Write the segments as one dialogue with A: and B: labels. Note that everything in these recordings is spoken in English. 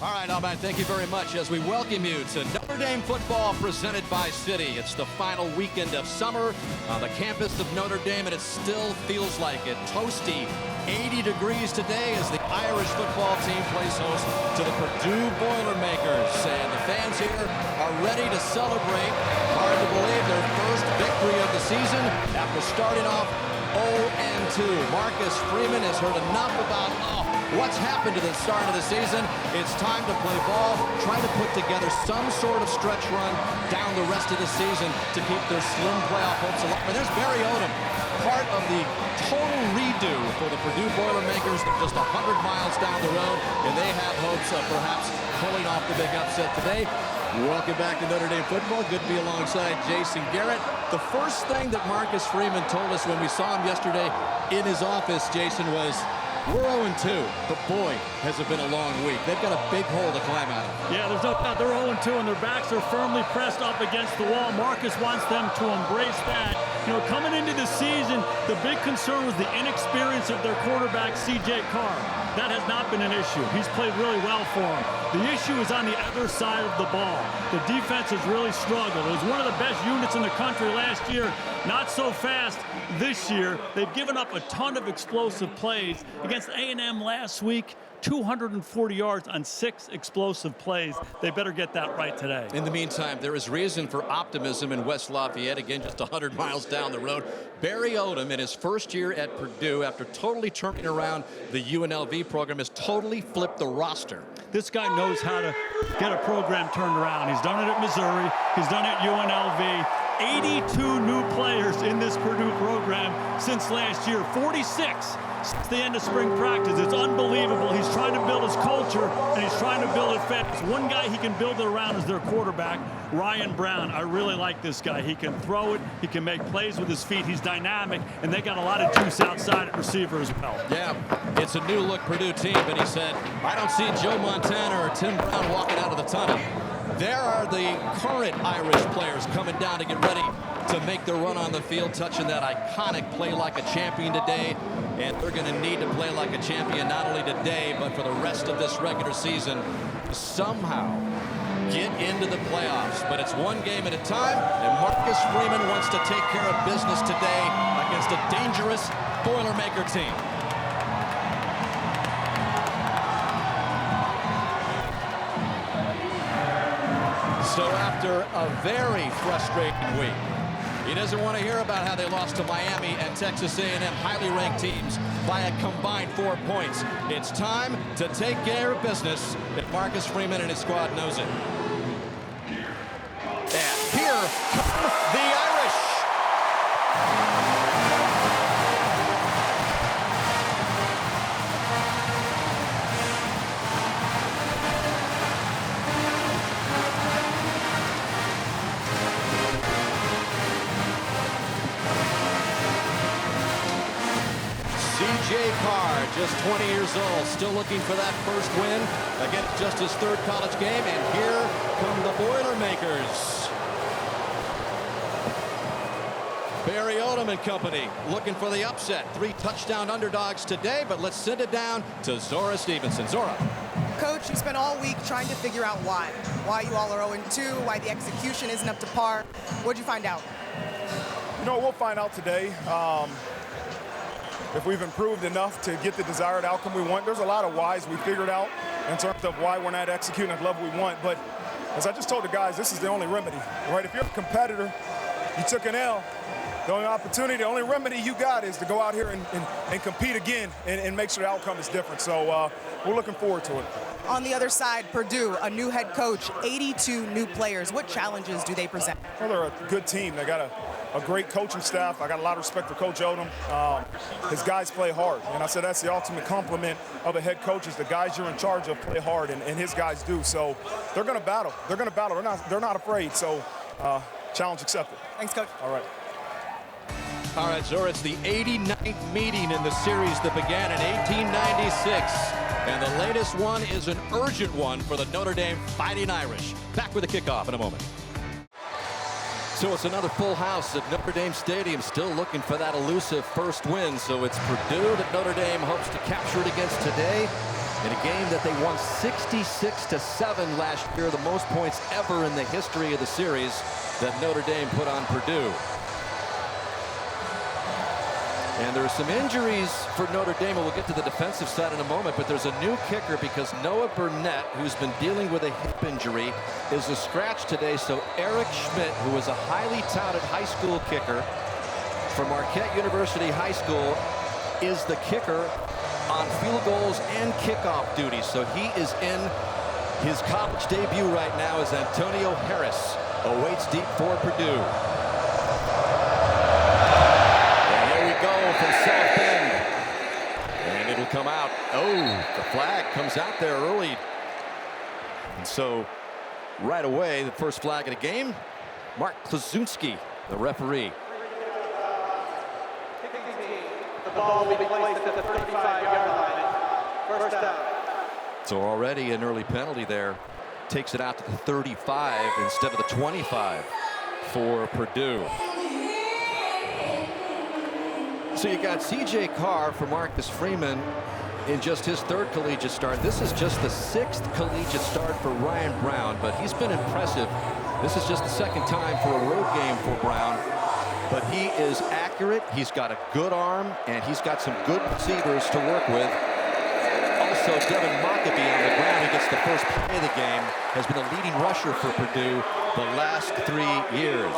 A: All right, Albert, thank you very much as we welcome you to Notre Dame football presented by Citi. It's the final weekend of summer on the campus of Notre Dame, and it still feels like it. Toasty 80 degrees today as the Irish football team plays host to the Purdue Boilermakers. And the fans here are ready to celebrate. Hard to believe their first victory of the season after starting off 0-2. Marcus Freeman has heard enough about what's happened to the start of the season. It's time to play ball, try to put together some sort of stretch run down the rest of the season to keep their slim playoff hopes alive. And there's Barry Odom, part of the total redo for the Purdue Boilermakers, just 100 miles down the road, and they have hopes of perhaps pulling off the big upset today. Welcome back to Notre Dame football. Good to be alongside Jason Garrett. The first thing that Marcus Freeman told us when we saw him yesterday in his office, Jason, was we're 0-2, but boy, has it been a long week. They've got a big hole to climb out of.
B: Yeah, there's no doubt. They're 0-2, and their backs are firmly pressed up against the wall. Marcus wants them to embrace that. You know, coming into the season, the big concern was the inexperience of their quarterback, CJ Carr. That has not been an issue. He's played really well for them. The issue is on the other side of the ball. The defense has really struggled. It was one of the best units in the country last year. Not so fast this year. They've given up a ton of explosive plays. Against A&M last week, 240 yards on 6 explosive plays. They better get that right today.
A: In the meantime, there is reason for optimism in West Lafayette. Again, just 100 miles down the road. Barry Odom, in his first year at Purdue, after totally turning around the UNLV program, has totally flipped the roster.
B: This guy knows how to get a program turned around. He's done it at Missouri. He's done it at UNLV. 82 new players in this Purdue program since last year. 46 since the end of spring practice. It's unbelievable. He's trying to build his culture, and he's trying to build it fast. One guy he can build it around is their quarterback, Ryan Brown. I really like this guy. He can throw it. He can make plays with his feet. He's dynamic, and they got a lot of juice outside at receiver as well.
A: Yeah, it's a new-look Purdue team, but he said, I don't see Joe Montana or Tim Brown walking out of the tunnel. There are the current Irish players coming down to get ready to make their run on the field, touching that iconic play like a champion today. And they're going to need to play like a champion not only today, but for the rest of this regular season to somehow get into the playoffs. But it's one game at a time, and Marcus Freeman wants to take care of business today against a dangerous Boilermaker team. So after a very frustrating week, he doesn't want to hear about how they lost to Miami and Texas A&M, highly ranked teams, by a combined 4 points. It's time to take care of business, and Marcus Freeman and his squad knows it. And here come the Irish. CJ Carr, just 20 years old, still looking for that first win. Again, just his third college game, and here come the Boilermakers. Barry Odom and company looking for the upset. 3 touchdown underdogs today, but let's send it down to Zora Stevenson. Zora.
C: Coach, you spent all week trying to figure out why you all are 0-2, why the execution isn't up to par. What'd you find out?
D: You know, we'll find out today. If we've improved enough to get the desired outcome we want. There's a lot of whys we figured out in terms of why we're not executing at the level we want. But as I just told the guys, this is the only remedy, right? If you're a competitor, you took an L, the only opportunity, the only remedy you got is to go out here and compete again and make sure the outcome is different. So we're looking forward to it.
C: On the other side, Purdue, a new head coach, 82 new players. What challenges do they present?
D: Well, they're a good team. They got a great coaching staff. I got a lot of respect for Coach Odom. His guys play hard, and I said that's the ultimate compliment of a head coach is the guys you're in charge of play hard, and his guys do. So they're going to battle. They're going to battle. They're not afraid. So challenge accepted.
C: Thanks, Coach.
D: All right.
A: All right, Zora, it's the 89th meeting in the series that began in 1896. And the latest one is an urgent one for the Notre Dame Fighting Irish. Back with the kickoff in a moment. So it's another full house at Notre Dame Stadium, still looking for that elusive first win. So it's Purdue that Notre Dame hopes to capture it against today. in a game that they won 66-7 last year, the most points ever in the history of the series that Notre Dame put on Purdue. And there are some injuries for Notre Dame, and we'll get to the defensive side in a moment, but there's a new kicker because Noah Burnett, who's been dealing with a hip injury, is a scratch today. So Eric Schmidt, who is a highly touted high school kicker from Marquette University High School, is the kicker on field goals and kickoff duty. So he is in his college debut right now as Antonio Harris awaits deep for Purdue. From South Bend, and it'll come out. Oh, the flag comes out there early, and so right away the first flag of the game. Mark Klazunski, the referee.
E: The ball will be placed at the 35-yard line. First down.
A: So already an early penalty there, takes it out to the 35 instead of the 25 for Purdue. So you got CJ Carr for Marcus Freeman in just his third collegiate start. This is just the 6th collegiate start for Ryan Brown, but he's been impressive. This is just the 2nd time for a road game for Brown, but he is accurate. He's got a good arm, and he's got some good receivers to work with. Also, Devin Mockabee on the ground, who gets the first play of the game, has been a leading rusher for Purdue the last 3 years.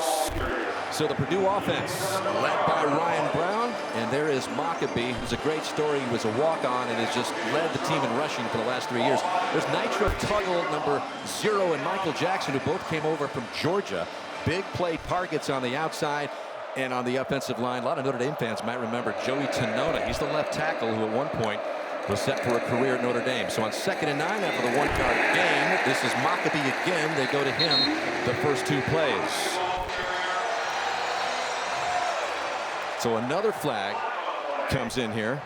A: So the Purdue offense led by Ryan Brown, and there is Mockabee, who's a great story. He was a walk-on and has just led the team in rushing for the last 3 years. There's Nitro Tuggle, number 0, and Michael Jackson, who both came over from Georgia. Big play targets on the outside and on the offensive line. A lot of Notre Dame fans might remember Joey Tenona. He's the left tackle who at one point was set for a career at Notre Dame. So on 2nd and 9 after the 1-yard gain, this is Mockabee again. They go to him the first 2 plays. So another flag comes in here.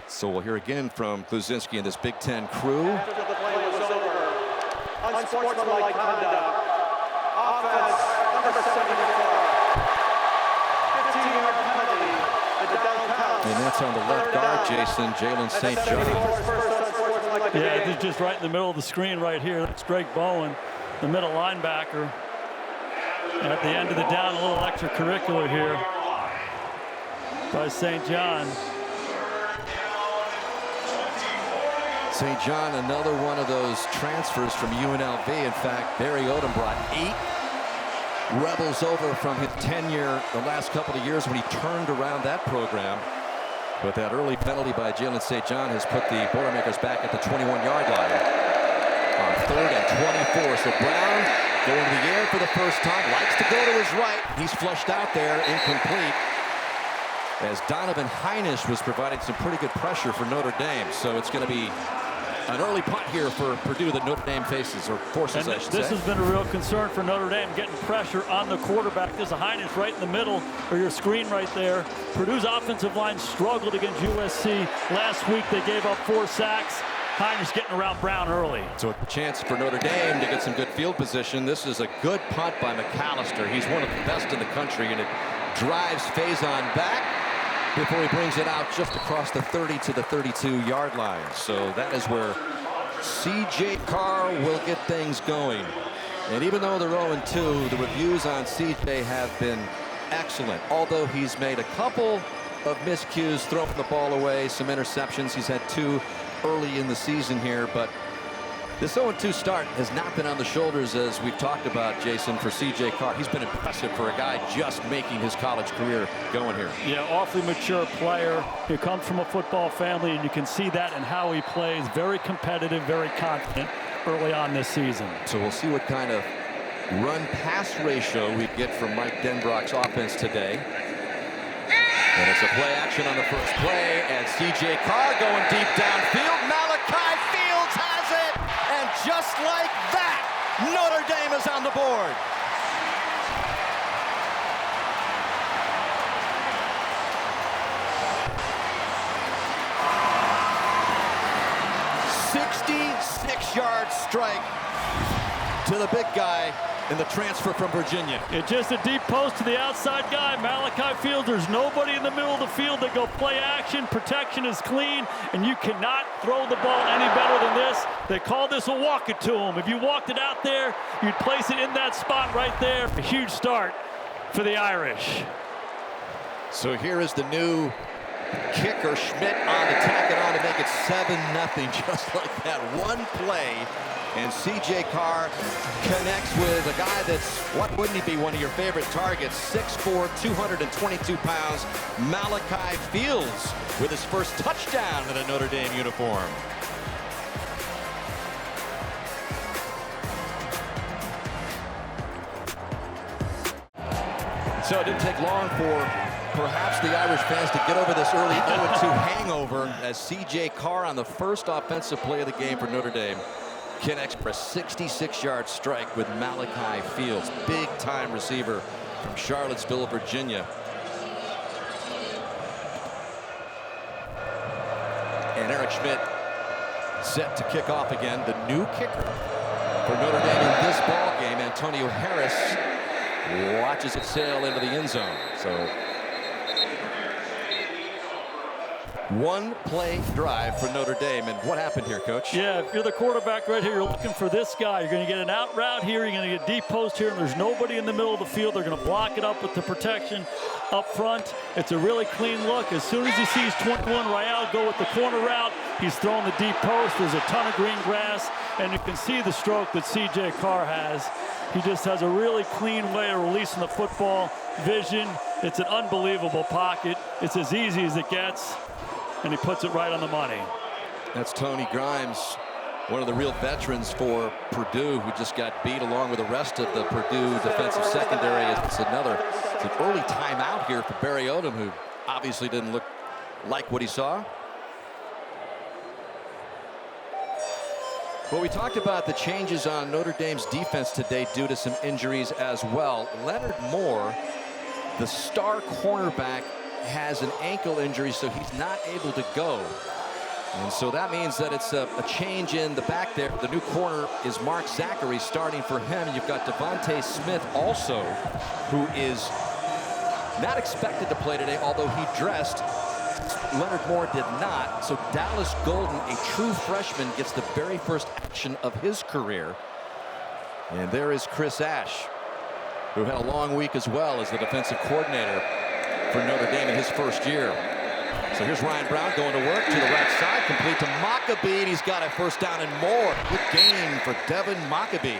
A: So we'll hear again from Kluzinski and this Big Ten crew.
E: After the play was over, unsportsmanlike conduct. Offense, number 74. 15-yard penalty. The down count.
A: And that's on the left guard, Jason, Jalen St. John.
B: Yeah, this is just right in the middle of the screen right here. That's Drake Bowen, the middle linebacker. At the end of the down, a little extracurricular here by St. John.
A: St. John, another one of those transfers from UNLV. In fact, Barry Odom brought 8 Rebels over from his tenure the last couple of years when he turned around that program. But that early penalty by Jalen St. John has put the Boilermakers back at the 21-yard line on 3rd and 24. So Brown going to the air for the first time, likes to go to his right. He's flushed out there, incomplete, as Donovan Heinisch was providing some pretty good pressure for Notre Dame. So it's going to be an early punt here for Purdue that Notre Dame faces, or forces, I should say.
B: This has been a real concern for Notre Dame, getting pressure on the quarterback. There's a Heinisch right in the middle, or your screen right there. Purdue's offensive line struggled against USC. Last week they gave up 4 sacks. Heinisch getting around Brown early.
A: So a chance for Notre Dame to get some good field position. This is a good punt by McAllister. He's one of the best in the country, and it drives Faison back before he brings it out just across the 30 to the 32-yard line. So that is where CJ Carr will get things going. And even though they're 0-2, the reviews on CJ have been excellent. Although he's made a couple of miscues, throwing the ball away, some interceptions. He's had 2 early in the season here, but this 0-2 start has not been on the shoulders, as we've talked about, Jason, for CJ Carr. He's been impressive for a guy just making his college career going here.
B: Yeah, awfully mature player. He comes from a football family, and you can see that in how he plays. Very competitive, very confident early on this season.
A: So we'll see what kind of run-pass ratio we get from Mike Denbrock's offense today. And it's a play action on the first play, and CJ Carr going deep downfield. Malachi Fields has it, and just like that, Notre Dame is on the board. '66-yard strike to the big guy in the transfer from Virginia.
B: It's just a deep post to the outside guy, Malachi Fields. There's nobody in the middle of the field. They go play action. Protection is clean, and you cannot throw the ball any better than this. They call this a walk it to him. If you walked it out there, you'd place it in that spot right there. A huge start for the Irish.
A: So here is the new kicker, Schmidt, on to tack it on to make it 7-0, just like that. One play, and CJ Carr connects with a guy that's, what wouldn't he be, one of your favorite targets, 6'4", 222 pounds, Malachi Fields, with his first touchdown in a Notre Dame uniform. So it didn't take long for perhaps the Irish fans to get over this early 0-2 hangover as CJ Carr on the first offensive play of the game for Notre Dame connects for a 66-yard strike with Malachi Fields, big-time receiver from Charlottesville, Virginia. And Eric Schmidt set to kick off again, the new kicker for Notre Dame in this ball game. Antonio Harris watches it sail into the end zone. So one play drive for Notre Dame. And what happened here, Coach?
B: Yeah, if you're the quarterback right here, you're looking for this guy. You're going to get an out route here. You're going to get deep post here, and there's nobody in the middle of the field. They're going to block it up with the protection up front. It's a really clean look. As soon as he sees 21 Rael go with the corner route, he's throwing the deep post. There's a ton of green grass, and you can see the stroke that CJ Carr has. He just has a really clean way of releasing the football. Vision. It's an unbelievable pocket. It's as easy as it gets, and he puts it right on the money. That's
A: Tony Grimes, one of the real veterans for Purdue, who just got beat along with the rest of the Purdue defensive secondary. It's an early timeout here for Barry Odom, who obviously didn't look like what he saw. Well, we talked about the changes on Notre Dame's defense today due to some injuries as well. Leonard Moore, the star cornerback, has an ankle injury, so he's not able to go. And so that means that it's a change in the back there. The new corner is Mark Zachary starting for him. You've got Devontae Smith also, who is not expected to play today, although he dressed. Leonard Moore did not. So Dallas Golden, a true freshman, gets the very first action of his career. And there is Chris Ash, who had a long week as well as the defensive coordinator for Notre Dame in his first year. So here's Ryan Brown going to work to the right side, complete to Maccabee. He's got a first down and more. Good gain for Devin Maccabee.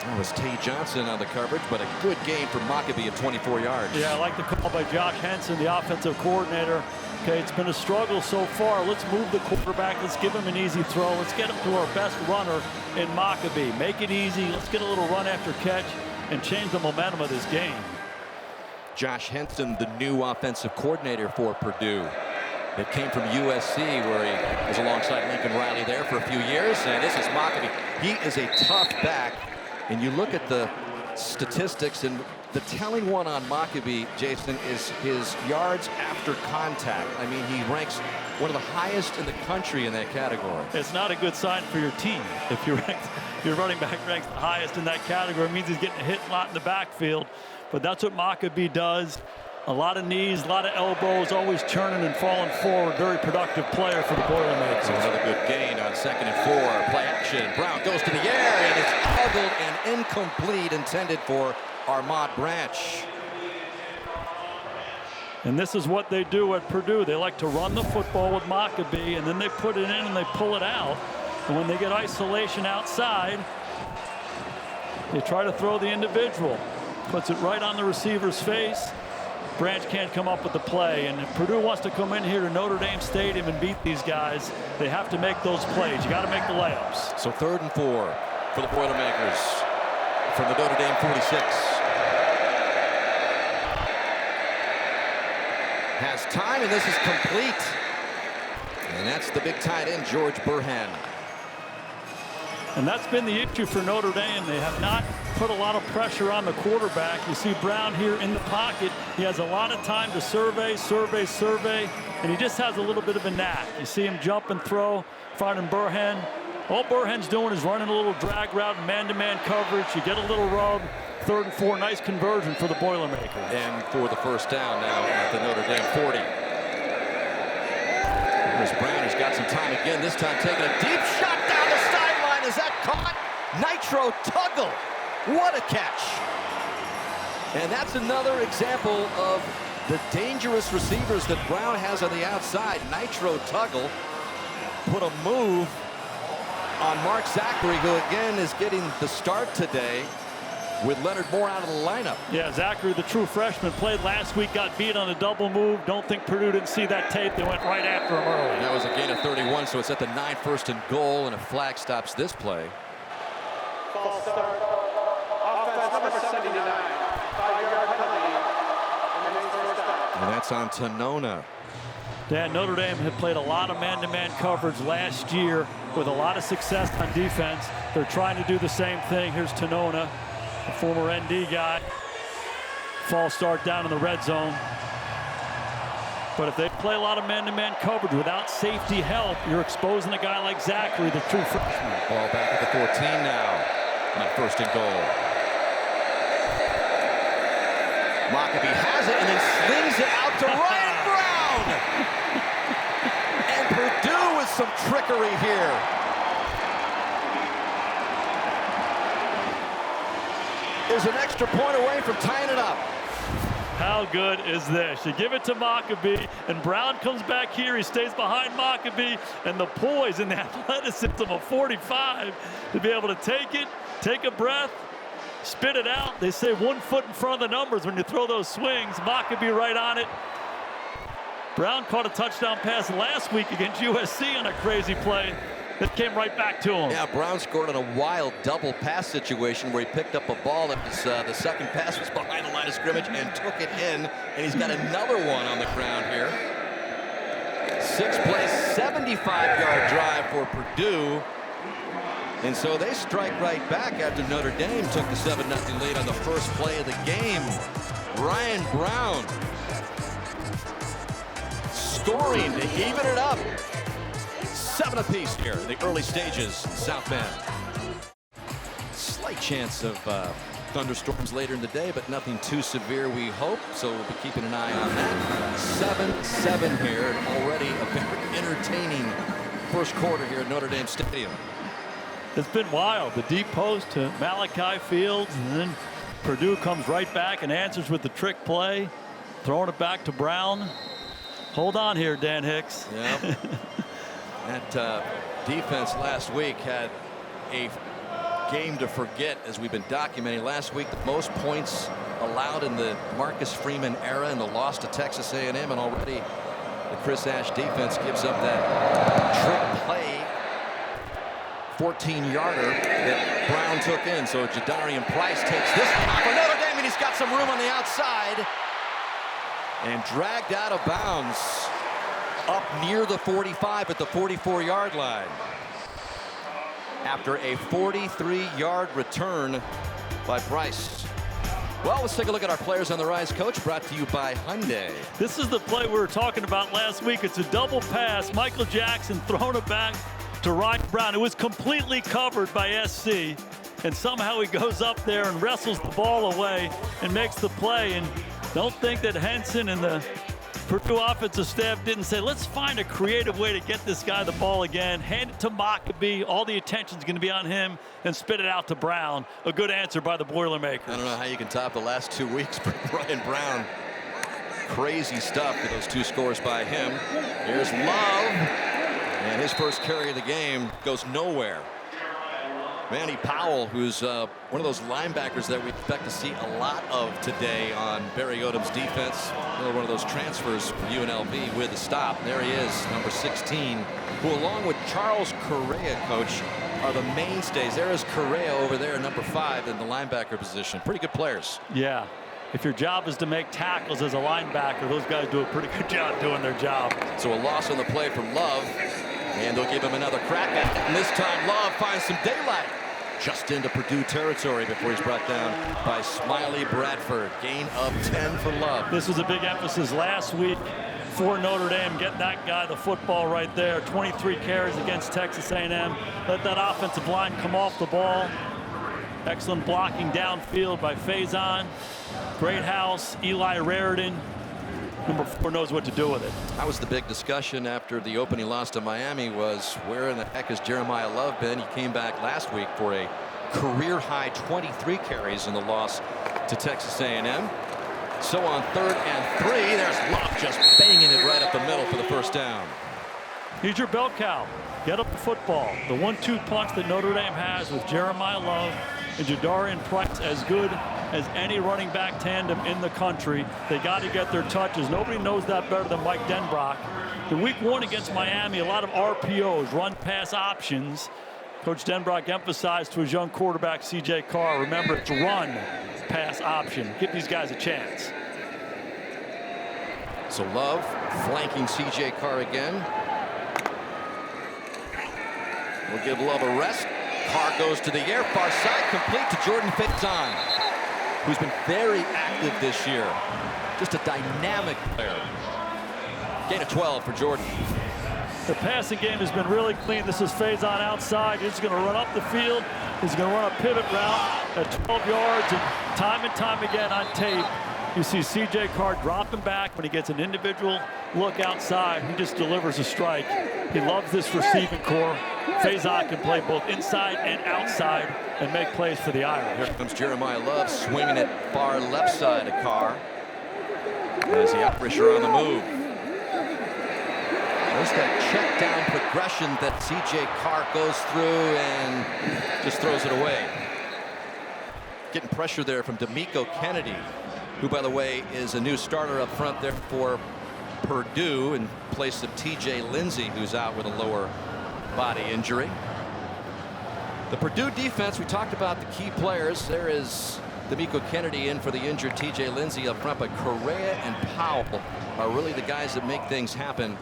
A: That was Tay Johnson on the coverage, but a good gain for Maccabee at 24 yards.
B: Yeah, I like the call by Josh Henson, the offensive coordinator. Okay, it's been a struggle so far. Let's move the quarterback. Let's give him an easy throw. Let's get him to our best runner in Maccabee. Make it easy. Let's get a little run after catch and change the momentum of this game.
A: Josh Henson, the new offensive coordinator for Purdue. It came from USC, where he was alongside Lincoln Riley there for a few years. And this is Maccabee. He is a tough back. And you look at the statistics, and the telling one on Maccabee, Jason, is his yards after contact. I mean, he ranks one of the highest in the country in that category.
B: It's not a good sign for your team. If your running back ranks the highest in that category, it means he's getting hit a lot in the backfield. But that's what Maccabee does. A lot of knees, a lot of elbows, always churning and falling forward. Very productive player for the Boilermakers.
A: So another good gain on 2nd and 4. Play action. Brown goes to the air, and it's huggled and incomplete, intended for Armand Branch.
B: And this is what they do at Purdue. They like to run the football with Maccabee, and then they put it in and they pull it out. And when they get isolation outside, they try to throw the individual. Puts it right on the receiver's face. Branch can't come up with the play, and if Purdue wants to come in here to Notre Dame Stadium and beat these guys, they have to make those plays. You got to make the layups.
A: So 3rd and 4 for the Boilermakers from the Notre Dame 46. Has time, and this is complete. And that's the big tight end, George Burhan.
B: And that's been the issue for Notre Dame. They have not put a lot of pressure on the quarterback. You see Brown here in the pocket. He has a lot of time to survey, and he just has a little bit of a knack. You see him jump and throw, finding Burhan All Burhen's doing is running a little drag route and man-to-man coverage. You get a little rub. 3rd and 4, nice conversion for the Boilermakers.
A: And for the first down now at the Notre Dame 40. Here's Brown. He's got some time again. This time taking a deep shot down the sideline. Is that caught? Nitro Tuggle. What a catch. And that's another example of the dangerous receivers that Brown has on the outside. Nitro Tuggle put a move on Mark Zachary, who again is getting the start today with Leonard Moore out of the lineup.
B: Yeah, Zachary, the true freshman, played last week, got beat on a double move. Don't think Purdue didn't see that tape. They went right after him early.
A: That was a gain of 31, so it's at the 9, 1st and goal, and a flag stops this play.
E: False start. Offense number 79. 5-yard penalty. And remains first down.
A: And that's on Tanona.
B: Dan, Notre Dame had played a lot of man-to-man coverage last year with a lot of success on defense. They're trying to do the same thing. Here's Tanona, a former ND guy. False start down in the red zone. But if they play a lot of man-to-man coverage without safety help, you're exposing a guy like Zachary, the true freshman.
A: Ball back at the 14 now. On 1st and goal. Maccabee has it and then slings it out to Ryan Brown. And Purdue with some trickery here. Is an extra point away from tying it up.
B: How good is this? You give it to Maccabee, and Brown comes back here. He stays behind Maccabee, and the poise and the athleticism of 45 to be able to take it, take a breath, spit it out. They say 1 foot in front of the numbers when you throw those swings. Maccabee right on it. Brown caught a touchdown pass last week against USC on a crazy play that came right back to him.
A: Yeah, Brown scored on a wild double pass situation where he picked up a ball that was the second pass was behind the line of scrimmage and took it in, and he's got another one on the ground here. 6-play, 75-yard drive for Purdue. And so they strike right back after Notre Dame took the 7-0 lead on the first play of the game. Ryan Brown scoring to even it up. 7 apiece here in the early stages in South Bend. Slight chance of thunderstorms later in the day, but nothing too severe, we hope. So we'll be keeping an eye on that. 7-7 here, and already a very entertaining first quarter here at Notre Dame Stadium.
B: It's been wild. The deep post to Malachi Fields, and then Purdue comes right back and answers with the trick play, throwing it back to Brown. Hold on here, Dan Hicks.
A: Yeah. That defense last week had a game to forget, as we've been documenting. Last week, the most points allowed in the Marcus Freeman era, and the loss to Texas A&M, and already the Chris Ash defense gives up that trick play 14-yarder that Brown took in. So Jadarian Price takes this one for Notre Dame, and he's got some room on the outside and dragged out of bounds up near the 45 at the 44-yard line after a 43-yard return by Price. Well, let's take a look at our players on the rise, Coach, brought to you by Hyundai.
B: This is the play we were talking about last week. It's a double pass. Michael Jackson throwing it back to Ryan Brown. It was completely covered by SC, and somehow he goes up there and wrestles the ball away and makes the play. And don't think that Henson and the Purdue offensive staff didn't say, let's find a creative way to get this guy the ball again. Hand it to Maccabee. All the attention's going to be on him, and spit it out to Brown. A good answer by the Boilermakers.
A: I don't know how you can top the last 2 weeks for Ryan Brown. Crazy stuff with those 2 scores by him. Here's Love, and his first carry of the game goes nowhere. Manny Powell, who's one of those linebackers that we expect to see a lot of today on Barry Odom's defense. Another one of those transfers from UNLV with the stop. There he is, number 16, who along with Charles Correa, Coach, are the mainstays. There is Correa over there, number 5 in the linebacker position. Pretty good players.
B: Yeah. If your job is to make tackles as a linebacker, those guys do a pretty good job doing their job.
A: So a loss on the play from Love, and they'll give him another crack at it. And this time Love finds some daylight. just into Purdue territory before he's brought down by Smiley Bradford. Gain of 10 for Love.
B: This was a big emphasis last week for Notre Dame, getting that guy the football right there. 23 carries against Texas A&M. Let that offensive line come off the ball. Excellent blocking downfield by Faison. Great house, Eli Raridan. Number 4 knows what to do with it.
A: That was the big discussion after the opening loss to Miami, was where in the heck has Jeremiah Love been? He came back last week for a career-high 23 carries in the loss to Texas A&M. So on 3rd and 3, there's Love just banging it right up the middle for the first down.
B: Here's your bell cow. Get up the football. The 1-2 punch that Notre Dame has with Jeremiah Love and Jadarian Price, as good as any running back tandem in the country. They got to get their touches. Nobody knows that better than Mike Denbrock. In week 1 against Miami, a lot of RPOs, run-pass options. Coach Denbrock emphasized to his young quarterback, CJ Carr, remember, it's run-pass option. Give these guys a chance.
A: So Love flanking CJ Carr again. We'll give Love a rest. Carr goes to the air, far side, complete to Jordan Faison, who's been very active this year. Just a dynamic player. Gain of 12 for Jordan.
B: The passing game has been really clean. This is Faison outside. He's going to run up the field. He's going to run a pivot route at 12 yards. And time again on tape, you see CJ Carr dropping back when he gets an individual look outside. He just delivers a strike. He loves this receiving core. Faison can play both inside and outside and make plays for the Irish.
A: Here comes Jeremiah Love swinging it far left side of Carr as the Irish are on the move. There's that check down progression that CJ Carr goes through and just throws it away. Getting pressure there from D'Amico Kennedy, who, by the way, is a new starter up front there for Purdue in place of TJ Lindsey, who's out with a lower body injury. The Purdue defense, we talked about the key players. There is D'Amico Kennedy in for the injured TJ Lindsey up front, but Correa and Powell are really the guys that make things happen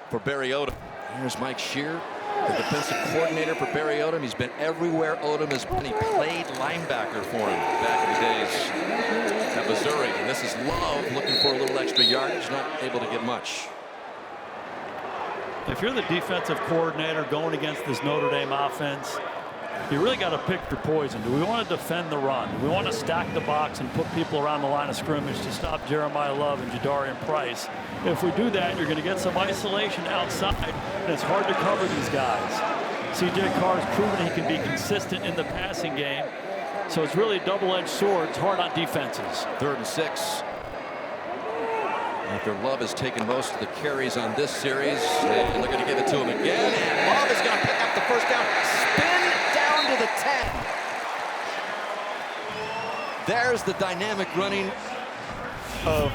A: for Barry Odom. Here's Mike Shear, the defensive coordinator for Barry Odom. He's been everywhere Odom has been. He played linebacker for him back in the days at Missouri. And this is Love looking for a little extra yardage, not able to get much.
B: If you're the defensive coordinator going against this Notre Dame offense, you really got to pick your poison. Do we want to defend the run? Do we want to stack the box and put people around the line of scrimmage to stop Jeremiah Love and Jadarian Price? If we do that, you're going to get some isolation outside, and it's hard to cover these guys. CJ Carr has proven he can be consistent in the passing game, so it's really a double-edged sword. It's hard on defenses.
A: 3rd and 6. After Love has taken most of the carries on this series, and they're going to give it to him again, and Love is going to pick up the first down. Spin down to the 10. There's the dynamic running of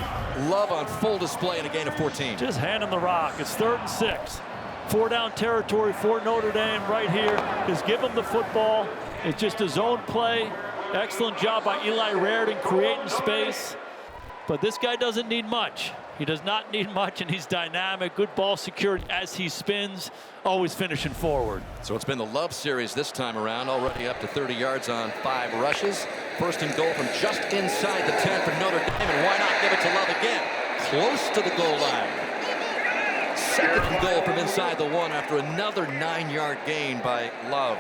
A: Love on full display in a gain of 14.
B: Just hand him the rock. It's 3rd and 6. 4-down territory for Notre Dame right here. Just give him the football. It's just a zone play. Excellent job by Eli Raridan creating space. But this guy doesn't need much. He does not need much, and he's dynamic. Good ball security as he spins, always finishing forward.
A: So it's been the Love series this time around, already up to 30 yards on 5 rushes. 1st and goal from just inside the 10 for Notre Dame, and why not give it to Love again? Close to the goal line. 2nd and goal from inside the 1 after another 9-yard gain by Love.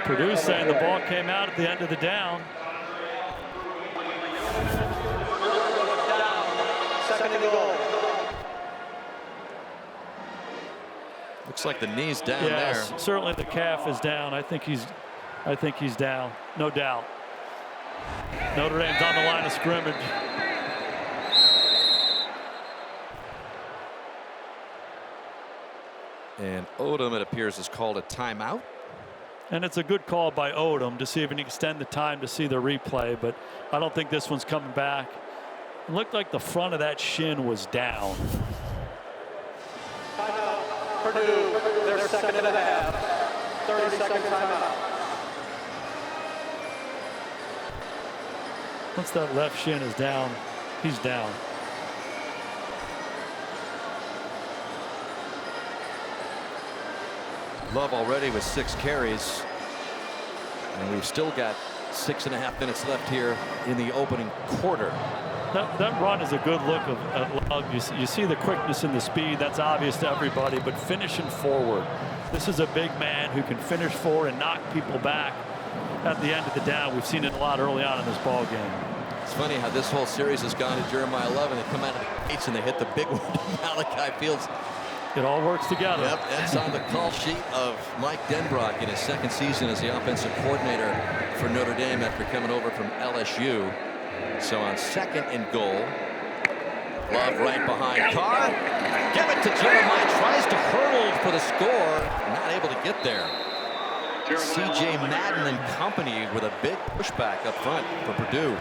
B: Purdue saying the ball came out at the end of the down.
E: 2nd and goal.
A: Looks like the knee's down
B: Yes,
A: there.
B: certainly the calf is down. I think he's down, no doubt. Notre Dame's on the line of scrimmage.
A: And Odom, it appears, has called a timeout.
B: And it's a good call by Odom to see if he can extend the time to see the replay, but I don't think this one's coming back. It looked like the front of that shin was down.
E: Timeout. Purdue, their 2nd and a half. 30-second timeout.
B: Once that left shin is down, he's down.
A: Love already with 6 carries. And we've still got 6.5 minutes left here in the opening quarter.
B: That run is a good look at Love. You see the quickness and the speed. That's obvious to everybody, but finishing forward. This is a big man who can finish forward and knock people back at the end of the down. We've seen it a lot early on in this ball game.
A: It's funny how this whole series has gone to Jeremiah Love, and they come out of the gates and they hit the big one to Malachi Fields.
B: It all works together.
A: Yep, that's on the call sheet of Mike Denbrock in his 2nd season as the offensive coordinator for Notre Dame after coming over from LSU. So on 2nd and goal, Love right behind Carr. Give it to Jeremiah. Tries to hurdle for the score. Not able to get there. CJ Madden and company with a big pushback up front for Purdue.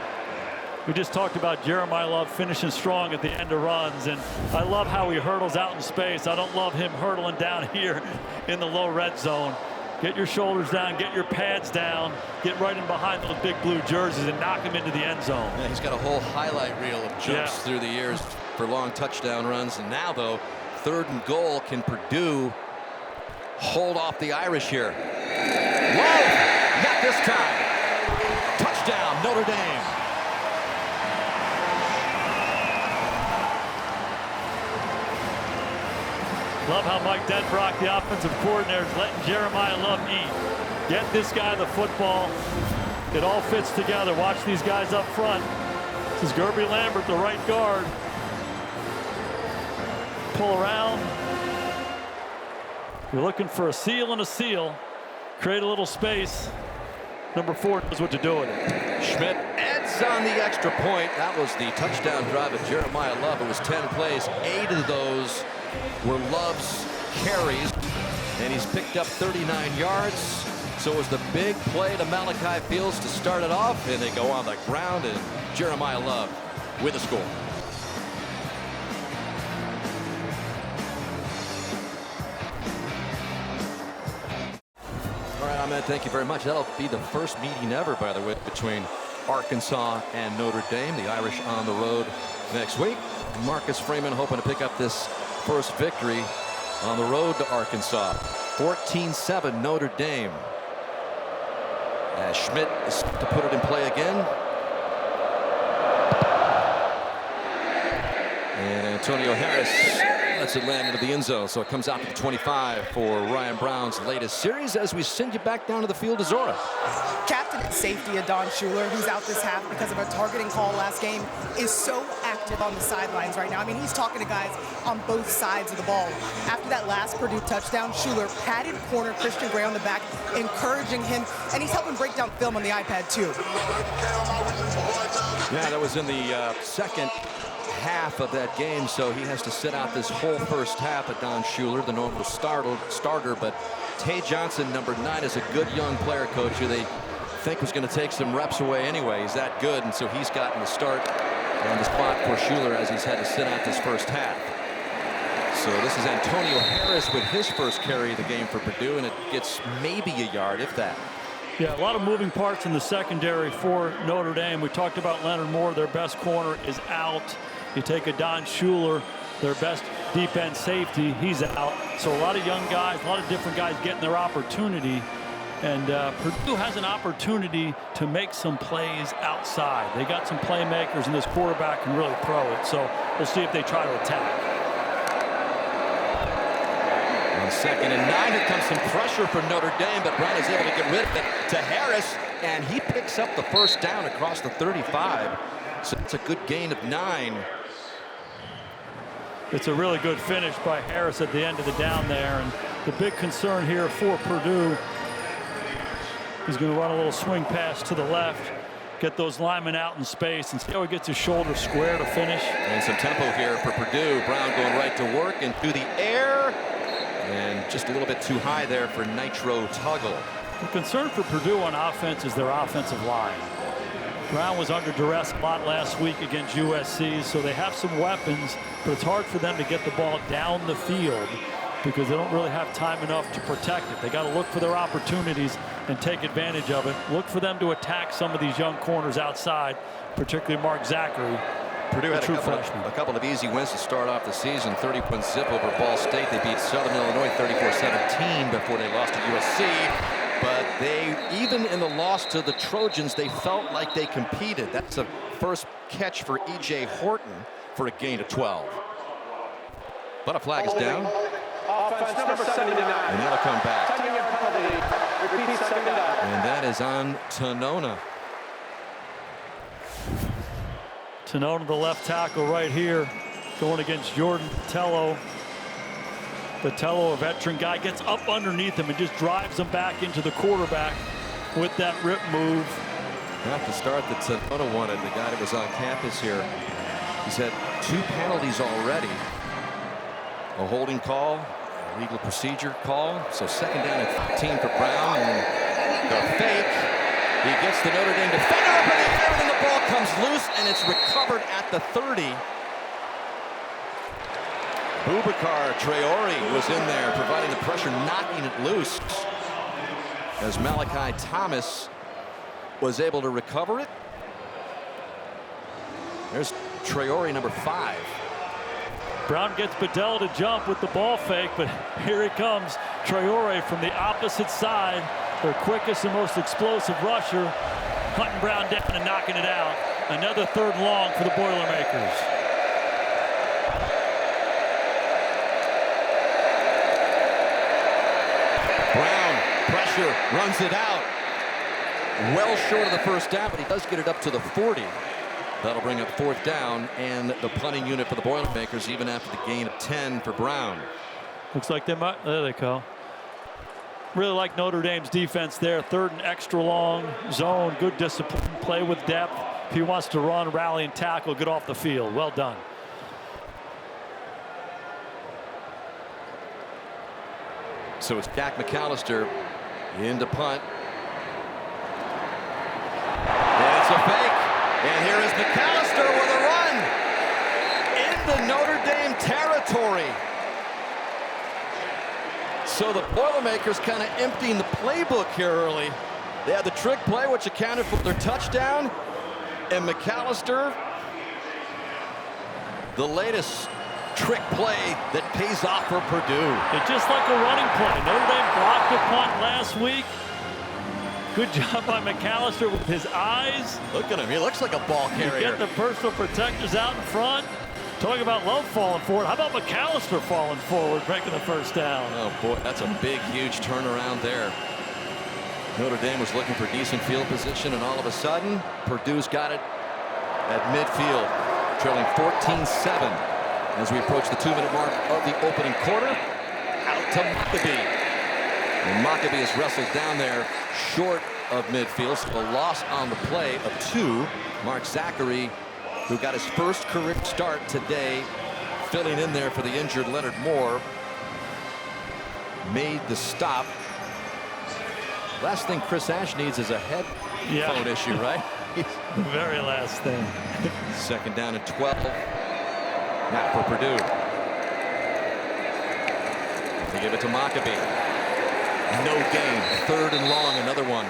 B: We just talked about Jeremiah Love finishing strong at the end of runs, and I love how he hurdles out in space. I don't love him hurdling down here in the low red zone. Get your shoulders down, get your pads down, get right in behind those big blue jerseys and knock him into the end zone.
A: Yeah, he's got a whole highlight reel of jumps through the years for long touchdown runs. And now, though, 3rd and goal. Can Purdue hold off the Irish here? Love! Not this time. Touchdown, Notre Dame.
B: Love how Mike Denbrock, the offensive coordinator, is letting Jeremiah Love eat. Get this guy the football. It all fits together. Watch these guys up front. This is Gerby Lambert, the right guard. Pull around. You're looking for a seal and a seal. Create a little space. Number 4 knows what to do with it.
A: Schmidt adds on the extra point. That was the touchdown drive of Jeremiah Love. It was 10 plays. 8 of those were Love's carries, and he's picked up 39 yards. So it was the big play to Malachi Fields to start it off, and they go on the ground, and Jeremiah Love with a score. All right, Ahmed, thank you very much. That'll be the first meeting ever, by the way, between Arkansas and Notre Dame. The Irish on the road next week. Marcus Freeman hoping to pick up this first victory on the road to Arkansas. 14-7 Notre Dame. As Schmidt is to put it in play again. And Antonio Harris lets it land into the end zone. So it comes out to the 25 for Ryan Brown's latest series as we send you back down to the field of Zora.
C: Captain and safety Adon Schuler, who's out this half because of a targeting call last game, is so active on the sidelines right now. I mean, he's talking to guys on both sides of the ball. After that last Purdue touchdown, Schuler patted corner Christian Gray on the back, encouraging him, and he's helping break down film on the iPad too.
A: Yeah, that was in the second half of that game, so he has to sit out this whole first half. Adon Schuler, the normal starter, but Tay Johnson, number 9, is a good young player, coach, who they think was going to take some reps away anyway. He's that good, and so he's gotten the start and the spot for Schuler as he's had to sit out this first half. So this is Antonio Harris with his first carry of the game for Purdue, and it gets maybe a yard, if that.
B: Yeah, a lot of moving parts in the secondary for Notre Dame. We talked about Leonard Moore, their best corner, is out. You take Adon Schuler, their best deep end safety, he's out. So a lot of young guys, a lot of different guys getting their opportunity. And Purdue has an opportunity to make some plays outside. They got some playmakers, and this quarterback can really throw it. So we'll see if they try to attack.
A: On 2nd and 9, here comes some pressure from Notre Dame, but Brown is able to get rid of it to Harris, and he picks up the first down across the 35. So it's a good gain of 9.
B: It's a really good finish by Harris at the end of the down there. And the big concern here for Purdue, he's going to run a little swing pass to the left, get those linemen out in space, and see how he gets his shoulder square to finish.
A: And some tempo here for Purdue. Brown going right to work and through the air. And just a little bit too high there for Nitro Tuggle.
B: The concern for Purdue on offense is their offensive line. Brown was under duress a lot last week against USC, so they have some weapons, but it's hard for them to get the ball down the field because they don't really have time enough to protect it. They got to look for their opportunities and take advantage of it. Look for them to attack some of these young corners outside, particularly Mark Zachary.
A: Purdue had a couple of easy wins to start off the season. 30-point zip over Ball State. They beat Southern Illinois 34-17 before they lost to USC. But they, even in the loss to the Trojans, they felt like they competed. That's the first catch for E.J. Horton for a gain of 12. But a flag is down.
E: Offense number 79.
A: And that'll come back.
E: 10-yard penalty. Repeat, second down.
A: And that is on Tanona.
B: Tanona, the left tackle right here, going against Jordan Botello. Botello, a veteran guy, gets up underneath him and just drives him back into the quarterback with that rip move.
A: Not the start that Tanona wanted, the guy that was on campus here. He's had 2 penalties already. A holding call, a legal procedure call. So second down and 15 for Brown. And the fake. He gets the Notre Dame defender up in the air, and then the ball comes loose, and it's recovered at the 30. Boubacar Traore was in there, providing the pressure, knocking it loose. As Malachi Thomas was able to recover it. There's Traore, number 5.
B: Brown gets Botello to jump with the ball fake, but here it comes. Traore from the opposite side, their quickest and most explosive rusher, hunting Brown down and knocking it out. Another 3rd and long for the Boilermakers.
A: Brown, pressure, runs it out. Well short of the first down, but he does get it up to the 40. That'll bring up 4th down and the punting unit for the Boilermakers, even after the gain of 10 for Brown.
B: Looks like they might, there they go. Really like Notre Dame's defense there. 3rd and extra long zone, good discipline, play with depth. If he wants to run, rally, and tackle, get off the field. Well done.
A: So it's Jack McAllister into punt. And it's a fake. And here is McAllister with a run into Notre Dame territory. So the Boilermakers kind of emptying the playbook here early. They had the trick play, which accounted for their touchdown. And McAllister, the latest trick play that pays off for Purdue.
B: It's just like a running play. Notre Dame blocked a punt last week. Good job by McAllister with his eyes.
A: Look at him. He looks like a ball carrier.
B: You get the personal protectors out in front. Talking about Love falling forward. How about McAllister falling forward, breaking the first down?
A: Oh, boy, that's a big, huge turnaround there. Notre Dame was looking for decent field position, and all of a sudden, Purdue's got it at midfield, trailing 14-7 as we approach the 2-minute mark of the opening quarter. Out to Maccabee. And Maccabee is wrestled down there short of midfield. So a loss on the play of 2. Mark Zachary, who got his first career start today, filling in there for the injured Leonard Moore, made the stop. Last thing Chris Ash needs is a headphone issue, right?
B: The very last thing.
A: Second down and 12. Now for Purdue. They give it to Maccabee. No gain. 3rd and long, another one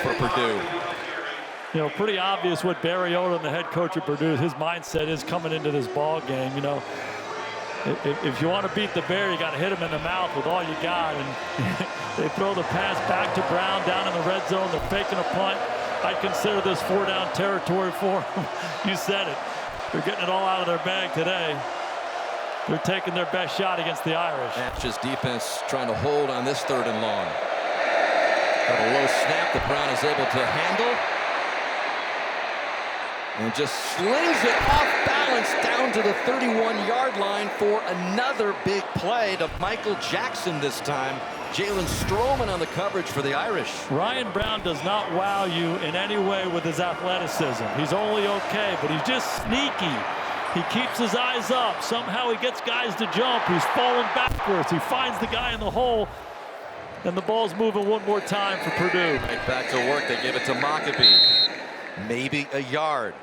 A: for Purdue.
B: You know, pretty obvious what Barry Odom, the head coach of Purdue, his mindset is coming into this ball game. You know, if you want to beat the Bear, you got to hit him in the mouth with all you got. And they throw the pass back to Brown down in the red zone. They're faking a punt. I'd consider this 4-down territory for them. You said it. They're getting it all out of their bag today. They're taking their best shot against the Irish.
A: Ash's defense trying to hold on this 3rd and long. Got a low snap that Brown is able to handle. And just slings it off balance down to the 31-yard line for another big play to Michael Jackson this time. Jalen Stroman on the coverage for the Irish.
B: Ryan Brown does not wow you in any way with his athleticism. He's only okay, but he's just sneaky. He keeps his eyes up. Somehow he gets guys to jump. He's falling backwards. He finds the guy in the hole. And the ball's moving one more time for Purdue.
A: Right back to work. They give it to Maccabee. Maybe a yard.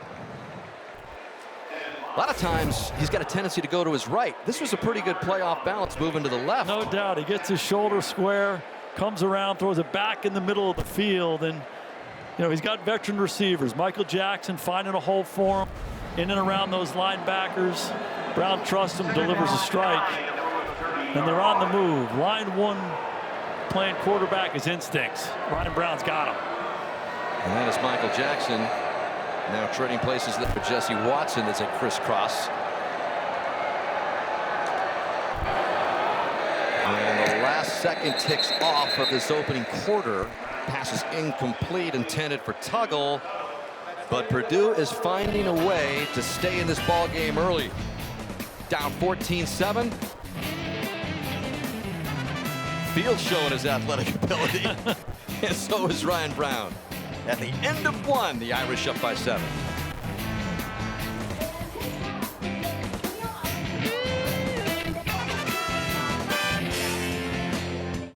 A: A lot of times he's got a tendency to go to his right. This was a pretty good play off balance, moving to the left.
B: No doubt. He gets his shoulder square, comes around, throws it back in the middle of the field. And, you know, he's got veteran receivers. Michael Jackson finding a hole for him. in and around those linebackers. Brown trusts him, delivers a strike, and they're on the move. Line one playing quarterback his instincts. Ryan Brown's got him.
A: And that is Michael Jackson. Now trading places there with Jesse Watson as a crisscross. And the last second ticks off of this opening quarter. Pass is incomplete, intended for Tuggle. But Purdue is finding a way to stay in this ball game early. Down 14-7. Field showing his athletic ability. And so is Ryan Brown. At the end of one, the Irish up by 7.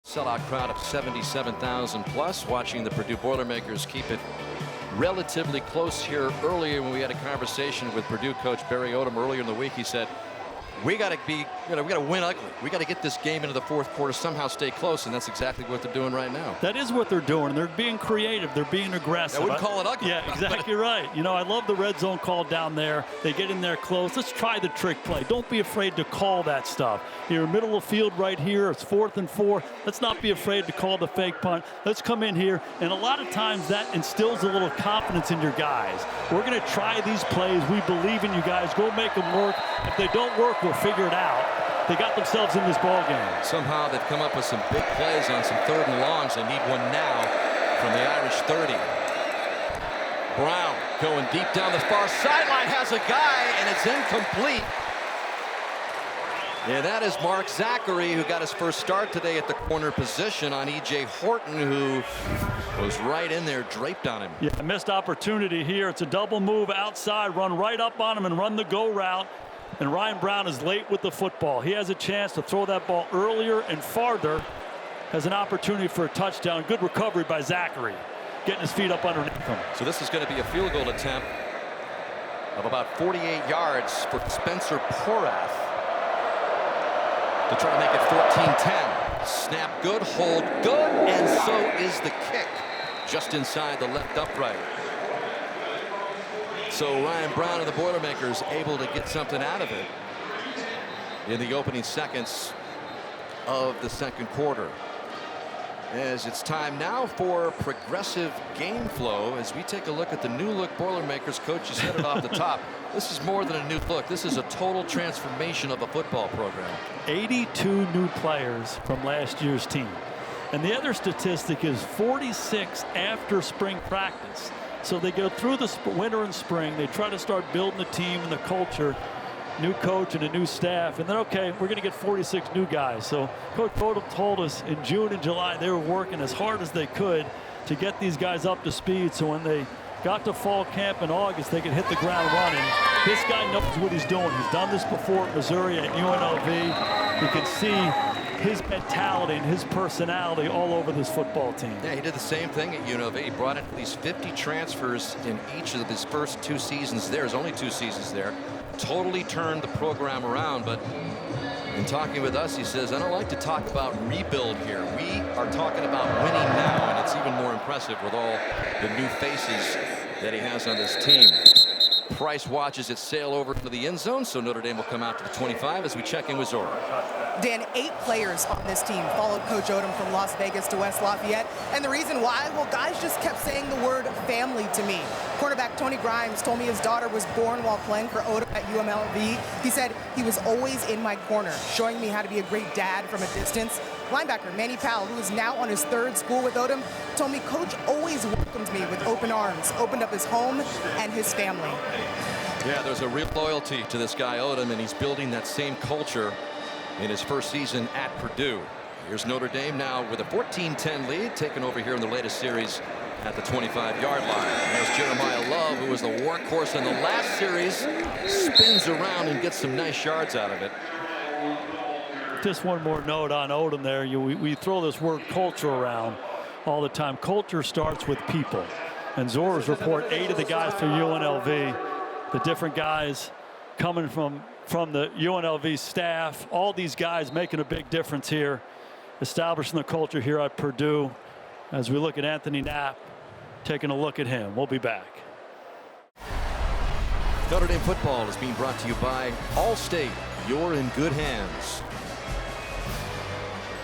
A: Sellout crowd of 77,000 plus watching the Purdue Boilermakers keep it relatively close here. Earlier when we had a conversation with Purdue coach Barry Odom earlier in the week, he said, we got to be, we got to win ugly. We got to get this game into the fourth quarter, somehow stay close, and that's exactly what they're doing right now.
B: That is what they're doing. They're being creative. They're being aggressive.
A: I wouldn't call it ugly.
B: Yeah, exactly right. You know, I love the red zone call down there. They get in there close. Let's try the trick play. Don't be afraid to call that stuff. You're middle of field right here. It's 4th and 4. Let's not be afraid to call the fake punt. Let's come in here, and a lot of times that instills a little confidence in your guys. We're going to try these plays. We believe in you guys. Go make them work. If they don't work, we'll figure it out. They got themselves in this ball game.
A: Somehow they've come up with some big plays on some 3rd and longs. They need one now from the Irish 30. Brown going deep down the far sideline, has a guy, and it's incomplete. Yeah, that is Mark Zachary, who got his first start today at the corner position on E.J. Horton, who was right in there, draped on him.
B: Yeah, missed opportunity here. It's a double move outside, run right up on him and run the go route. And Ryan Brown is late with the football. He has a chance to throw that ball earlier and farther. Has an opportunity for a touchdown. Good recovery by Zachary, getting his feet up underneath him.
A: So this is going to be a field goal attempt of about 48 yards for Spencer Porath to try to make it 14-10. Snap good, hold good, and so is the kick. Just inside the left upright. So Ryan Brown and the Boilermakers able to get something out of it in the opening seconds of the second quarter. As it's time now for progressive game flow as we take a look at the new look Boilermakers. Coach, you said it off the top. This is more than a new look. This is a total transformation of a football program. 82
B: new players from last year's team. And the other statistic is 46 after spring practice. So they go through the winter and spring. They try to start building the team and the culture. New coach and a new staff. And then, okay, we're going to get 46 new guys. So Coach Odom told us in June and July they were working as hard as they could to get these guys up to speed. So when they got to fall camp in August, they could hit the ground running. This guy knows what he's doing. He's done this before at Missouri, at UNLV. You can see his mentality and his personality all over this football team.
A: Yeah, he did the same thing at UNLV. He brought in at least 50 transfers in each of his first 2 seasons there. His only 2 seasons there. Totally turned the program around, but in talking with us, he says, I don't like to talk about rebuild here. We are talking about winning now, and it's even more impressive with all the new faces that he has on this team. Price watches it sail over to the end zone, so Notre Dame will come out to the 25 as we check in with Zora.
C: Dan, 8 players on this team followed Coach Odom from Las Vegas to West Lafayette. And the reason why, well, guys just kept saying the word family to me. Cornerback Tony Grimes told me his daughter was born while playing for Odom at UNLV. He said he was always in my corner, showing me how to be a great dad from a distance. Linebacker Manny Powell, who is now on his 3rd school with Odom, told me Coach always welcomed me with open arms, opened up his home and his family.
A: Yeah, there's a real loyalty to this guy Odom, and he's building that same culture in his first season at Purdue. Here's Notre Dame now with a 14-10 lead, taken over here in the latest series at the 25-yard line. There's Jeremiah Love, who was the workhorse in the last series, spins around and gets some nice yards out of it.
B: Just one more note on Odom there. We throw this word culture around all the time. Culture starts with people. And Zora's report, 8 of the guys for UNLV, the different guys coming from the UNLV staff, all these guys making a big difference here, establishing the culture here at Purdue. As we look at Anthony Knapp, taking a look at him. We'll be back.
A: Notre Dame football is being brought to you by Allstate. You're in good hands.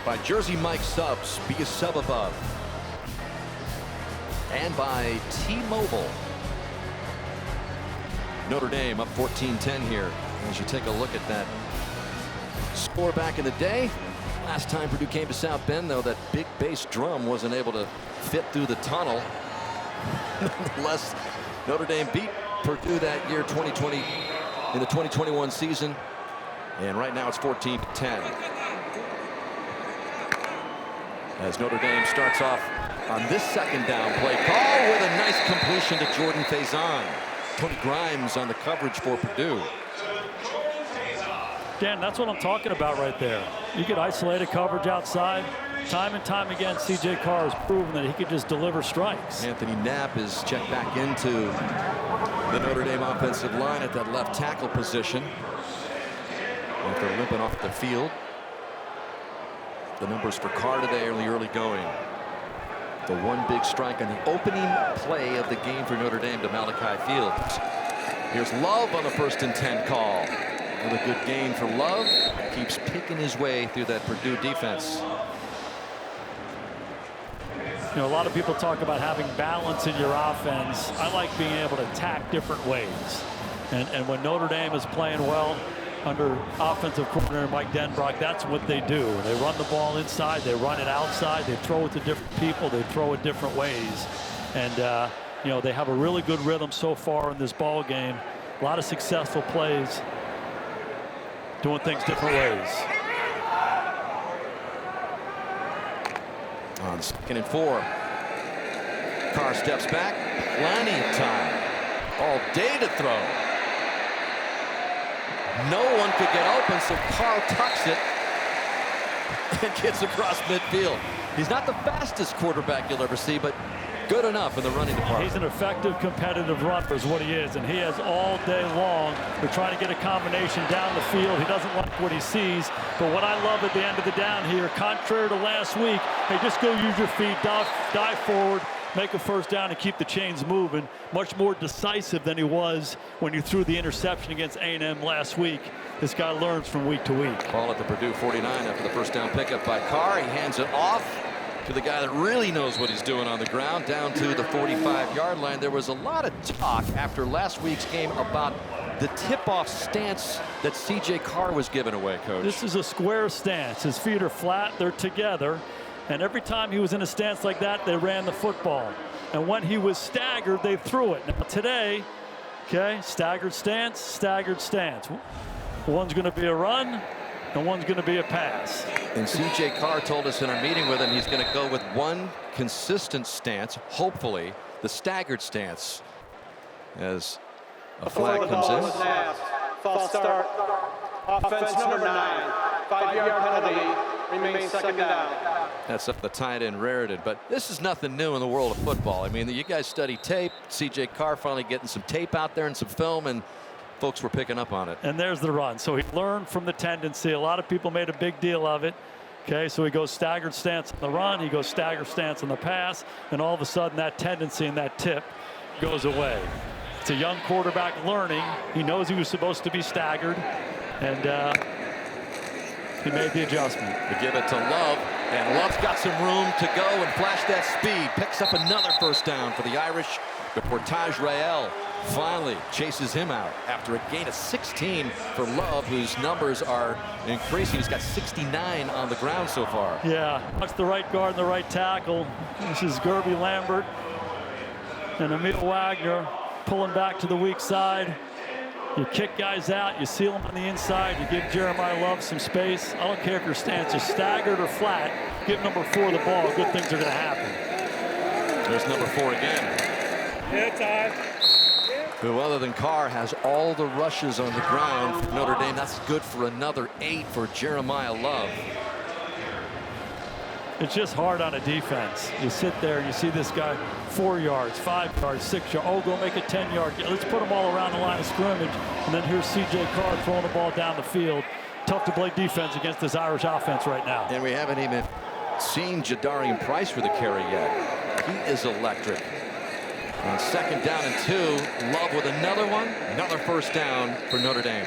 A: By Jersey Mike Subs. Be a sub above. And by T-Mobile. Notre Dame up 14-10 here. As you take a look at that score back in the day. Last time Purdue came to South Bend, though, that big bass drum wasn't able to fit through the tunnel. Nonetheless, Notre Dame beat Purdue that year, 2020, in the 2021 season. And right now it's 14-10. As Notre Dame starts off on this second down play call with a nice completion to Jordan Faison. Tony Grimes on the coverage for Purdue.
B: Dan, that's what I'm talking about right there. You get isolated coverage outside. Time and time again, CJ Carr has proven that he could just deliver strikes.
A: Anthony Knapp is checked back into the Notre Dame offensive line at that left tackle position after limping off the field. The numbers for Carr today are early going. The one big strike on the opening play of the game for Notre Dame to Malachi Fields. Here's Love on the 1st and 10 call. Another good gain for Love. Keeps picking his way through that Purdue defense.
B: You know, a lot of people talk about having balance in your offense. I like being able to attack different ways. And when Notre Dame is playing well under offensive coordinator Mike Denbrock, that's what they do. They run the ball inside, they run it outside, they throw it to different people, they throw it different ways. And, you know, they have a really good rhythm so far in this ball game. A lot of successful plays, doing things different ways.
A: On 2nd and 4. Carr steps back. Plenty of time. All day to throw. No one could get open, so Carr tucks it and gets across midfield. He's not the fastest quarterback you'll ever see, but good enough in the running department.
B: He's an effective competitive runner is what he is, and he has all day long. They're trying to get a combination down the field. He doesn't like what he sees, but what I love at the end of the down here, contrary to last week, hey, just go use your feet, dive forward, make a first down and keep the chains moving. Much more decisive than he was when you threw the interception against A&M last week. This guy learns from week to week.
A: Ball at the Purdue 49 after the first down pickup by Carr. He hands it off to the guy that really knows what he's doing on the ground, down to the 45-yard line. There was a lot of talk after last week's game about the tip-off stance that CJ Carr was giving away, Coach.
B: This is a square stance. His feet are flat, they're together, and every time he was in a stance like that, they ran the football. And when he was staggered, they threw it. Now today, okay, staggered stance, one's going to be a run, and one's going to be a pass.
A: And CJ Carr told us in our meeting with him he's going to go with one consistent stance, hopefully the staggered stance, as a flag comes in.
E: False start. Offense number 9. 5-yard penalty. Remains 2nd down.
A: That's up the tight end Raritan, but this is nothing new in the world of football. I mean, you guys study tape. CJ Carr finally getting some tape out there and some film, and folks were picking up on it.
B: And there's the run. So he learned from the tendency. A lot of people made a big deal of it. Okay, so he goes staggered stance on the run, he goes staggered stance on the pass, and all of a sudden that tendency and that tip goes away. It's a young quarterback learning. He knows he was supposed to be staggered, and he made the adjustment.
A: We give it to Love, and Love's got some room to go and flash that speed. Picks up another first down for the Irish before Taj Rael finally chases him out after a gain of 16 for Love, whose numbers are increasing. He's got 69 on the ground so far.
B: Yeah, watch the right guard and the right tackle. This is Gerby Lambert and Emil Wagner pulling back to the weak side. You kick guys out, you seal them on the inside, you give Jeremiah Love some space. I don't care if your stance is staggered or flat. Give number 4 the ball, good things are going to happen.
A: There's number 4 again. Who other than Carr has all the rushes on the ground for Notre Dame. That's good for another 8 for Jeremiah Love.
B: It's just hard on a defense. You sit there and you see this guy 4 yards, 5 yards, 6 yards. Oh, go make a 10-yard. Let's put them all around the line of scrimmage. And then here's CJ Carr throwing the ball down the field. Tough to play defense against this Irish offense right now.
A: And we haven't even seen Jadarian Price for the carry yet. He is electric. On 2nd down and 2, Love with another one. Another first down for Notre Dame.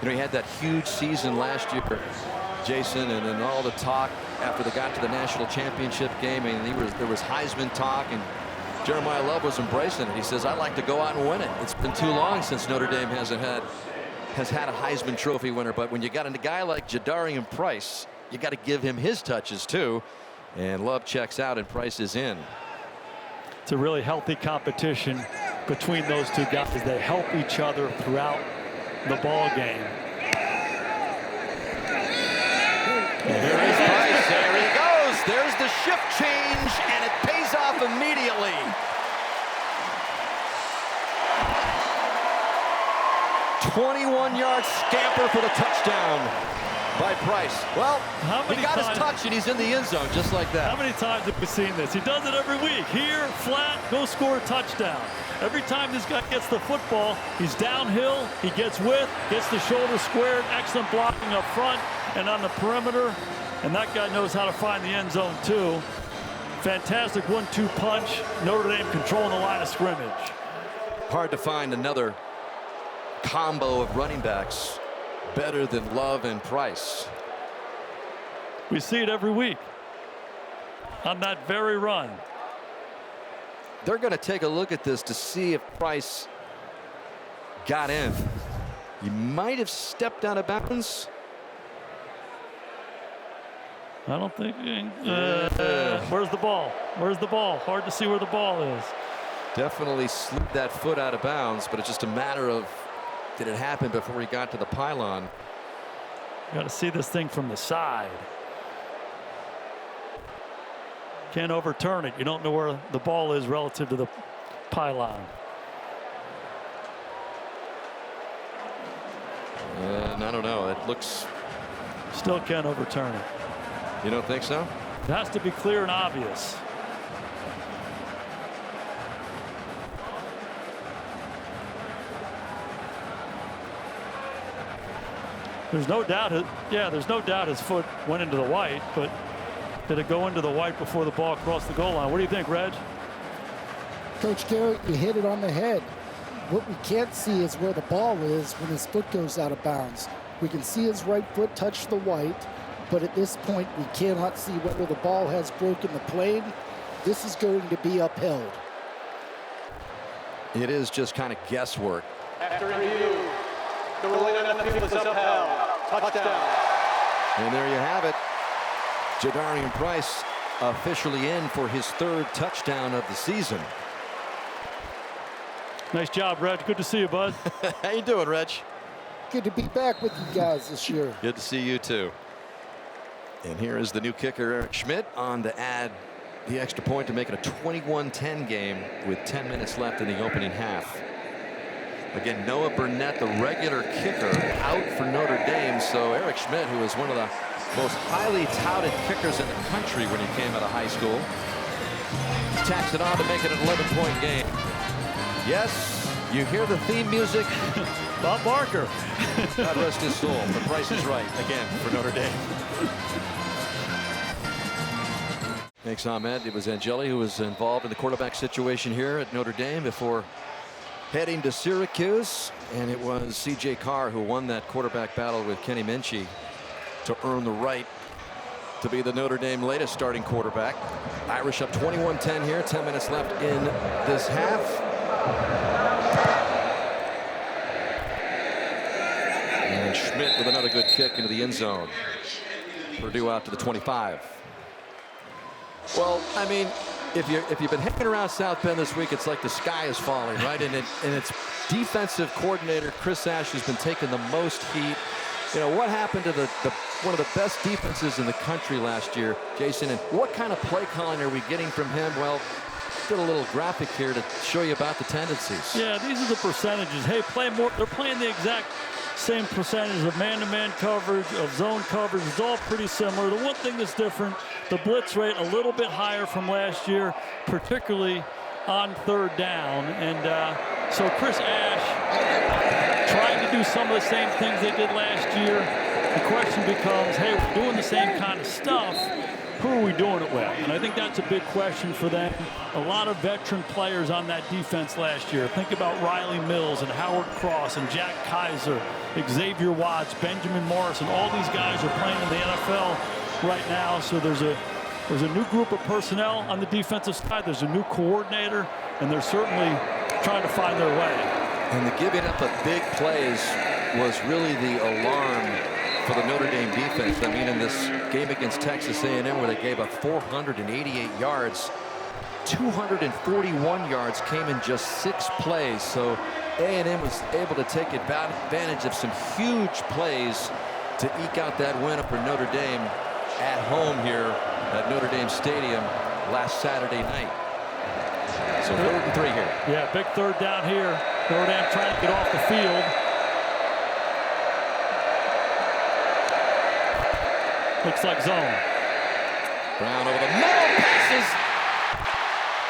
A: You know, he had that huge season last year, Jason, and then all the talk after they got to the national championship game. And there was Heisman talk, and Jeremiah Love was embracing it. He says, "I'd like to go out and win it. It's been too long since Notre Dame has had a Heisman Trophy winner." But when you got a guy like Jadarian Price, you got to give him his touches too. And Love checks out and Price is in.
B: It's a really healthy competition between those two guys. They help each other throughout the ball game.
A: And here is Price. There he goes. There's the shift change, and it pays off immediately. "21-yard scamper for the touchdown by Price." Well, he got his touch, and he's in the end zone just like that.
B: How many times have we seen this? He does it every week. Here, flat, go score a touchdown. Every time this guy gets the football, he's downhill, he gets width, gets the shoulder squared, excellent blocking up front and on the perimeter. And that guy knows how to find the end zone too. Fantastic 1-2 punch. Notre Dame controlling the line of scrimmage.
A: Hard to find another combo of running backs better than Love and Price.
B: We see it every week on that very run.
A: They're going to take a look at this to see if Price got in. He might have stepped out of bounds.
B: I don't think. Where's the ball? Where's the ball? Hard to see where the ball is.
A: Definitely slipped that foot out of bounds, but it's just a matter of, did it happen before he got to the pylon?
B: Got to see this thing from the side. Can't overturn it. You don't know where the ball is relative to the pylon.
A: I don't know. It looks.
B: Still can't overturn it.
A: You don't think so?
B: It has to be clear and obvious. There's no doubt. There's no doubt his foot went into the white, but did it go into the white before the ball crossed the goal line? What do you think, Reg?
F: Coach Garrett, you hit it on the head. What we can't see is where the ball is when his foot goes out of bounds. We can see his right foot touch the white, but at this point we cannot see whether the ball has broken the plane. This is going to be upheld.
A: It is just kind of guesswork.
E: After review, the ruling on the field is upheld. Touchdown.
A: And there you have it. Jadarian Price officially in for his 3rd touchdown of the season.
B: Nice job, Reg. Good to see you, bud.
A: How you doing, Reg?
F: Good to be back with you guys this year.
A: Good to see you too. And here is the new kicker, Eric Schmidt, on to add the extra point to make it a 21-10 game with 10 minutes left in the opening half. Again, Noah Burnett, the regular kicker, out for Notre Dame. So Eric Schmidt, who is one of the most highly touted kickers in the country when he came out of high school, tacks it on to make it an 11-point game. Yes, you hear the theme music.
B: Bob Barker.
A: God rest his soul. The Price is Right again for Notre Dame. Thanks, Ahmed. It was Angeli who was involved in the quarterback situation here at Notre Dame before heading to Syracuse. And it was CJ Carr who won that quarterback battle with Kenny Minchie to earn the right to be the Notre Dame latest starting quarterback. Irish up 21-10 here. 10 minutes left in this half. And Schmidt with another good kick into the end zone. Purdue out to the 25. Well, I mean, if you've been hanging around South Bend this week, it's like the sky is falling, right? And it's defensive coordinator Chris Ash who's been taking the most heat. You know, what happened to one of the best defenses in the country last year, Jason, and what kind of play calling are we getting from him? Well, did a little graphic here to show you about the tendencies.
B: Yeah, these are the percentages. Hey, play more. They're playing the exact same percentage of man-to-man coverage, of zone coverage. It's all pretty similar. The one thing that's different, the blitz rate a little bit higher from last year, particularly on 3rd down. And so Chris Ash trying to do some of the same things they did last year. The question becomes, hey, we're doing the same kind of stuff. who are we doing it with? And I think that's a big question for them. A lot of veteran players on that defense last year. Think about Riley Mills and Howard Cross and Jack Kaiser, Xavier Watts, Benjamin Morrison. All these guys are playing in the NFL right now. So there's a new group of personnel on the defensive side. There's a new coordinator, and they're certainly trying to find their way. And the giving up of big plays was really the alarm for the Notre Dame defense. I mean, in this game against Texas A&M where they gave up 488 yards, 241 yards came in just 6 plays. So A&M was able to take advantage of some huge plays to eke out that win for Notre Dame at home here at Notre Dame Stadium last Saturday night. So 3rd and 3 here. Yeah, big 3rd down here. Notre Dame trying to get off the field. Looks like zone. Brown over the middle, passes.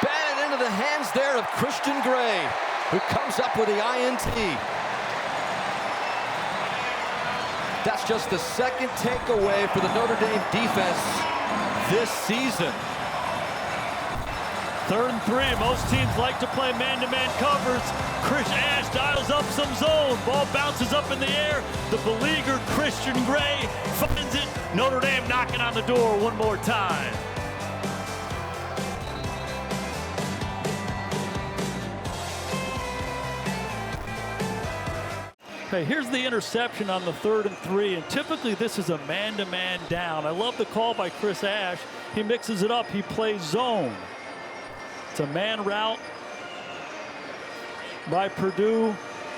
B: Batted into the hands there of Christian Gray, who comes up with the INT. That's just the 2nd takeaway for the Notre Dame defense this season. 3rd and 3. Most teams like to play man-to-man covers. Chris Ash dials up some zone. Ball bounces up in the air. The beleaguered Christian Gray finds it. Notre Dame knocking on the door one more time. Okay, here's the interception on the 3rd and 3, and typically this is a man-to-man down. I love the call by Chris Ash. He mixes it up. He plays zone. It's a man route by Purdue.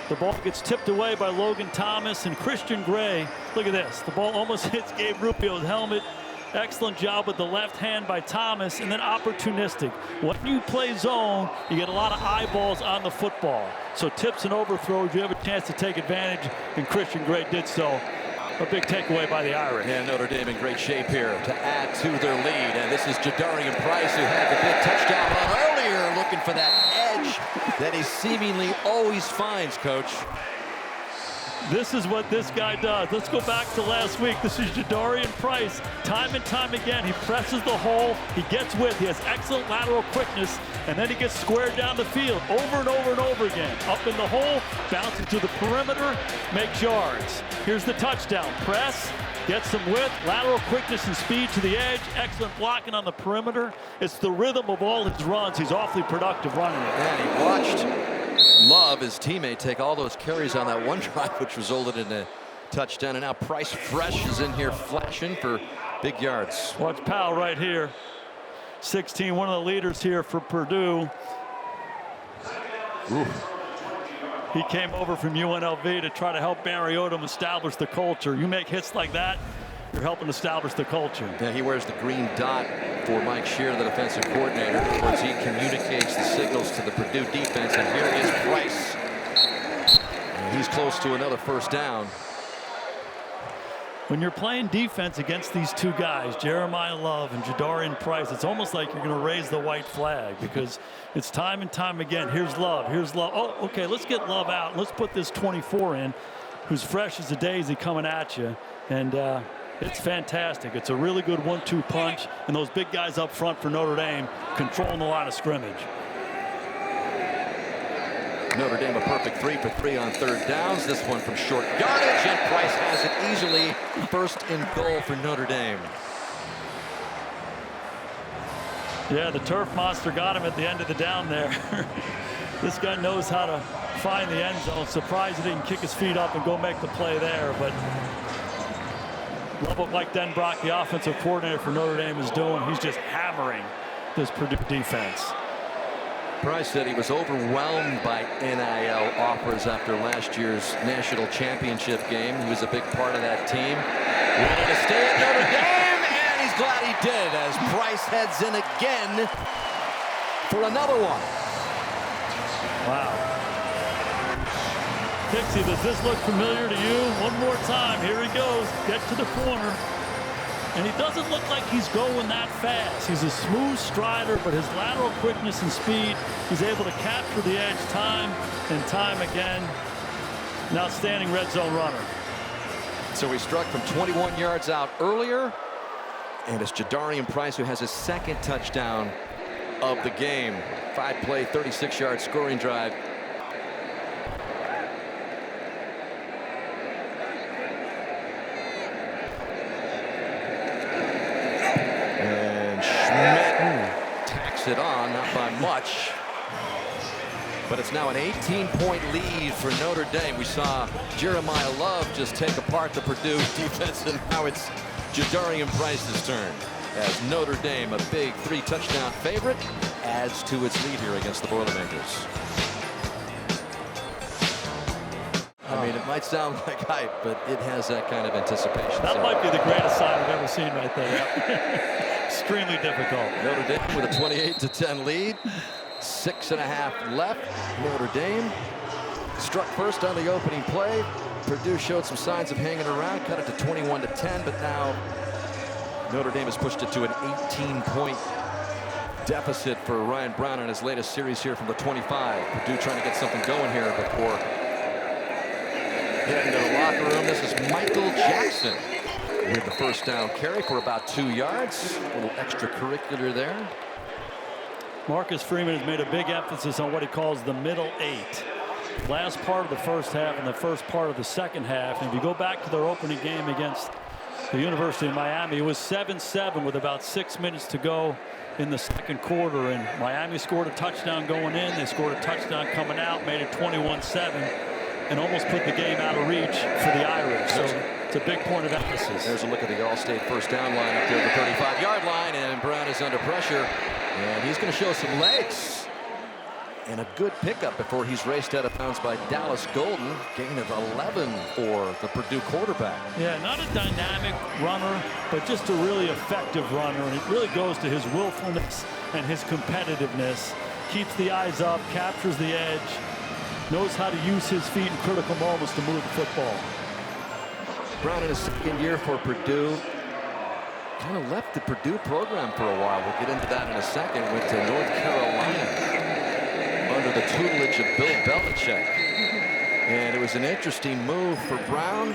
B: The ball gets tipped away by Logan Thomas, and Christian Gray, look at this. The ball almost hits Gabe Rufio's helmet. Excellent job with the left hand by Thomas, and then opportunistic. When you play zone, you get a lot of eyeballs on the football. So tips and overthrows, you have a chance to take advantage, and Christian Gray did so. A big takeaway by the Irish. And Notre Dame in great shape here to add to their lead. And this is Jadarian Price, who had the big touchdown run earlier, looking for that edge that he seemingly always finds, Coach. This is what this guy does. Let's go back to last week. This is Jadarian Price. Time and time again, he presses the hole. He gets width. He has excellent lateral quickness. And then he gets squared down the field over and over and over again. Up in the hole, bounces to the perimeter, makes yards. Here's the touchdown. Press, gets some width, lateral quickness and speed to the edge. Excellent blocking on the perimeter. It's the rhythm of all his runs. He's awfully productive running it. And he watched Love, his teammate, take all those carries on that one drive, which resulted in a touchdown. And now Price fresh is in here flashing for big yards. Watch Powell right here. 16, one of the leaders here for Purdue. Oof. He came over from UNLV to try to help Barry Odom establish the culture. You make hits like that, you're helping establish the culture. Yeah, he wears the green dot for Mike Shear, the defensive coordinator, as he communicates the signals to the Purdue defense. And here is Price. And he's close to another 1st down. When you're playing defense against these two guys, Jeremiah Love and Jadarian Price, it's almost like you're going to raise the white flag, because it's time and time again. Here's Love. Here's Love. Oh, okay, let's get Love out. Let's put this 24 in, who's fresh as a daisy coming at you. And it's fantastic. It's a really good 1-2 punch. And those big guys up front for Notre Dame controlling the line of scrimmage. Notre Dame a perfect 3 for 3 on 3rd downs. This one from short yardage, and Price has it easily. 1st and goal for Notre Dame. Yeah, the turf monster got him at the end of the down there. This guy knows how to find the end zone. Surprised he didn't kick his feet up and go make the play there. But love what Mike Denbrock, the offensive coordinator for Notre Dame, is doing. He's just hammering this Purdue defense. Price said he was overwhelmed by NIL offers after last year's national championship game. He was a big part of that team. Wanted to stay at Notre Dame, and he's glad he did, as Price heads in again for another one. Wow. Dixie, does this look familiar to you? One more time. Here he goes. Get to the corner. And he doesn't look like he's going that fast. He's a smooth strider, but his lateral quickness and speed, he's able to capture the edge time and time again. An outstanding red zone runner. So he struck from 21 yards out earlier,
A: And it's Jadarian Price who has his second touchdown of the game. 5-play, 36-yard scoring drive. And Schmidt tacks it on, not by much. But it's now an 18-point lead for Notre Dame. We saw Jeremiah Love just take apart the Purdue defense, and now it's Jadarian Price's turn as Notre Dame, a big 3-touchdown favorite, adds to its lead here against the Boilermakers. I mean, it might sound like hype, but it has that kind of anticipation.
B: That might be the greatest sign I've ever seen right there. Extremely difficult.
A: Notre Dame with a 28-10 lead. 6.5 left. Notre Dame struck first on the opening play. Purdue showed some signs of hanging around, cut it to 21-10, but now Notre Dame has pushed it to an 18-point deficit for Ryan Brown in his latest series here from the 25. Purdue trying to get something going here before heading to the locker room. This is Michael Jackson with the first down carry for about 2 yards. A little extracurricular there.
B: Marcus Freeman has made a big emphasis on what he calls the middle 8. Last part of the first half and the first part of the second half. And if you go back to their opening game against the University of Miami, it was 7-7 with about 6 minutes to go in the second quarter. And Miami scored a touchdown going in. They scored a touchdown coming out, made it 21-7, and almost put the game out of reach for the Irish. So it's a big point of emphasis.
A: There's a look at the All-State first down line up there at the 35-yard line, and Brown is under pressure. And he's going to show some legs. And a good pickup before he's raced out of bounds by Dallas Golden. Gain of 11 for the Purdue quarterback.
B: Yeah, not a dynamic runner, but just a really effective runner. And it really goes to his willfulness and his competitiveness. Keeps the eyes up, captures the edge, knows how to use his feet in critical moments to move the football.
A: Brown in his second year for Purdue. Kind of left the Purdue program for a while. We'll get into that in a second. Went to North Carolina under the tutelage of Bill Belichick. And it was an interesting move for Brown.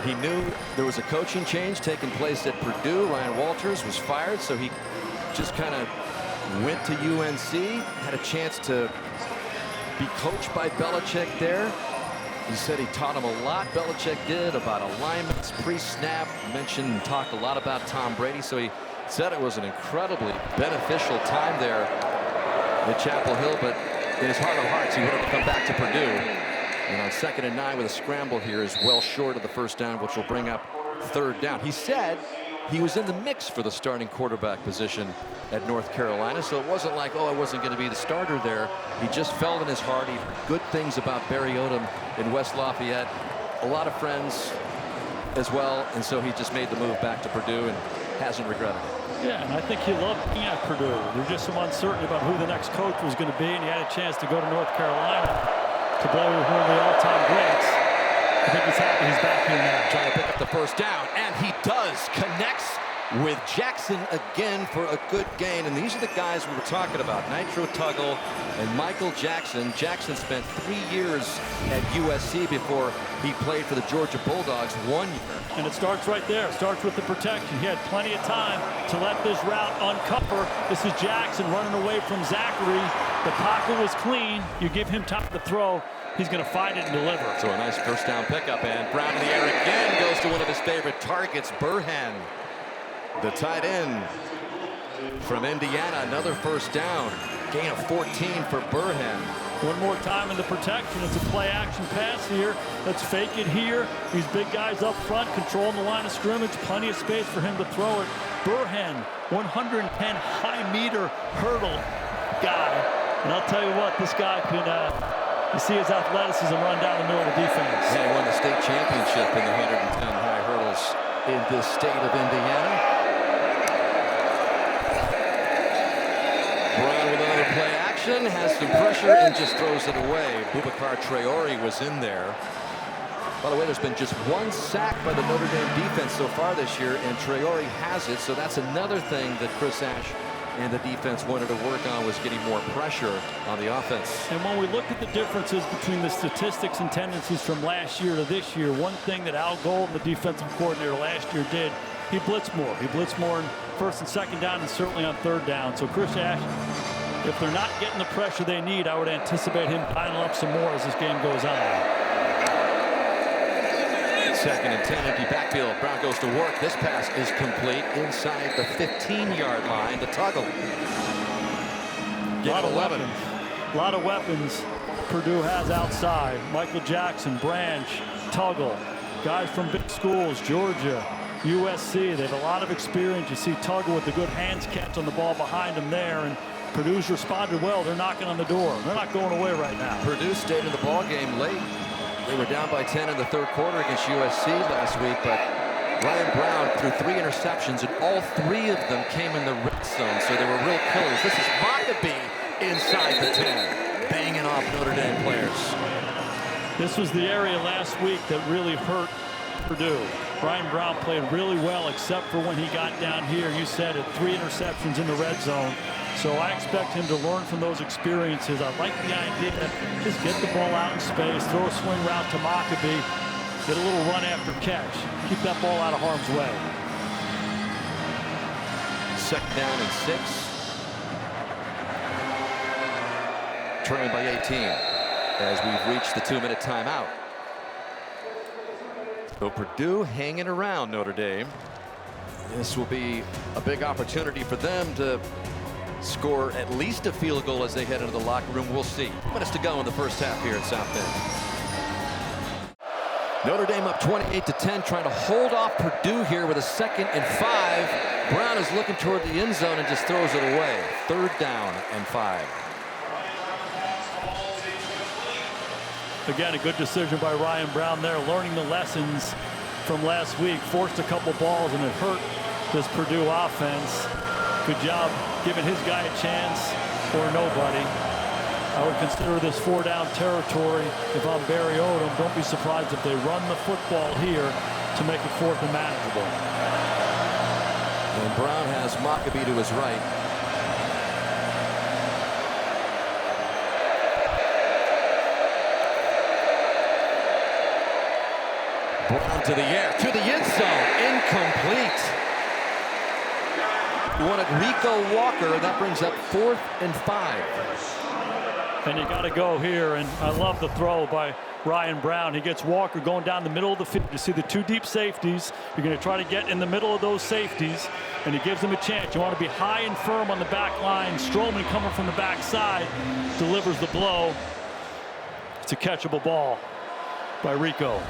A: He knew there was a coaching change taking place at Purdue. Ryan Walters was fired, so he just kind of went to UNC, had a chance to be coached by Belichick there. He said he taught him a lot, Belichick did, about alignments, pre-snap, mentioned and talked a lot about Tom Brady. So he said it was an incredibly beneficial time there at Chapel Hill, but in his heart of hearts, he wanted to come back to Purdue. And on 2nd and 9 with a scramble here is well short of the first down, which will bring up 3rd down. He said he was in the mix for the starting quarterback position at North Carolina, so it wasn't like, oh, I wasn't going to be the starter there. He just felt in his heart. He heard good things about Barry Odom in West Lafayette. A lot of friends as well, and so he just made the move back to Purdue and hasn't regretted it.
B: Yeah, and I think he loved being at Purdue. There was just some uncertainty about who the next coach was going to be, and he had a chance to go to North Carolina to play with one of the all-time greats. I think he's happy he's back here now.
A: Trying to pick up the first down, and he does. Connects with Jackson again for a good gain. And these are the guys we were talking about, Nitro Tuggle and Michael Jackson. Jackson spent 3 years at USC before he played for the Georgia Bulldogs 1 year.
B: And it starts right there. It starts with the protection. He had plenty of time to let this route uncover. This is Jackson running away from Zachary. The pocket was clean. You give him time to throw, he's going to find it and deliver.
A: So a nice first down pickup, and Brown in the air again goes to one of his favorite targets, Burhan, the tight end from Indiana. Another first down. Gain of 14 for Burhan.
B: One more time in the protection. It's a play action pass here. Let's fake it here. These big guys up front controlling the line of scrimmage. Plenty of space for him to throw it. Burhan, 110 high meter hurdle guy. And I'll tell you what, this guy can, you see his athleticism run down the middle of the defense.
A: Yeah, he won the state championship in the 110 high hurdles in this state of Indiana. Brown with another play action, has some pressure and just throws it away. Boubacar Traore was in there. By the way, there's been just one sack by the Notre Dame defense so far this year, and Traore has it, so that's another thing that Chris Ash and the defense wanted to work on, was getting more pressure on the offense.
B: And when we look at the differences between the statistics and tendencies from last year to this year, one thing that Al Gold, the defensive coordinator last year, did he blitzed more. He blitzed more in first and second down and certainly on third down. So Chris Ash, if they're not getting the pressure they need, I would anticipate him piling up some more as this game goes on.
A: 2nd and 10, empty backfield. Brown goes to work. This pass is complete inside the 15-yard line to Tuggle.
B: A lot of weapons. A lot of weapons Purdue has outside. Michael Jackson, Branch, Tuggle. Guys from big schools, Georgia, USC. They have a lot of experience. You see Tuggle with the good hands catch on the ball behind him there. And Purdue's responded well. They're knocking on the door. They're not going away right now.
A: Purdue stayed in the ball game late. They were down by 10 in the third quarter against USC last week, but Ryan Brown threw 3 interceptions, and all 3 of them came in the red zone, so they were real killers. This is Mockabee inside the 10, banging off Notre Dame players.
B: This was the area last week that really hurt Purdue. Ryan Brown played really well, except for when he got down here. You said it, 3 interceptions in the red zone. So I expect him to learn from those experiences. I like the idea that just get the ball out in space, throw a swing route to Mockabee, get a little run after catch, keep that ball out of harm's way.
A: 2nd down and 6. Trailing by 18 as we've reached the 2-minute timeout. So Purdue hanging around Notre Dame. This will be a big opportunity for them to score at least a field goal as they head into the locker room. We'll see. Minutes to go in the first half here at South Bend. Notre Dame up 28-10, trying to hold off Purdue here with a 2nd and 5. Brown is looking toward the end zone and just throws it away. 3rd down and 5.
B: Again, a good decision by Ryan Brown there, learning the lessons from last week. Forced a couple balls and it hurt this Purdue offense. Good job giving his guy a chance or nobody. I would consider this 4-down territory if I'm Barry Odom. Don't be surprised if they run the football here to make it 4th and manageable.
A: And Brown has Mockabee to his right. Brown to the air, to the end zone, incomplete. You wanted Rico Walker, and that brings up 4th and 5.
B: And you got to go here, and I love the throw by Ryan Brown. He gets Walker going down the middle of the field. You see the 2 deep safeties. You're going to try to get in the middle of those safeties, and he gives them a chance. You want to be high and firm on the back line. Stroman coming from the backside delivers the blow. It's a catchable ball by Rico.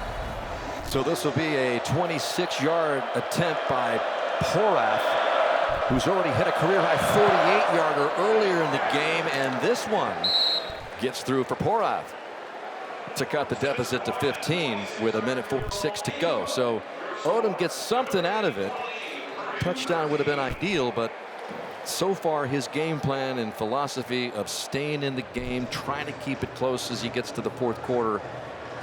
A: So this will be a 26-yard attempt by Porath, who's already hit a career-high 48-yarder earlier in the game, and this one gets through for Porath to cut the deficit to 15 with 1:46 to go. So Odom gets something out of it. Touchdown would have been ideal, but so far his game plan and philosophy of staying in the game, trying to keep it close as he gets to the 4th quarter,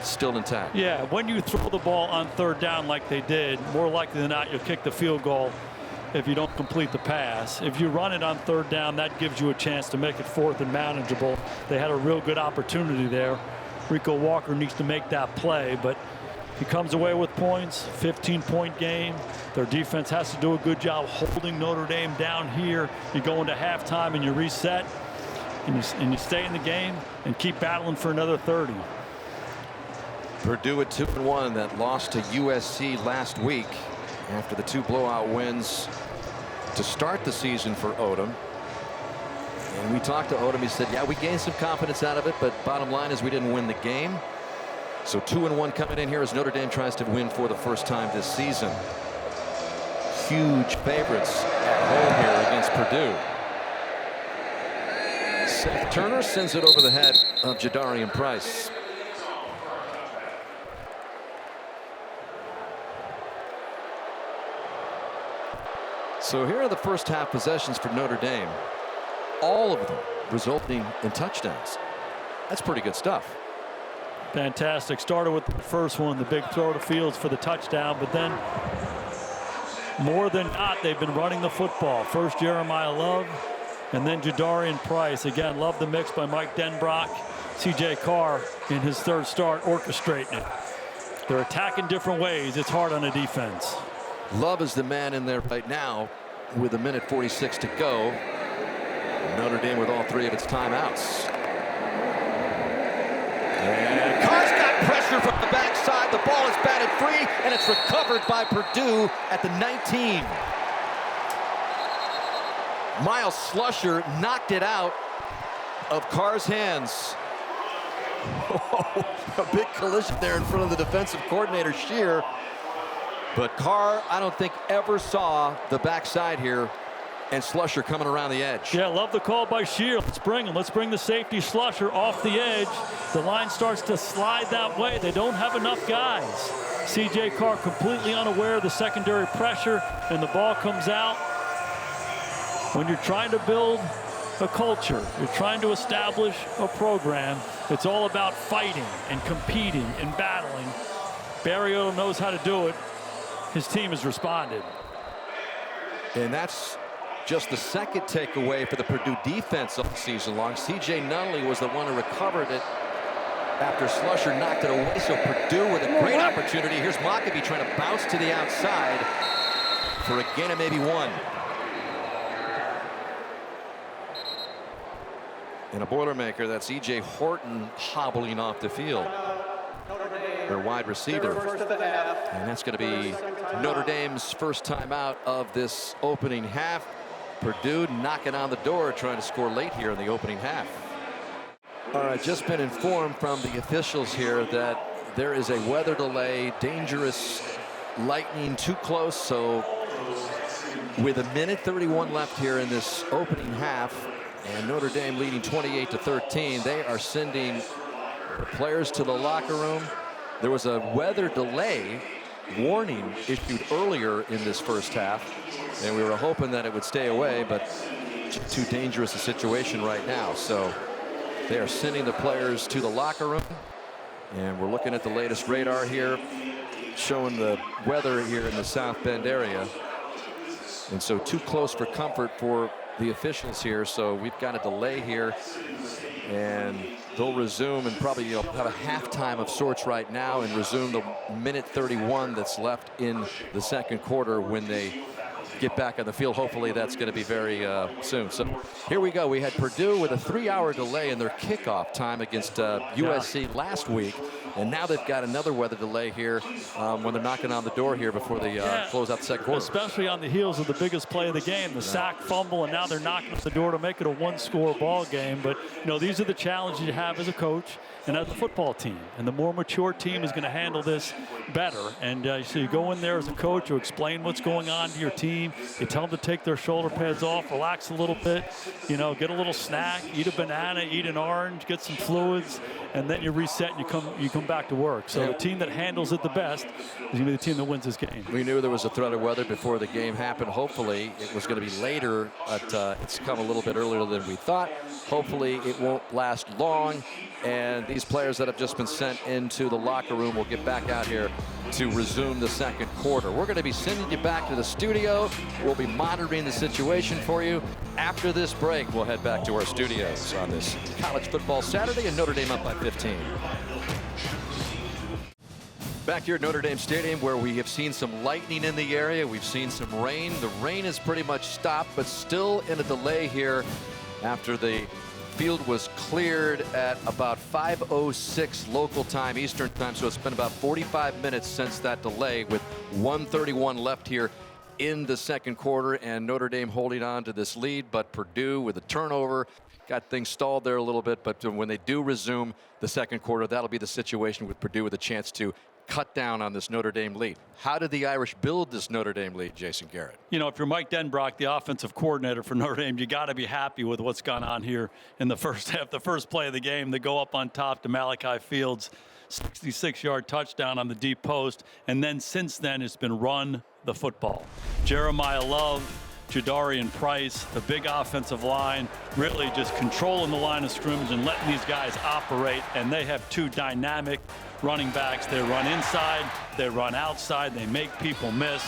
A: still intact.
B: Yeah, when you throw the ball on 3rd down like they did, more likely than not you'll kick the field goal if you don't complete the pass. If you run it on 3rd down, that gives you a chance to make it 4th and manageable. They had a real good opportunity there. Rico Walker needs to make that play, but he comes away with points. 15-point game. Their defense has to do a good job holding Notre Dame down here. You go into halftime and you reset, and you stay in the game and keep battling for another 30.
A: Purdue at 2-1, that lost to USC last week after the 2 blowout wins to start the season for Odom. And we talked to Odom. He said, yeah, we gained some confidence out of it, but bottom line is we didn't win the game. So 2-1 coming in here as Notre Dame tries to win for the first time this season. Huge favorites at home here against Purdue. Seth Turner sends it over the head of Jadarian Price. So here are the first half possessions for Notre Dame. All of them resulting in touchdowns. That's pretty good stuff.
B: Fantastic. Started with the first one, the big throw to Fields for the touchdown, but then more than not, they've been running the football. First Jeremiah Love, and then Jadarian Price. Again, love the mix by Mike Denbrock. CJ Carr in his 3rd start orchestrating it. They're attacking different ways. It's hard on the defense.
A: Love is the man in there right now with 1:46 to go. Notre Dame with all 3 of its timeouts. And Carr's got pressure from the backside. The ball is batted free, and it's recovered by Purdue at the 19. Miles Slusher knocked it out of Carr's hands. A big collision there in front of the defensive coordinator, Shear. But Carr, I don't think, ever saw the backside here, and Slusher coming around the edge.
B: Yeah, love the call by Shear. Let's bring him. Let's bring the safety Slusher off the edge. The line starts to slide that way. They don't have enough guys. CJ Carr completely unaware of the secondary pressure, and the ball comes out. When you're trying to build a culture, you're trying to establish a program, it's all about fighting and competing and battling. Barriota knows how to do it. His team has responded.
A: And that's just the second takeaway for the Purdue defense all season long. CJ Nunley was the one who recovered it after Slusher knocked it away. So Purdue with a great opportunity. Here's Malachi trying to bounce to the outside for a gain of maybe 1. And a Boilermaker, that's E.J. Horton hobbling off the field. Their wide receiver. And that's going to be Notre Dame's first time out of this opening half. Purdue knocking on the door, trying to score late here in the opening half. All right, just been informed from the officials here that there is a weather delay, dangerous lightning too close. So with 1:31 left here in this opening half, and Notre Dame leading 28-13, they are sending the players to the locker room. There was a weather delay warning issued earlier in this first half, and we were hoping that it would stay away, but too dangerous a situation right now. So they are sending the players to the locker room, and we're looking at the latest radar here showing the weather here in the South Bend area, and so too close for comfort for the officials here. So we've got a delay here, and they'll resume and probably have a halftime of sorts right now and resume the 1:31 that's left in the second quarter when they get back on the field. Hopefully that's going to be very soon. So here we go. We had Purdue with a 3-hour delay in their kickoff time against USC last week. And now they've got another weather delay here when they're knocking on the door here before they close out the second quarter.
B: Especially on the heels of the biggest play of the game, the sack fumble, and now they're knocking at the door to make it a 1-score ball game. But, you know, these are the challenges you have as a coach and as a football team. And the more mature team is going to handle this better. And so you go in there as a coach, you explain what's going on to your team. You tell them to take their shoulder pads off, relax a little bit, you know, get a little snack, eat a banana, eat an orange, get some fluids, and then you reset and you come back to work. So the team that handles it the best is going to be the team that wins this game.
A: We knew there was a threat of weather before the game happened. Hopefully it was going to be later, but it's come a little bit earlier than we thought. Hopefully it won't last long, and these players that have just been sent into the locker room will get back out here to resume the second quarter. We're going to be sending you back to the studio. We'll be monitoring the situation for you. After this break, we'll head back to our studios on this college football Saturday, and Notre Dame up by 15. Back here at Notre Dame Stadium, where we have seen some lightning in the area. We've seen some rain. The rain has pretty much stopped, but still in a delay here after the field was cleared at about 5:06 local time, Eastern time. So it's been about 45 minutes since that delay, with 1:31 left here in the second quarter, and Notre Dame holding on to this lead. But Purdue with a turnover got things stalled there a little bit. But when they do resume the second quarter, that'll be the situation with Purdue with a chance to cut down on this Notre Dame lead. How did the Irish build this Notre Dame lead, Jason Garrett?
B: You know, if you're Mike Denbrock, the offensive coordinator for Notre Dame, you got to be happy with what's gone on here in the first half. The first play of the game, they go up on top to Malachi Fields, 66-yard touchdown on the deep post. And then since then, it's been run the football. Jeremiah Love, Jadarian Price, the big offensive line, really just controlling the line of scrimmage and letting these guys operate. And they have two dynamic running backs. They run inside, they run outside, they make people miss.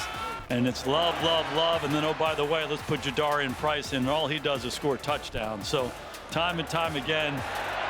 B: And it's love, love, love. And then, oh, by the way, let's put Jadarian Price in, and all he does is score touchdowns. So time and time again,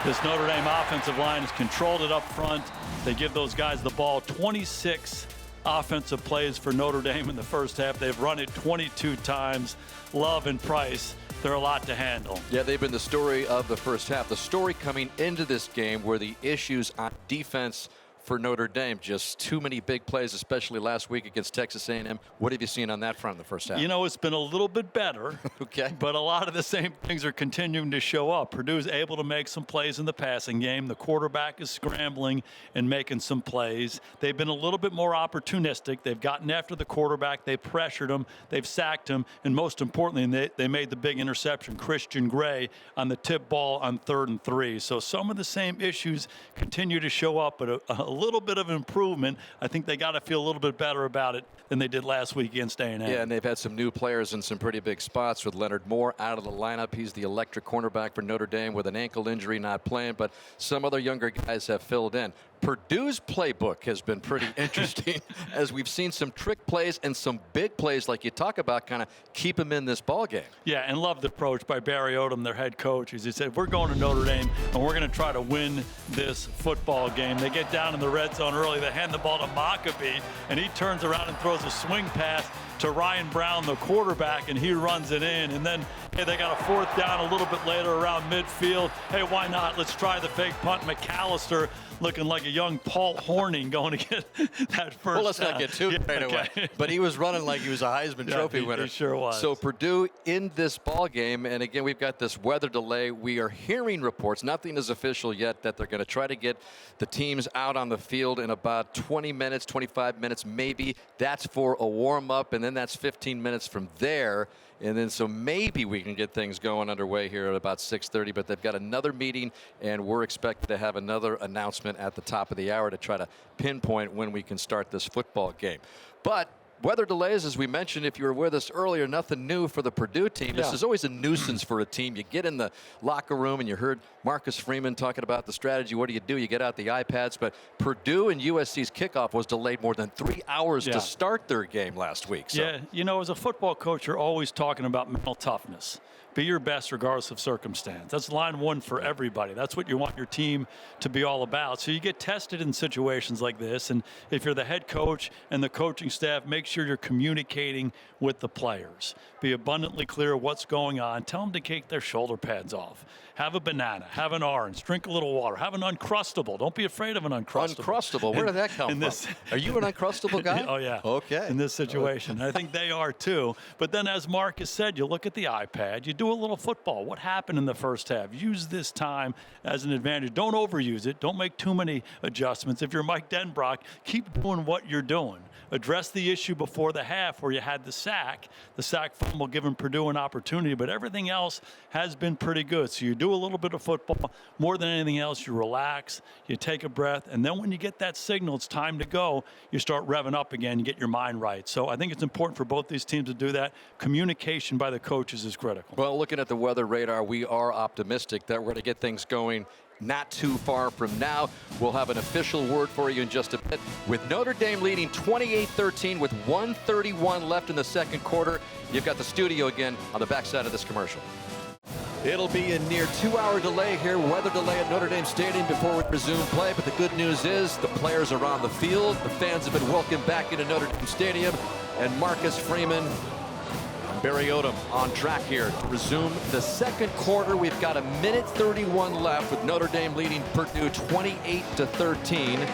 B: this Notre Dame offensive line has controlled it up front. They give those guys the ball 26 offensive plays for Notre Dame in the first half. They've run it 22 times. Love and Price, they're a lot to handle.
A: Yeah, they've been the story of the first half. The story coming into this game were the issues on defense for Notre Dame. Just too many big plays, especially last week against Texas A&M. What have you seen on that front in the first half?
B: You know, it's been a little bit better.
A: Okay.
B: But a lot of the same things are continuing to show up. Purdue's able to make some plays in the passing game. The quarterback is scrambling and making some plays. They've been a little bit more opportunistic. They've gotten after the quarterback. They pressured him. They've sacked him. And most importantly, they made the big interception, Christian Gray, on the tip ball on 3rd and 3. So some of the same issues continue to show up, but a little bit of improvement. I think they got to feel a little bit better about it than they did last week against A&M.
A: Yeah, and they've had some new players in some pretty big spots with Leonard Moore out of the lineup. He's the electric cornerback for Notre Dame with an ankle injury, not playing, but some other younger guys have filled in. Purdue's playbook has been pretty interesting as we've seen some trick plays and some big plays like you talk about kind of keep them in this ball game.
B: Yeah, and love the approach by Barry Odom, their head coach. As he said, we're going to Notre Dame and we're going to try to win this football game. They get down in the red zone early. They hand the ball to Maccabi, and he turns around and throws a swing pass to Ryan Brown, the quarterback, and he runs it in. And then, hey, they got a 4th down a little bit later around midfield. Hey, why not? Let's try the fake punt. McAllister looking like a young Paul Hornung going to get that first
A: Well, let's not get too
B: yeah,
A: right away.
B: okay.
A: But he was running like he was a Heisman Trophy winner.
B: He sure was.
A: So Purdue in this ball game, and again, we've got this weather delay. We are hearing reports, nothing is official yet, that they're going to try to get the teams out on the field in about 20 minutes, 25 minutes maybe. That's for a warm-up, and then that's 15 minutes from there. And then so maybe we can get things going underway here at about 6:30, but they've got another meeting, and we're expected to have another announcement at the top of the hour to try to pinpoint when we can start this football game. But weather delays, as we mentioned, if you were with us earlier, nothing new for the Purdue team. This is always a nuisance for a team. You get in the locker room and you heard Marcus Freeman talking about the strategy. What do? You get out the iPads. But Purdue and USC's kickoff was delayed more than 3 hours to start their game last week. So.
B: Yeah, you know, as a football coach, you're always talking about mental toughness. Be your best regardless of circumstance. That's line one for everybody. That's what you want your team to be all about. So you get tested in situations like this, and if you're the head coach and the coaching staff, make sure you're communicating with the players. Be abundantly clear what's going on. Tell them to take their shoulder pads off. Have a banana, have an orange, drink a little water, have an Uncrustable. Don't be afraid of an Uncrustable.
A: Uncrustable, where did that come from? Are you an Uncrustable guy?
B: Oh, yeah.
A: Okay.
B: In this situation. I think they are too. But then as Marcus said, you look at the iPad, you do a little football. What happened in the first half? Use this time as an advantage. Don't overuse it. Don't make too many adjustments. If you're Mike Denbrock, keep doing what you're doing. Address the issue before the half where you had the sack. The sack fumble giving Purdue an opportunity, but everything else has been pretty good. So you do a little bit of football. More than anything else, you relax, you take a breath, and then when you get that signal, it's time to go, you start revving up again, you get your mind right. So I think it's important for both these teams to do that. Communication by the coaches is critical.
A: Well, looking at the weather radar, we are optimistic that we're going to get things going not too far from now. We'll have an official word for you in just a bit. With Notre Dame leading 28-13 with 1:31 left in the second quarter, you've got the studio again on the backside of this commercial. It'll be a near 2-hour delay here, weather delay at Notre Dame Stadium before we resume play. But the good news is the players are on the field. The fans have been welcomed back into Notre Dame Stadium. And Marcus Freeman, Barry Odom on track here to resume the second quarter. We've got 1:31 left with Notre Dame leading Purdue 28-13.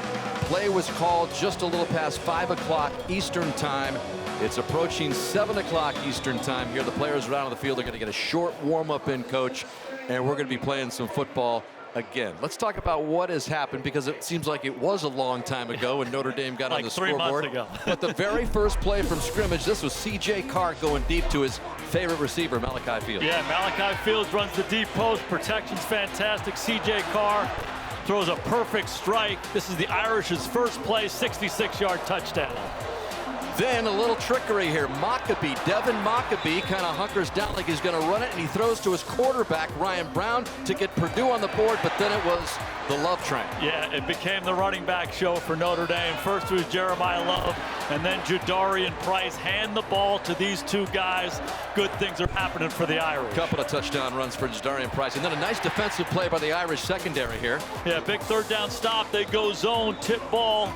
A: Play was called just a little past 5 o'clock Eastern time. It's approaching 7 o'clock Eastern time here. The players are out on the field. They're going to get a short warm-up in, coach, and we're going to be playing some football again. Let's talk about what has happened, because it seems like it was a long time ago when Notre Dame got
B: like
A: on the
B: 3
A: scoreboard.
B: months ago.
A: But the very first play from scrimmage, this was CJ Carr going deep to his favorite receiver, Malachi Fields.
B: Yeah, Malachi Fields runs the deep post. Protection's fantastic. CJ Carr throws a perfect strike. This is the Irish's first play, 66-yard touchdown.
A: Then a little trickery here. Devin Maccabi kind of hunkers down like he's going to run it, and he throws to his quarterback, Ryan Brown, to get Purdue on the board, but then it was the Love train.
B: Yeah, it became the running back show for Notre Dame. First was Jeremiah Love, and then Jadarian Price. Hand the ball to these two guys. Good things are happening for the Irish.
A: Couple of touchdown runs for Jadarian Price, and then a nice defensive play by the Irish secondary here.
B: Yeah, big third down stop. They go zone, tip ball.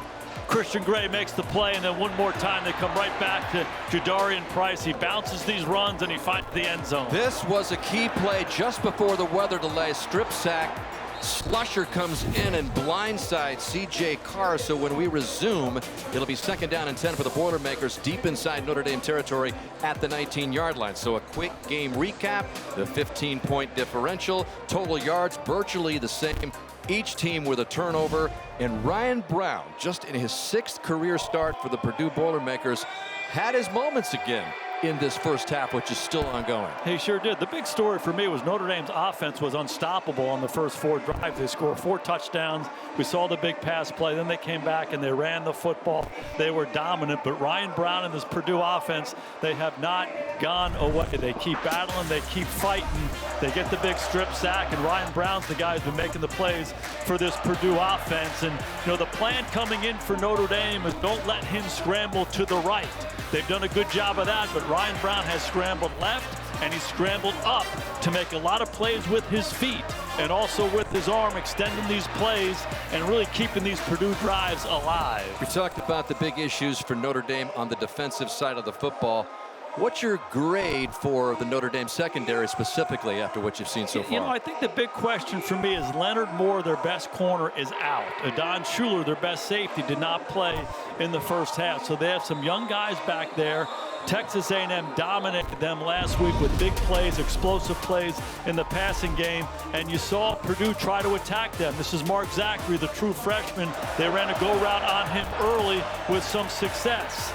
B: Christian Gray makes the play, and then one more time they come right back to Jadarian Price. He bounces these runs, and he finds the end zone.
A: This was a key play just before the weather delay. Strip sack. Slusher comes in and blindsides CJ Carr. So when we resume, it'll be 2nd down and 10 for the Boilermakers deep inside Notre Dame territory at the 19-yard line. So a quick game recap. The 15-point differential. Total yards virtually the same. Each team with a turnover. And Ryan Brown, just in his 6th career start for the Purdue Boilermakers, had his moments again in this first half, which is still ongoing.
B: He sure did. The big story for me was Notre Dame's offense was unstoppable on the first 4 drives. They scored 4 touchdowns. We saw the big pass play. Then they came back and they ran the football. They were dominant. But Ryan Brown and this Purdue offense, they have not gone away. They keep battling. They keep fighting. They get the big strip sack. And Ryan Brown's the guy who's been making the plays for this Purdue offense. And, you know, the plan coming in for Notre Dame is don't let him scramble to the right. They've done a good job of that, but Ryan Brown has scrambled left and he's scrambled up to make a lot of plays with his feet and also with his arm, extending these plays and really keeping these Purdue drives alive.
A: We talked about the big issues for Notre Dame on the defensive side of the football. What's your grade for the Notre Dame secondary specifically after what you've seen so far?
B: You know, I think the big question for me is Leonard Moore, their best corner, is out. Adon Schuler, their best safety, did not play in the first half. So they have some young guys back there. Texas A&M dominated them last week with big plays, explosive plays in the passing game. And you saw Purdue try to attack them. This is Mark Zachary, the true freshman. They ran a go route on him early with some success.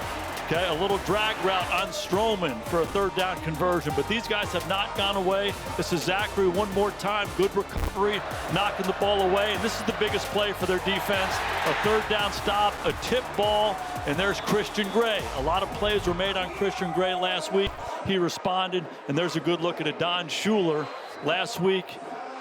B: Okay, a little drag route on Stroman for a 3rd down conversion, but these guys have not gone away. This is Zachary one more time, good recovery, knocking the ball away, and this is the biggest play for their defense. A 3rd down stop, a tip ball, and there's Christian Gray. A lot of plays were made on Christian Gray last week. He responded, and there's a good look at Adon Schuler last week.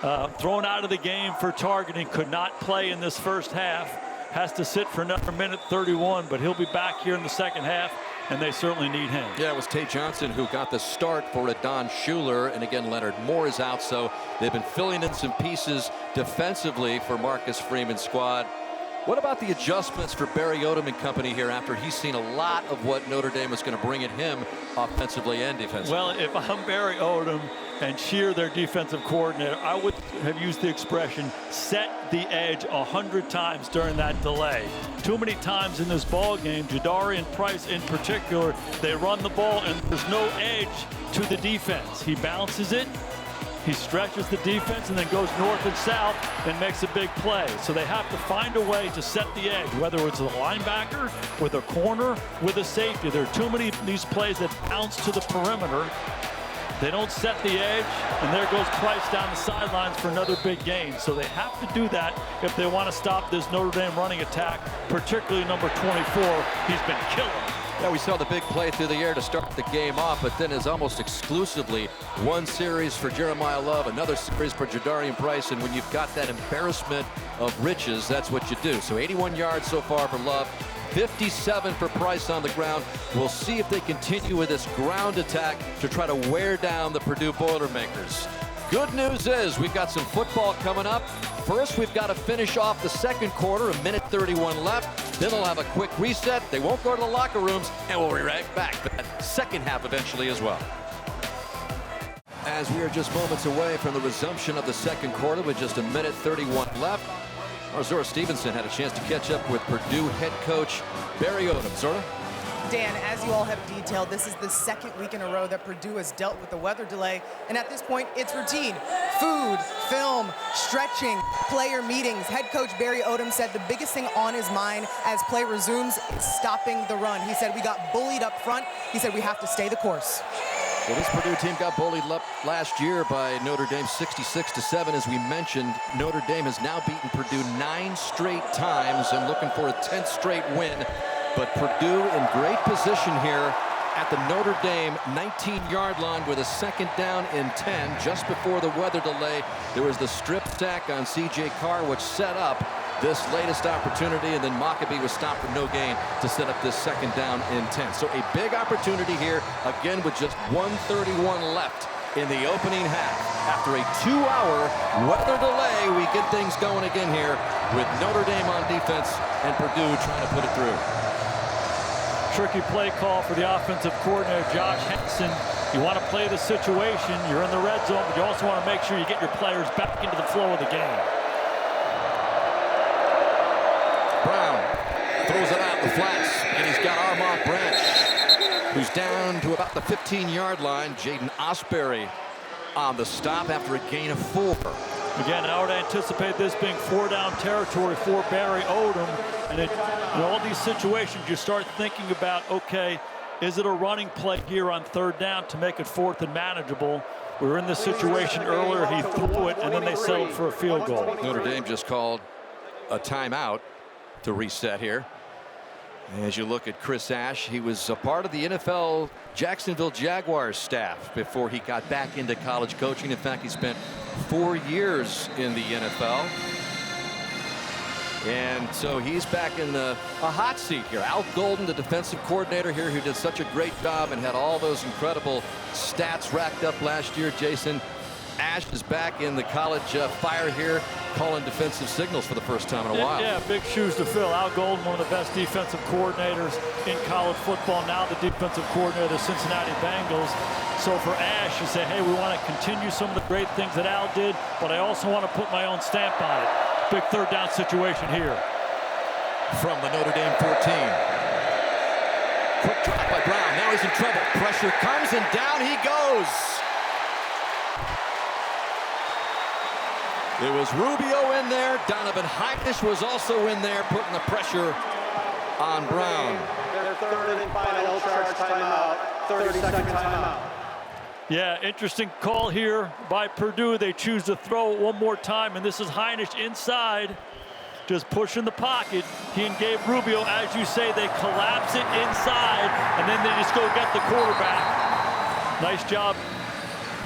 B: Thrown out of the game for targeting, could not play in this first half. Has to sit for another minute 31, but he'll be back here in the second half, and they certainly need him.
A: Yeah, it was Tate Johnson who got the start for Adon Schuler, and again, Leonard Moore is out, so they've been filling in some pieces defensively for Marcus Freeman's squad. What about the adjustments for Barry Odom and company here after he's seen a lot of what Notre Dame was going to bring at him offensively and defensively?
B: Well, if I'm Barry Odom and Shear, their defensive coordinator, I would have used the expression set the edge 100 times during that delay. Too many times in this ball game, Jadarian Price in particular, they run the ball and there's no edge to the defense. He bounces it. He stretches the defense and then goes north and south and makes a big play. So they have to find a way to set the edge, whether it's a linebacker, with a corner, with a safety. There are too many of these plays that bounce to the perimeter. They don't set the edge, and there goes Price down the sidelines for another big gain. So they have to do that if they want to stop this Notre Dame running attack, particularly number 24. He's been killing.
A: Yeah, we saw the big play through the air to start the game off, but then is almost exclusively one series for Jeremiah Love, another series for Jadarian Price, and when you've got that embarrassment of riches, that's what you do. So 81 yards so far for Love, 57 for Price on the ground. We'll see if they continue with this ground attack to try to wear down the Purdue Boilermakers. Good news is we've got some football coming up. First, we've got to finish off the second quarter, a minute 31 left. Then they'll have a quick reset. They won't go to the locker rooms, and we'll be right back for that second half eventually as well. As we are just moments away from the resumption of the second quarter with just a minute 31 left, our Zora Stevenson had a chance to catch up with Purdue head coach Barry Odom. Zora?
C: Dan, as you all have detailed, this is the second week in a row that Purdue has dealt with the weather delay, and at this point, it's routine. Food, film, stretching, player meetings. Head coach Barry Odom said the biggest thing on his mind as play resumes is stopping the run. He said we got bullied up front. He said we have to stay the course.
A: Well, this Purdue team got bullied last year by Notre Dame 66-7. As we mentioned, Notre Dame has now beaten Purdue 9 straight times and looking for a 10th straight win. But Purdue in great position here at the Notre Dame 19-yard line with a second down and 10. Just before the weather delay, there was the strip sack on CJ Carr, which set up this latest opportunity, and then Maccabee was stopped for no gain to set up this second down and 10. So a big opportunity here, again with just 1:31 left in the opening half. After a 2-hour weather delay, we get things going again here with Notre Dame on defense and Purdue trying to put it through.
B: Tricky play call for the offensive coordinator, Josh Henson. You want to play the situation. You're in the red zone, but you also want to make sure you get your players back into the flow of the game.
A: Brown throws it out the flats, and he's got Armand Branch, who's down to about the 15-yard line. Jaden Osbury on the stop after a gain of 4.
B: Again, I would anticipate this being 4-down territory for Barry Odom. And in all these situations, you start thinking about, okay, is it a running play here on 3rd down to make it 4th and manageable? We were in this situation earlier. He threw it, and then they settled for a field goal.
A: Notre Dame just called a timeout to reset here. As you look at Chris Ash, he was a part of the NFL Jacksonville Jaguars staff before he got back into college coaching. In fact, he spent 4 years in the NFL. And so he's back in a hot seat here. Al Golden, the defensive coordinator here, who did such a great job and had all those incredible stats racked up last year. Jason, Ash is back in the college fire here, calling defensive signals for the first time in a while.
B: Yeah, big shoes to fill. Al Golden, one of the best defensive coordinators in college football, now the defensive coordinator of the Cincinnati Bengals. So for Ash, you say, hey, we want to continue some of the great things that Al did, but I also want to put my own stamp on it. Big 3rd down situation here.
A: From the Notre Dame 14. Quick drop by Brown. Now he's in trouble. Pressure comes and down he goes. It was Rubio in there. Donovan Heinisch was also in there, putting the pressure on Brown.
E: Their 3rd and final charge timeout. 30-second timeout.
B: Yeah, interesting call here by Purdue. They choose to throw it one more time, and this is Heinisch inside, just pushing the pocket. He and Gabe Rubio, as you say, they collapse it inside, and then they just go get the quarterback. Nice job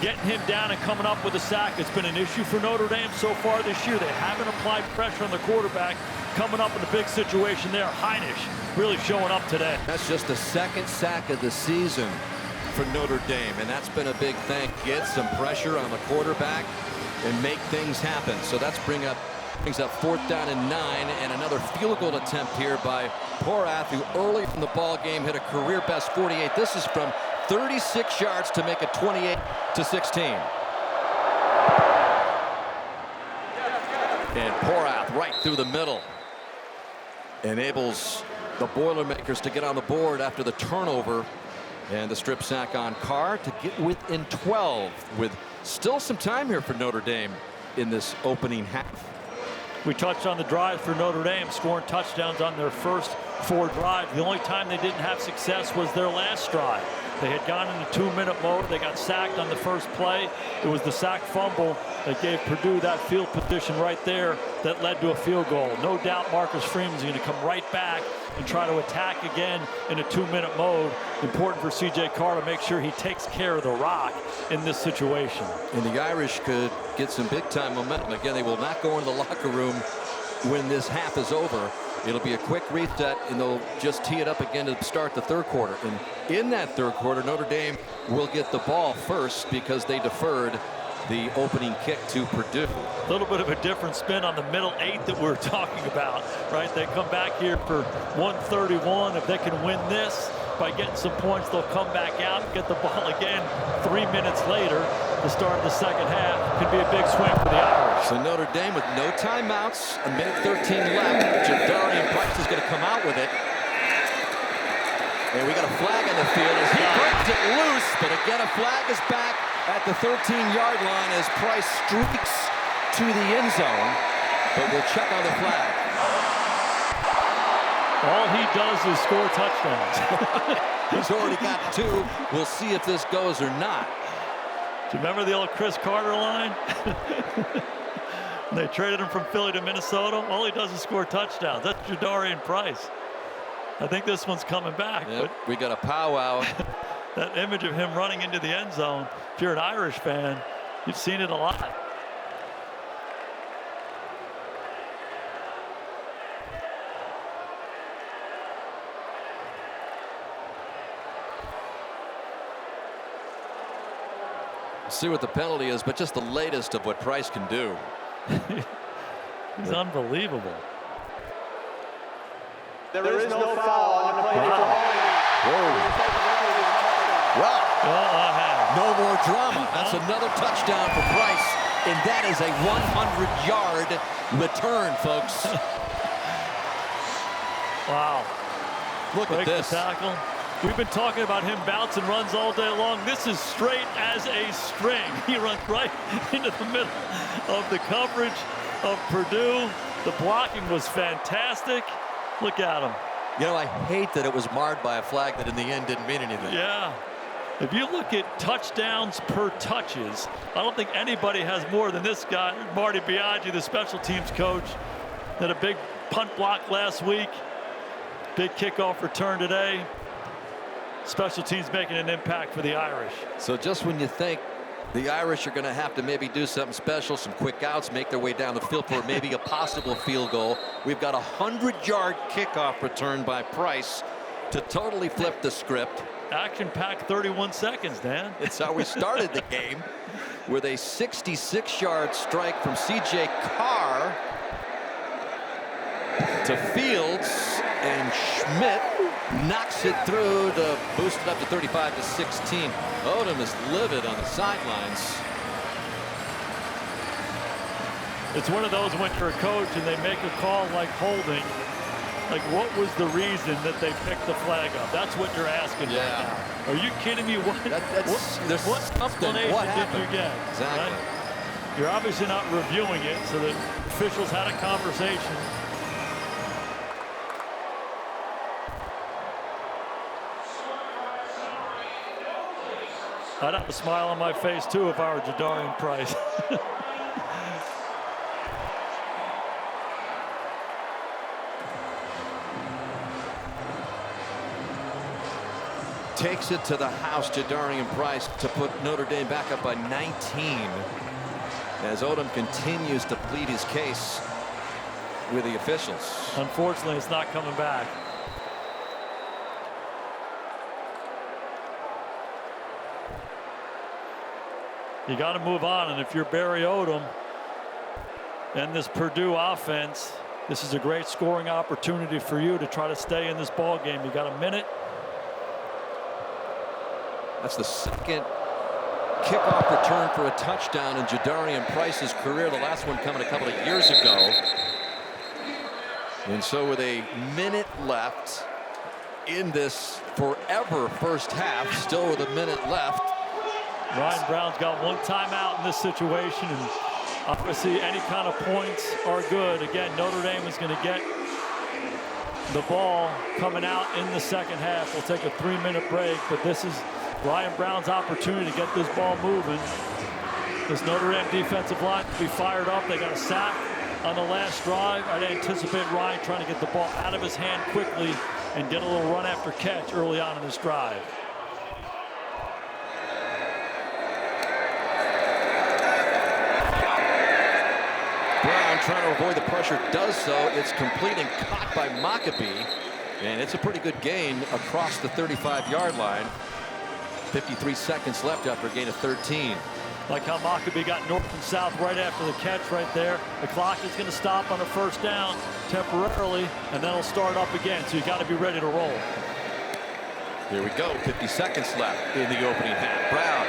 B: getting him down and coming up with a sack. It's been an issue for Notre Dame so far this year. They haven't applied pressure on the quarterback. Coming up in a big situation there. Heinisch really showing up today.
A: That's just the 2nd sack of the season for Notre Dame, and that's been a big thing. Get some pressure on the quarterback and make things happen. So that's brings up 4th down and 9, and another field goal attempt here by Porath, who early in the ball game hit a career best 48. This is from 36 yards to make it 28-16. And Porath right through the middle enables the Boilermakers to get on the board after the turnover. And the strip sack on Carr to get within 12, with still some time here for Notre Dame in this opening half.
B: We touched on the drive for Notre Dame, scoring touchdowns on their first 4 drives. The only time they didn't have success was their last drive. They had gone into 2-minute mode. They got sacked on the first play. It was the sack fumble that gave Purdue that field position right there that led to a field goal. No doubt Marcus Freeman's going to come right back and try to attack again in a 2-minute mode. Important for CJ Carr to make sure he takes care of the rock in this situation.
A: And the Irish could get some big-time momentum. Again, they will not go in the locker room when this half is over. It'll be a quick reset, and they'll just tee it up again to start the 3rd quarter. And in that 3rd quarter, Notre Dame will get the ball first because they deferred the opening kick to Purdue.
B: A little bit of a different spin on the middle 8 that we're talking about, right? They come back here for 131. If they can win this by getting some points, they'll come back out and get the ball again 3 minutes later. The start of the 2nd half could be a big swing for the Irish.
A: So Notre Dame with no timeouts, a minute 13 left. Jadarian Price is going to come out with it. And we got a flag on the field as he breaks it loose, but again a flag is back at the 13-yard line as Price streaks to the end zone, but we'll check on the flag.
B: All he does is score touchdowns.
A: He's already got 2. We'll see if this goes or not.
B: Do you remember the old Chris Carter line? They traded him from Philly to Minnesota. All he does is score touchdowns. That's Jadarian Price. I think this one's coming back.
A: Yep,
B: but
A: we got a powwow.
B: that image of him running into the end zone, if you're an Irish fan, you've seen it a lot.
A: See what the penalty is, but just the latest of what Price can do.
B: He's unbelievable.
E: There is no foul on the play.
A: Well, no more drama. That's another touchdown for Price, and that is a 100-yard return, folks.
B: Wow.
A: Look at this.
B: Tackle. We've been talking about him bouncing runs all day long. This is straight as a string. He runs right into the middle of the coverage of Purdue. The blocking was fantastic. Look at him.
A: You know, I hate that it was marred by a flag that in the end didn't mean anything.
B: Yeah. If you look at touchdowns per touches, I don't think anybody has more than this guy, Marty Biaggi, the special teams coach. Had a big punt block last week. Big kickoff return today. Special teams making an impact for the Irish.
A: So just when you think the Irish are going to have to maybe do something special, some quick outs, make their way down the field for maybe a possible field goal, we've got a 100-yard kickoff return by Price to totally flip the script.
B: Action-packed 31 seconds, Dan.
A: It's how we started the game with a 66-yard strike from CJ Carr to Fields, and Schmidt knocks it through to boost it up to 35-16. Odom is livid on the sidelines.
B: It's one of those when you're a coach and they make a call like holding. Like, what was the reason that they picked the flag up? That's what you're asking right now. Are you kidding me? What explanation did you get?
A: Exactly.
B: Right? You're obviously not reviewing it, so the officials had a conversation. I'd have a smile on my face, too, if I were Jadarian Price.
A: Takes it to the house, Jadarian Price, to put Notre Dame back up by 19 as Odom continues to plead his case with the officials.
B: Unfortunately, it's not coming back. You got to move on, and if you're Barry Odom and this Purdue offense, this is a great scoring opportunity for you to try to stay in this ball game. You got a minute.
A: That's the second kickoff return for a touchdown in Jadarian Price's career. The last one coming a couple of years ago. And so with a minute left in this forever first half, still with a minute left.
B: Ryan Brown's got one timeout in this situation, and obviously any kind of points are good. Again, Notre Dame is going to get the ball coming out in the second half. We'll take a 3-minute break, but this is Ryan Brown's opportunity to get this ball moving. This Notre Dame defensive line to be fired up. They got a sack on the last drive. I'd anticipate Ryan trying to get the ball out of his hand quickly and get a little run after catch early on in this drive.
A: Brown trying to avoid the pressure, does so. It's complete and caught by Maccabee, and it's a pretty good gain across the 35-yard line. 53 seconds left after a gain of 13.
B: Like how Maccabee got north and south right after the catch right there. The clock is going to stop on a first down temporarily, and then it'll start up again, so you got to be ready to roll.
A: Here we go, 50 seconds left in the opening half. Brown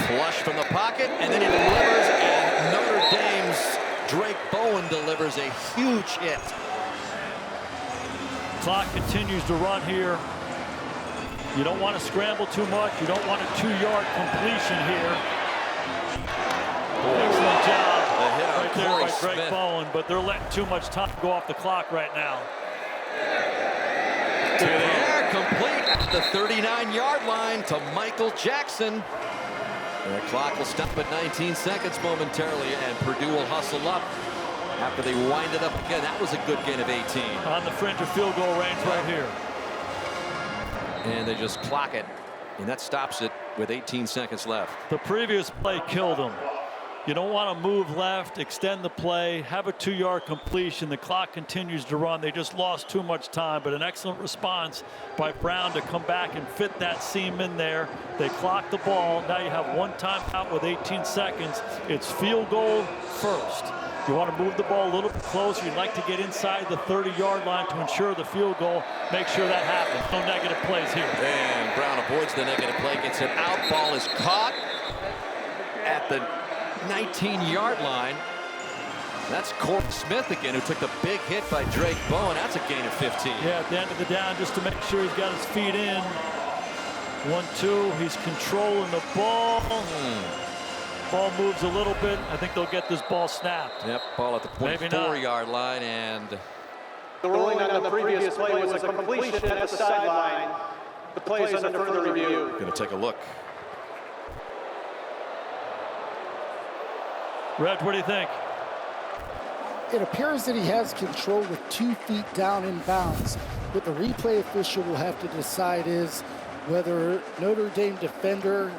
A: flush from the pocket, and then he delivers, and Notre Dame's Drake Bowen delivers a huge hit.
B: Clock continues to run here. You don't want to scramble too much. You don't want a 2-yard completion here. Excellent job right there by Drake Bowen, but they're letting too much time go off the clock right now.
A: To the air, complete at the 39-yard line to Michael Jackson. The clock will stop at 19 seconds momentarily, and Purdue will hustle up after they wind it up again. That was a good gain of 18.
B: On the fringe of field goal range right here.
A: And they just clock it, and that stops it with 18 seconds left.
B: The previous play killed him. You don't want to move left, extend the play, have a 2-yard completion. The clock continues to run. They just lost too much time, but an excellent response by Brown to come back and fit that seam in there. They clock the ball. Now you have one timeout with 18 seconds. It's field goal first. You want to move the ball a little bit closer. You'd like to get inside the 30-yard line to ensure the field goal. Make sure that happens. No negative plays here.
A: And Brown avoids the negative play, gets it out. Ball is caught at the 19-yard line. That's Corey Smith again, who took the big hit by Drake Bowen. That's a gain of 15.
B: Yeah, at the end of the down, just to make sure he's got his feet in. 1-2, he's controlling the ball. Ball moves a little bit. I think they'll get this ball snapped.
A: Yep, ball at the 24-yard line, and
E: The ruling on the previous play was a completion at the sideline. The play is under further review.
A: going to take a look.
B: Reg, what do you think?
F: It appears that he has control with 2 feet down in bounds. What the replay official will have to decide is whether Notre Dame defender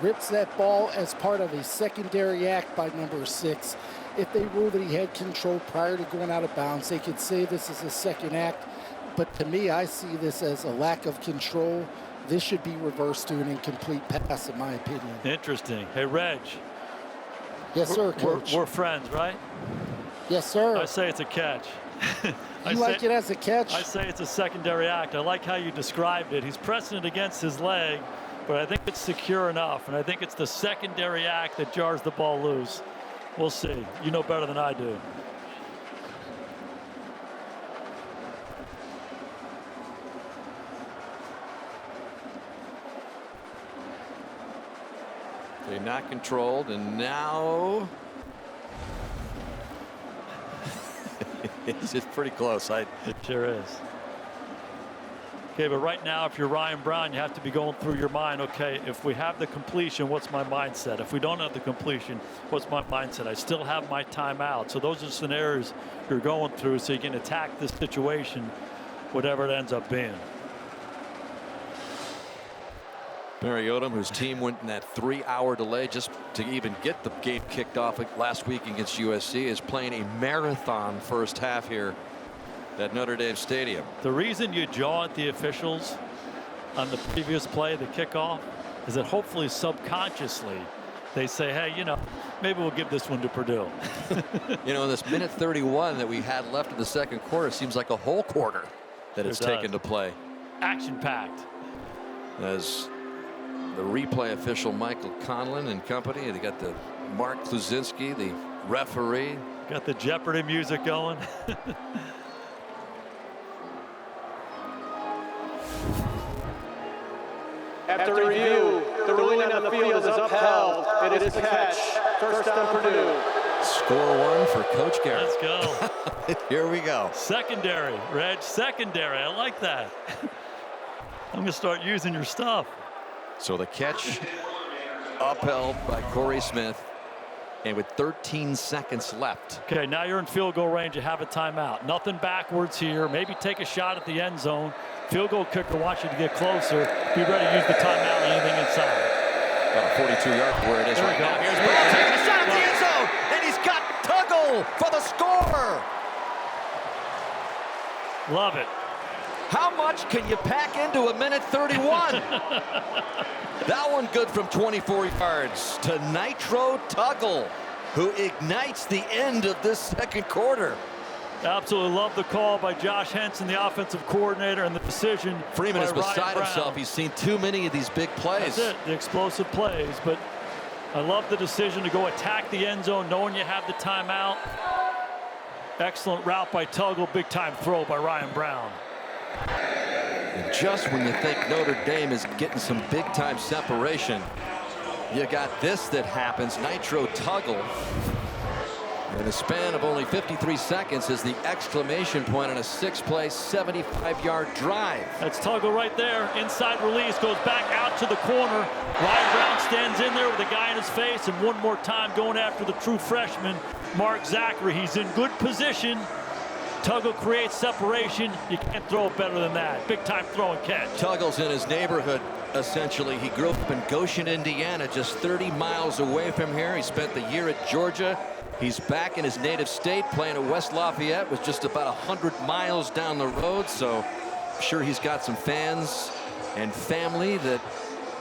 F: rips that ball as part of a secondary act by number 6. If they rule that he had control prior to going out of bounds, they could say this is a second act. But to me, I see this as a lack of control. This should be reversed to an incomplete pass, in my opinion.
B: Interesting. Hey, Reg.
F: Yes, sir, Coach.
B: We're friends, right?
F: Yes, sir.
B: I say it's a catch.
F: You like it as a catch?
B: I say it's a secondary act. I like how you described it. He's pressing it against his leg, but I think it's secure enough, and I think it's the secondary act that jars the ball loose. We'll see. You know better than I do.
A: They're not controlled, and now it's just pretty close.
B: It sure is. Okay, but right now, if you're Ryan Brown, you have to be going through your mind, okay, if we have the completion, what's my mindset? If we don't have the completion, what's my mindset? I still have my timeout. So those are scenarios you're going through so you can attack this situation, whatever it ends up being.
A: Barry Odom, whose team went in that 3-hour delay just to even get the game kicked off last week against USC, is playing a marathon first half here at Notre Dame Stadium.
B: The reason you jaw at the officials on the previous play, the kickoff, is that hopefully subconsciously they say, hey, you know, maybe we'll give this one to Purdue.
A: You know, this minute 31 that we had left in the second quarter seems like a whole quarter that it's taken to play.
B: Action-packed.
A: As the replay official Michael Conlon and company, they got the Mark Kluzinski, the referee.
B: Got the Jeopardy music going.
E: After review, the ruling on the field is upheld. It is a catch. First down, Purdue.
A: Score one for Coach Garrett.
B: Let's go.
A: Here we go.
B: Secondary, Reg, secondary. I like that. I'm going to start using your stuff.
A: So the catch upheld by Corey Smith, and with 13 seconds left.
B: Okay, now you're in field goal range. You have a timeout. Nothing backwards here. Maybe take a shot at the end zone. Field goal kicker wants you to get closer. Be ready to use the timeout and anything inside.
A: About a 42-yard where it is
B: There
A: right
B: we go.
A: now. Here's Brown taking a shot at the end zone, and he's got Tuggle for the score.
B: Love it.
A: How much can you pack into a minute 31? That one good from 24 yards to Nitro Tuggle, who ignites the end of this second quarter.
B: Absolutely love the call by Josh Henson, the offensive coordinator, and the decision.
A: Freeman is
B: by Ryan
A: beside
B: Brown.
A: himself. He's seen too many of these big plays.
B: That's it, the explosive plays. But I love the decision to go attack the end zone, knowing you have the timeout. Excellent route by Tuggle. Big time throw by Ryan Brown.
A: And just when you think Notre Dame is getting some big time separation, you got this that happens. Nitro Tuggle, in a span of only 53 seconds, is the exclamation point on a 6-play, 75-yard drive.
B: That's Tuggle right there. Inside release, goes back out to the corner. Ryan Brown stands in there with a guy in his face, and one more time going after the true freshman, Mark Zachary. He's in good position. Tuggle creates separation. You can't throw it better than that. Big time throw and catch.
A: Tuggle's in his neighborhood essentially. He grew up in Goshen, Indiana, just 30 miles away from here. He spent the year at Georgia. He's back in his native state, playing at West Lafayette, was just about 100 miles down the road. So I'm sure he's got some fans and family that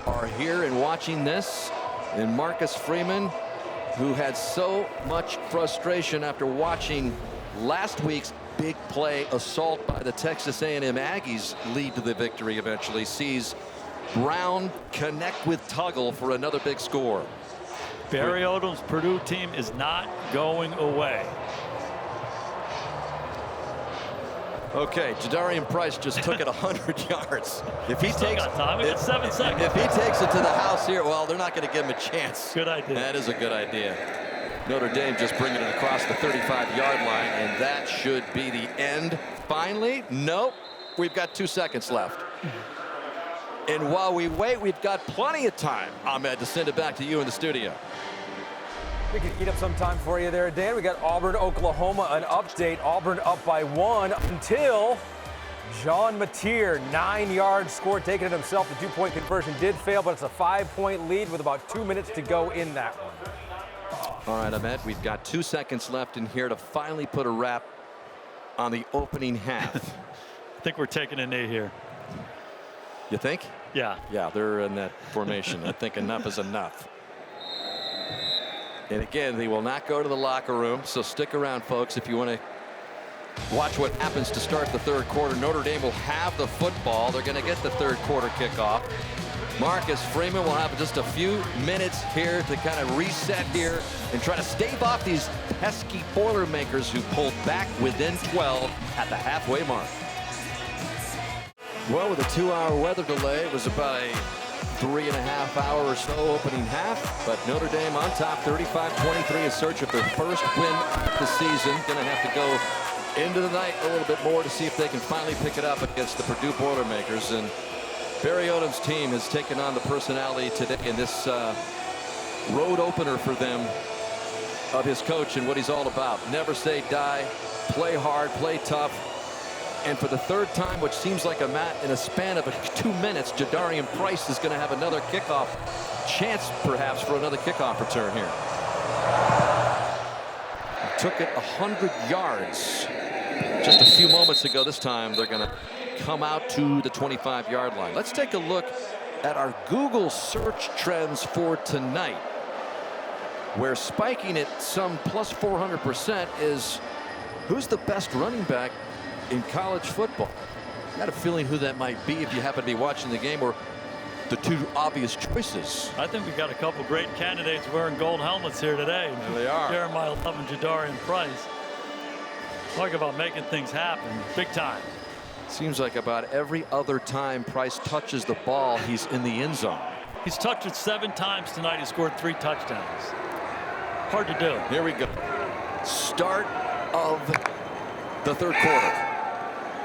A: are here and watching this. And Marcus Freeman, who had so much frustration after watching last week's big play assault by the Texas A&M Aggies lead to the victory eventually, sees Brown connect with Tuggle for another big score.
B: Barry Odom's Purdue team is not going away.
A: Okay, Jadarian Price just took it 100 yards. If he takes
B: time, we got 7 seconds.
A: If he takes it to the house here, well, they're not going to give him a chance.
B: Good idea.
A: That is a good idea. Notre Dame just bringing it across the 35-yard line, and that should be the end. Finally, nope. We've got 2 seconds left. And while we wait, we've got plenty of time, Ahmed, to send it back to you in the studio.
G: We can eat up some time for you there, Dan. We got Auburn, Oklahoma, an update. Auburn up by 1 until John Mateer, 9-yard score, taking it himself. The 2-point conversion did fail, but it's a 5-point lead with about 2 minutes to go in that one.
A: All right, Ahmed, we've got 2 seconds left in here to finally put a wrap on the opening half.
B: I think we're taking a knee here.
A: You think?
B: Yeah.
A: Yeah, they're in that formation. I think enough is enough. And again, they will not go to the locker room, so stick around, folks, if you want to watch what happens to start the third quarter. Notre Dame will have the football. They're going to get the third quarter kickoff. Marcus Freeman will have just a few minutes here to kind of reset here and try to stave off these pesky Boilermakers who pulled back within 12 at the halfway mark. Well, with a 2-hour weather delay, it was about a 3.5-hour or so opening half, but Notre Dame on top 35-23 in search of their first win of the season. Going to have to go into the night a little bit more to see if they can finally pick it up against the Purdue Boilermakers. And Barry Odom's team has taken on the personality today in this road opener for them of his coach and what he's all about. Never say die, play hard, play tough. And for the third time, which seems like in a span of 2 minutes, Jadarian Price is going to have another kickoff chance, perhaps, for another kickoff return here. He took it 100 yards just a few moments ago. This time, they're going to come out to the 25-yard line. Let's take a look at our Google search trends for tonight, where spiking at some plus 400% is who's the best running back in college football. Got a feeling who that might be if you happen to be watching the game, or the two obvious choices.
B: I think we got a couple great candidates wearing gold helmets here today.
A: There they are.
B: Jeremiah Love and Jadarian Price. Talk about making things happen big time.
A: Seems like about every other time Price touches the ball, he's in the end zone.
B: He's touched it 7 times tonight. He scored 3 touchdowns. Hard to do.
A: Here we go. Start of the third quarter.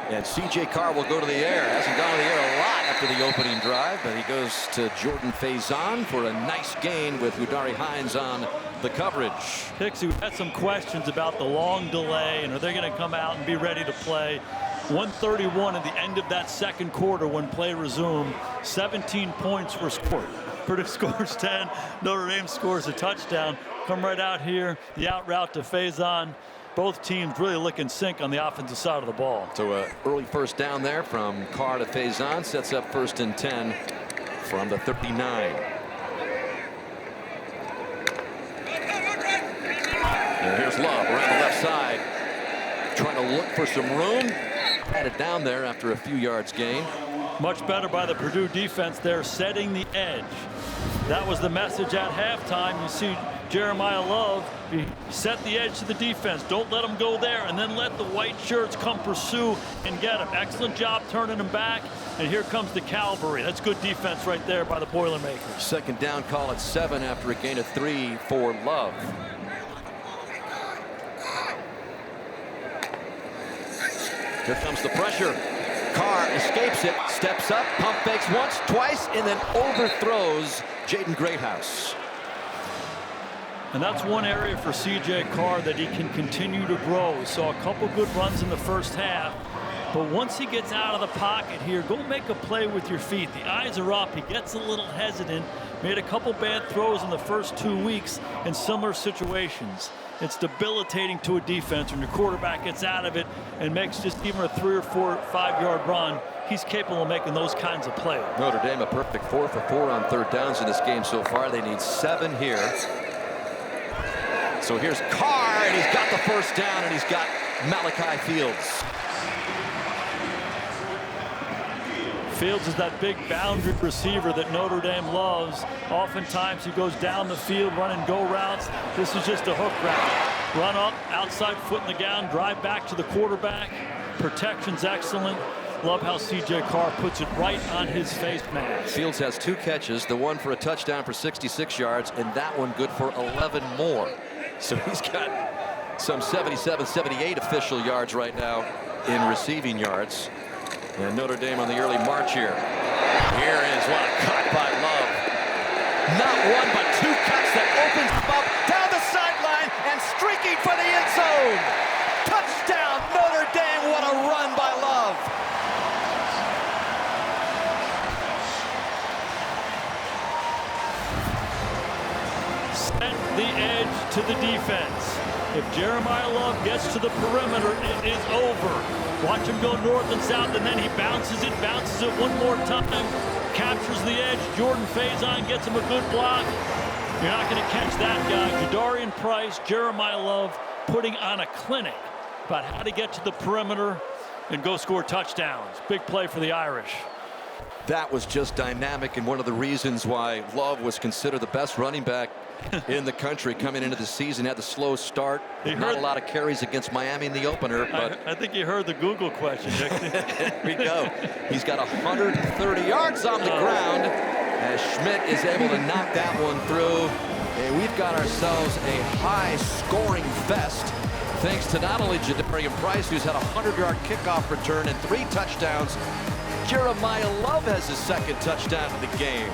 A: And CJ Carr will go to the air. Hasn't gone to the air a lot after the opening drive, but he goes to Jordan Faison for a nice gain with Hudari Hines on the coverage.
B: Hicks, who had some questions about the long delay and are they going to come out and be ready to play. 1:31 at the end of that second quarter when play resumed. 17 points were scored. Purdue scores 10. Notre Dame scores a touchdown. Come right out here. The out route to Faison. Both teams really looking sync on the offensive side of the ball.
A: So early first down there from Carr to Faison sets up 1st and 10 from the 39. And here's Love around the left side, trying to look for some room. Had it down there after a few yards gain.
B: Much better by the Purdue defense there, setting the edge. That was the message at halftime. You see Jeremiah Love set the edge to the defense. Don't let them go there, and then let the white shirts come pursue and get him. Excellent job turning him back, and here comes the cavalry. That's good defense right there by the Boilermakers.
A: Second down, call it 7 after a gain of 3 for Love. Here comes the pressure. Carr escapes it, steps up, pump fakes once, twice, and then overthrows Jaden Greathouse.
B: And that's one area for CJ Carr that he can continue to grow. We saw a couple good runs in the first half, But once he gets out of the pocket here, go make a play with your feet. The eyes are up. He gets a little hesitant. Made a couple bad throws in the first 2 weeks in similar situations. It's debilitating to a defense when your quarterback gets out of it and makes just even a 3 or 4, 5-yard run. He's capable of making those kinds of plays.
A: Notre Dame a perfect 4 for 4 on third downs in this game so far. They need 7 here. So here's Carr, and he's got the first down, and he's got Malachi Fields.
B: Fields is that big boundary receiver that Notre Dame loves. Oftentimes he goes down the field running go routes. This is just a hook route. Run up, outside foot in the ground, drive back to the quarterback. Protection's excellent. Love how CJ Carr puts it right on his face mask.
A: Fields has 2 catches, the one for a touchdown for 66 yards, and that one good for 11 more. So he's got some 77, 78 official yards right now in receiving yards. And Notre Dame on the early march here. Here is what a cut by Love. Not one, but 2 cuts that opens him up down the sideline and streaking for the end zone. Touchdown, Notre Dame. What a run by Love.
B: Set the edge to the defense. If Jeremiah Love gets to the perimeter, it is over. Watch him go north and south, and then he bounces it one more time, captures the edge. Jordan Faison gets him a good block. You're not going to catch that guy. Jadarian Price, Jeremiah Love putting on a clinic about how to get to the perimeter and go score touchdowns. Big play for the Irish.
A: That was just dynamic, and one of the reasons why Love was considered the best running back in the country coming into the season. Had the slow start, not a lot of carries against Miami in the opener, but
B: I think you heard the Google question.
A: Here we go. He's got 130 yards on the ground as Schmidt is able to knock that one through, and we've got ourselves a high-scoring fest thanks to not only Jadarian Price, who's had a 100-yard kickoff return and 3 touchdowns. Jeremiah Love has his 2nd touchdown of the game.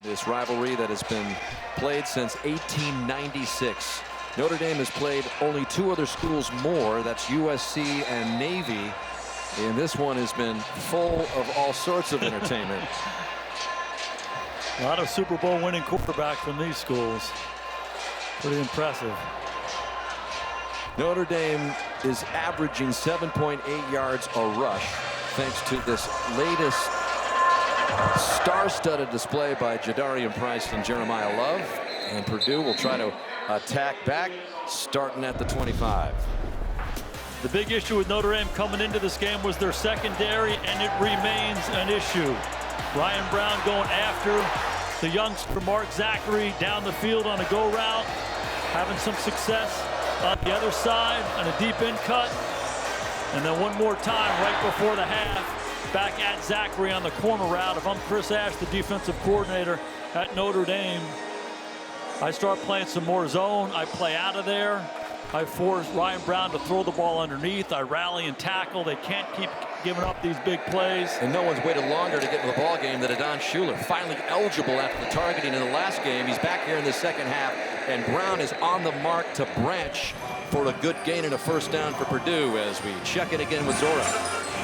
A: This rivalry that has been played since 1896. Notre Dame has played only 2 other schools more. That's USC and Navy. And this one has been full of all sorts of entertainment.
B: A lot of Super Bowl winning quarterbacks from these schools. Pretty impressive.
A: Notre Dame is averaging 7.8 yards a rush thanks to this latest star-studded display by Jadarian Price and Jeremiah Love. And Purdue will try to attack back, starting at the 25.
B: The big issue with Notre Dame coming into this game was their secondary, and it remains an issue. Ryan Brown going after the youngster Mark Zachary down the field on a go route, having some success on the other side on a deep in cut. And then one more time right before the half, back at Zachary on the corner route. If I'm Chris Ash, the defensive coordinator at Notre Dame, I start playing some more zone. I play out of there. I force Ryan Brown to throw the ball underneath. I rally and tackle. They can't keep giving up these big plays.
A: And no one's waited longer to get to the ball game than Adon Schuler. Finally eligible after the targeting in the last game. He's back here in the second half, and Brown is on the mark to Branch for a good gain and a first down for Purdue as we check it again with Zora.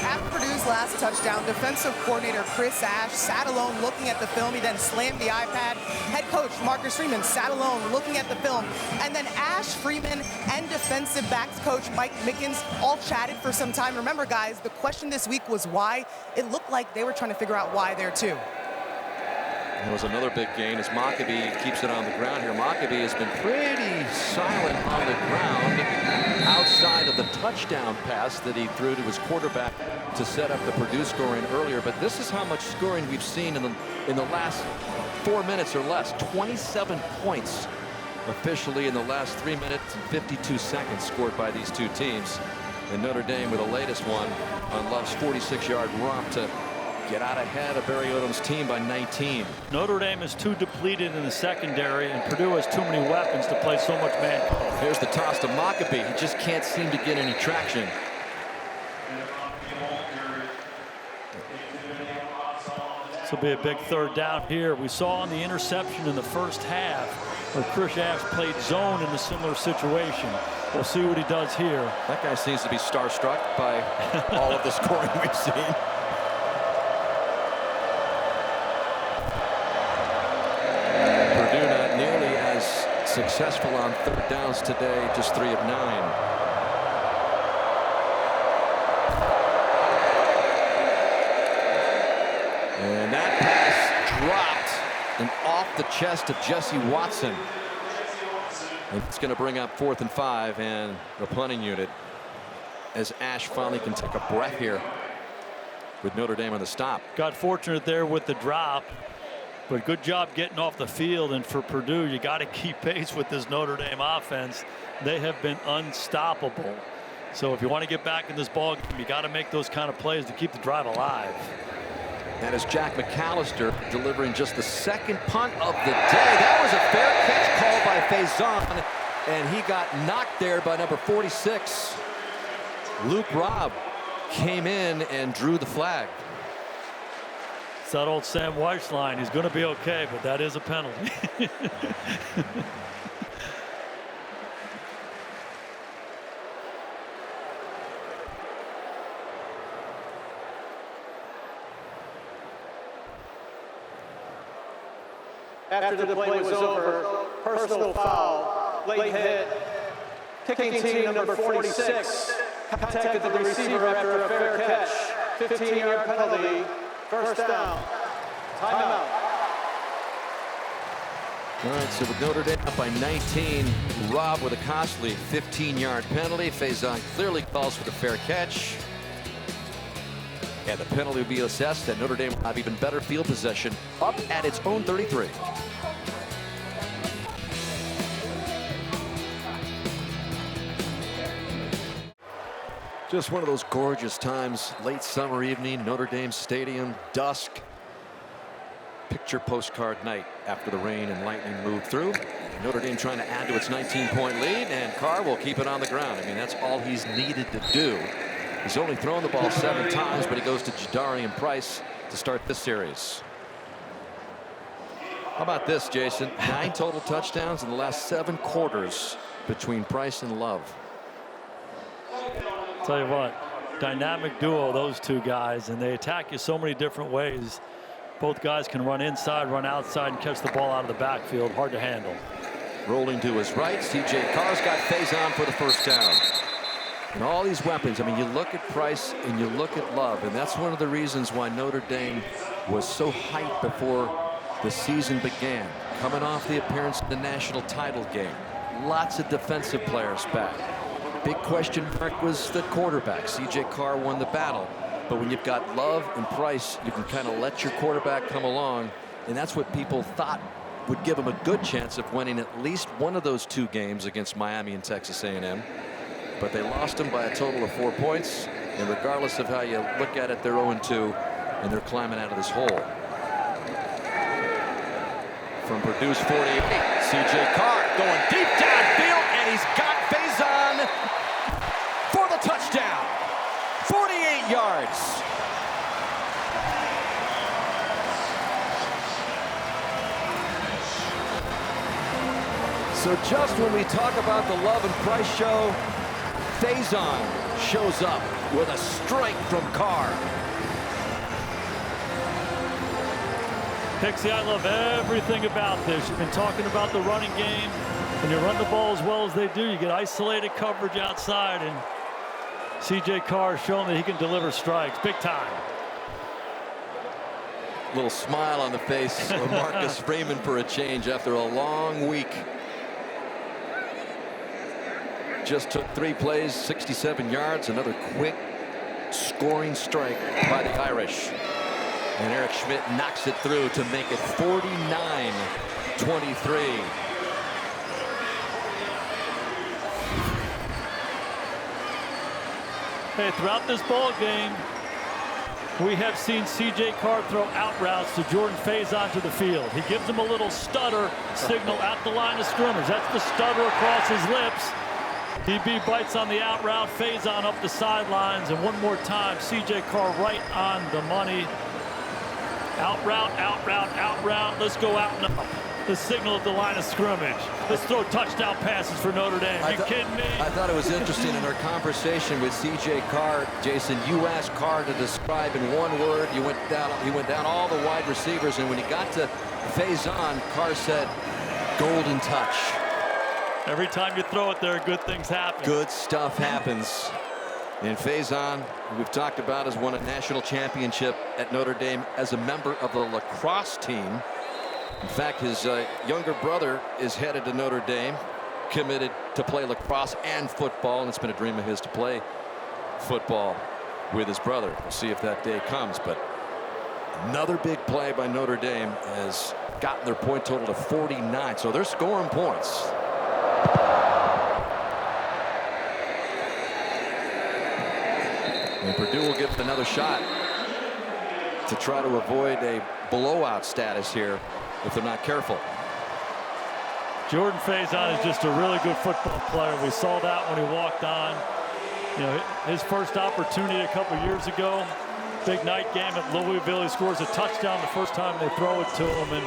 C: After Purdue's last touchdown, defensive coordinator Chris Ash sat alone looking at the film. He then slammed the iPad. Head coach Marcus Freeman sat alone looking at the film. And then Ash, Freeman, and defensive backs coach Mike Mickens all chatted for some time. Remember, guys, the question this week was why. It looked like they were trying to figure out why there, too.
A: There was another big gain as Maccabee keeps it on the ground here. Maccabee has been pretty silent on the ground outside of the touchdown pass that he threw to his quarterback to set up the Purdue scoring earlier. But this is how much scoring we've seen in the last 4 minutes or less. 27 points officially in the last 3 minutes and 52 seconds scored by these two teams. And Notre Dame with the latest one on Love's 46-yard romp to get out ahead of Barry Odom's team by 19.
B: Notre Dame is too depleted in the secondary, and Purdue has too many weapons to play so much man.
A: Here's the toss to Maccabee. He just can't seem to get any traction.
B: This will be a big third down here. We saw on the interception in the first half where Chris Ash played zone in a similar situation. We'll see what he does here.
A: That guy seems to be starstruck by all of the scoring we've seen. Purdue not nearly as successful on third downs today, just 3 of 9. And that pass dropped and off the chest of Jesse Watson. And it's going to bring up 4th and 5 and the punting unit as Ash finally can take a breath here with Notre Dame on the stop.
B: Got fortunate there with the drop, but good job getting off the field. And for Purdue, you got to keep pace with this Notre Dame offense. They have been unstoppable. So if you want to get back in this ball game, you got to make those kind of plays to keep the drive alive.
A: That is Jack McAllister delivering just the second punt of the day. That was a fair catch called by Faison, and he got knocked there by number 46. Luke Robb came in and drew the flag.
B: It's that old Sam Weiss line. He's going to be okay, but that is a penalty.
E: After the play was over, personal foul, late hit, kicking team number 46 contacted the receiver after a fair catch, 15-yard penalty, first down, timeout.
A: All right, so with Notre Dame up by 19, Robb with a costly 15-yard penalty. Faison clearly calls for the fair catch. And the penalty will be assessed, and Notre Dame will have even better field possession up at its own 33. Just one of those gorgeous times, late summer evening, Notre Dame Stadium, dusk. Picture postcard night after the rain and lightning moved through. Notre Dame trying to add to its 19-point lead, and Carr will keep it on the ground. I mean, that's all he's needed to do. He's only thrown the ball 7 times, but he goes to Jadarian Price to start this series. How about this, Jason? 9 total touchdowns in the last 7 quarters between Price and Love.
B: Tell you what, dynamic duo, those two guys, and they attack you so many different ways. Both guys can run inside, run outside, and catch the ball out of the backfield. Hard to handle.
A: Rolling to his right, CJ Carr's got Faison for the first down. And all these weapons, I mean, you look at Price and you look at Love, and that's one of the reasons why Notre Dame was so hyped before the season began. Coming off the appearance in the national title game. Lots of defensive players back. Big question mark was the quarterback. CJ Carr won the battle. But when you've got Love and Price, you can kind of let your quarterback come along. And that's what people thought would give him a good chance of winning at least one of those 2 games against Miami and Texas A&M. But they lost them by a total of 4 points. And regardless of how you look at it, they're 0-2, and they're climbing out of this hole. From Purdue's 48, CJ Carr going deep downfield, and he's got Faison for the touchdown. 48 yards. So just when we talk about the Love and Price show, Faison shows up with a strike from Carr.
B: Pixie, I love everything about this. You've been talking about the running game. When you run the ball as well as they do, you get isolated coverage outside, and CJ Carr showing that he can deliver strikes big time.
A: Little smile on the face of Marcus Freeman for a change after a long week. Just took 3 plays, 67 yards, another quick scoring strike by the Irish. And Eric Schmidt knocks it through to make it 49-23.
B: Hey, throughout this ball game, we have seen CJ Carr throw out routes to Jordan Faison to the field. He gives him a little stutter signal at the line of scrimmage. That's the stutter across his lips. DB bites on the out route, Faison up the sidelines, and one more time, CJ Carr right on the money. Out route, out route, out route. Let's go out and up. the signal at the line of scrimmage. Let's throw touchdown passes for Notre Dame. Are you kidding me?
A: I thought it was interesting in our conversation with CJ Carr. Jason, you asked Carr to describe in one word. He went down all the wide receivers, and when he got to Faison, Carr said, golden touch.
B: Every time you throw it there, good things happen.
A: Good stuff happens. And Faison, we've talked about, has won a national championship at Notre Dame as a member of the lacrosse team. In fact, his younger brother is headed to Notre Dame, committed to play lacrosse and football, and it's been a dream of his to play football with his brother. We'll see if that day comes, but another big play by Notre Dame has gotten their point total to 49, so they're scoring points. And Purdue will get another shot to try to avoid a blowout status here if they're not careful.
B: Jordan Faison is just a really good football player. We saw that when he walked on. You know, his first opportunity a couple years ago, big night game at Louisville. He scores a touchdown the first time they throw it to him. And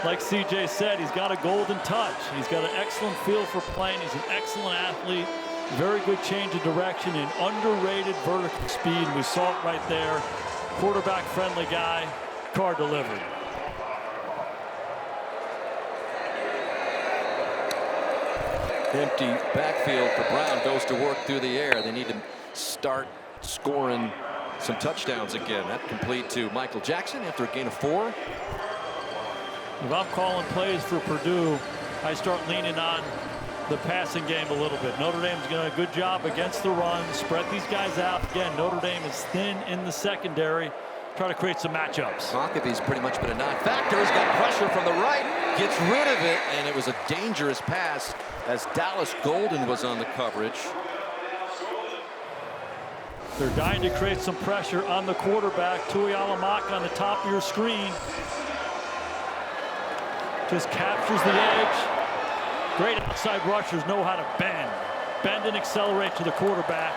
B: like CJ said, he's got a golden touch. He's got an excellent feel for playing. He's an excellent athlete. Very good change of direction and underrated vertical speed. We saw it right there. Quarterback-friendly guy. Carr delivered.
A: Empty backfield for Brown, goes to work through the air. They need to start scoring some touchdowns again. That complete to Michael Jackson after a gain of 4.
B: If I'm calling plays for Purdue, I start leaning on the passing game a little bit. Notre Dame's doing a good job against the run. Spread these guys out. Again, Notre Dame is thin in the secondary. Try to create some matchups.
A: Monkevy's pretty much been a non-factor. He's got pressure from the right, gets rid of it, and it was a dangerous pass as Dallas Golden was on the coverage.
B: They're dying to create some pressure on the quarterback. Tuialamaka on the top of your screen. Just captures the edge. Great outside rushers know how to bend. Bend and accelerate to the quarterback.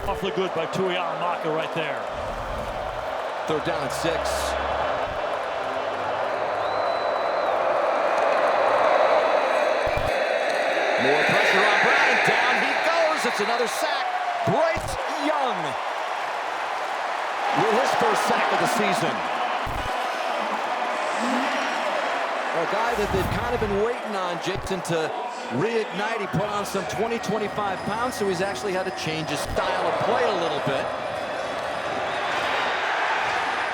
B: Awfully good by Tuialamaka right there.
A: 3rd down and 6. More pressure on Brown, and down he goes. It's another sack. Bryce Young with his first sack of the season. A guy that they've kind of been waiting on, Jason, to reignite. He put on some 20-25 pounds, so he's actually had to change his style of play a little bit.